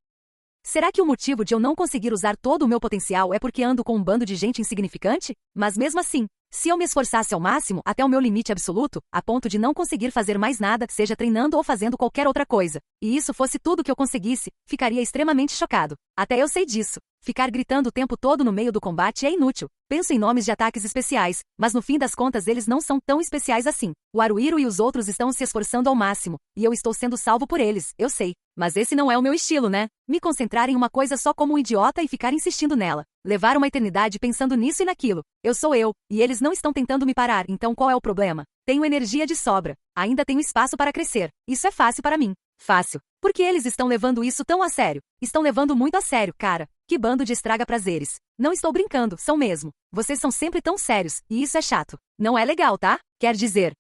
Será que o motivo de eu não conseguir usar todo o meu potencial é porque ando com um bando de gente insignificante? Mas mesmo assim, se eu me esforçasse ao máximo, até o meu limite absoluto, a ponto de não conseguir fazer mais nada, seja treinando ou fazendo qualquer outra coisa, e isso fosse tudo que eu conseguisse, ficaria extremamente chocado. Até eu sei disso. Ficar gritando o tempo todo no meio do combate é inútil. Penso em nomes de ataques especiais, mas no fim das contas eles não são tão especiais assim. O Haruhiro e os outros estão se esforçando ao máximo, e eu estou sendo salvo por eles, eu sei. Mas esse não é o meu estilo, né? Me concentrar em uma coisa só como um idiota e ficar insistindo nela. Levar uma eternidade pensando nisso e naquilo. Eu sou eu, e eles não estão tentando me parar, então qual é o problema? Tenho energia de sobra. Ainda tenho espaço para crescer. Isso é fácil para mim. Fácil. Porque eles estão levando isso tão a sério. Estão levando muito a sério, cara. Que bando de estraga-prazeres. Não estou brincando, são mesmo. Vocês são sempre tão sérios, e isso é chato. Não é legal, tá? Quer dizer,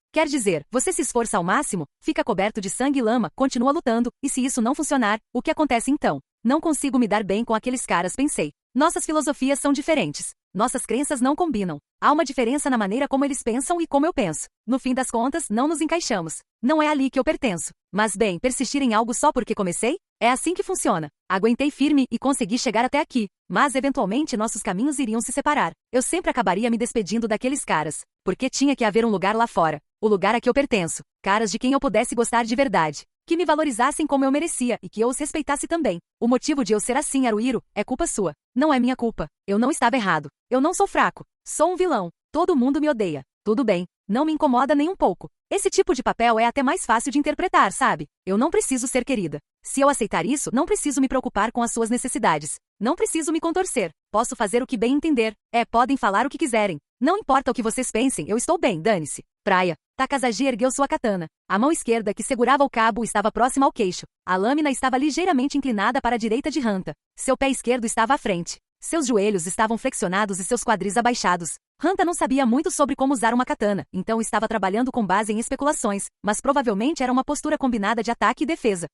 você se esforça ao máximo, fica coberto de sangue e lama, continua lutando, e se isso não funcionar, o que acontece então? Não consigo me dar bem com aqueles caras, pensei. Nossas filosofias são diferentes. Nossas crenças não combinam. Há uma diferença na maneira como eles pensam e como eu penso. No fim das contas, não nos encaixamos. Não é ali que eu pertenço. Mas bem, persistir em algo só porque comecei? É assim que funciona. Aguentei firme e consegui chegar até aqui. Mas eventualmente nossos caminhos iriam se separar. Eu sempre acabaria me despedindo daqueles caras. Porque tinha que haver um lugar lá fora. O lugar a que eu pertenço. Caras de quem eu pudesse gostar de verdade. Que me valorizassem como eu merecia e que eu os respeitasse também. O motivo de eu ser assim, Haruhiro, é culpa sua. Não é minha culpa. Eu não estava errado. Eu não sou fraco. Sou um vilão. Todo mundo me odeia. Tudo bem. Não me incomoda nem um pouco. Esse tipo de papel é até mais fácil de interpretar, sabe? Eu não preciso ser querida. Se eu aceitar isso, não preciso me preocupar com as suas necessidades. Não preciso me contorcer. Posso fazer o que bem entender. Podem falar o que quiserem. Não importa o que vocês pensem, eu estou bem, dane-se. Praia. Takasaji ergueu sua katana. A mão esquerda que segurava o cabo estava próxima ao queixo. A lâmina estava ligeiramente inclinada para a direita de Hanta. Seu pé esquerdo estava à frente. Seus joelhos estavam flexionados e seus quadris abaixados. Hanta não sabia muito sobre como usar uma katana, então estava trabalhando com base em especulações, mas provavelmente era uma postura combinada de ataque e defesa.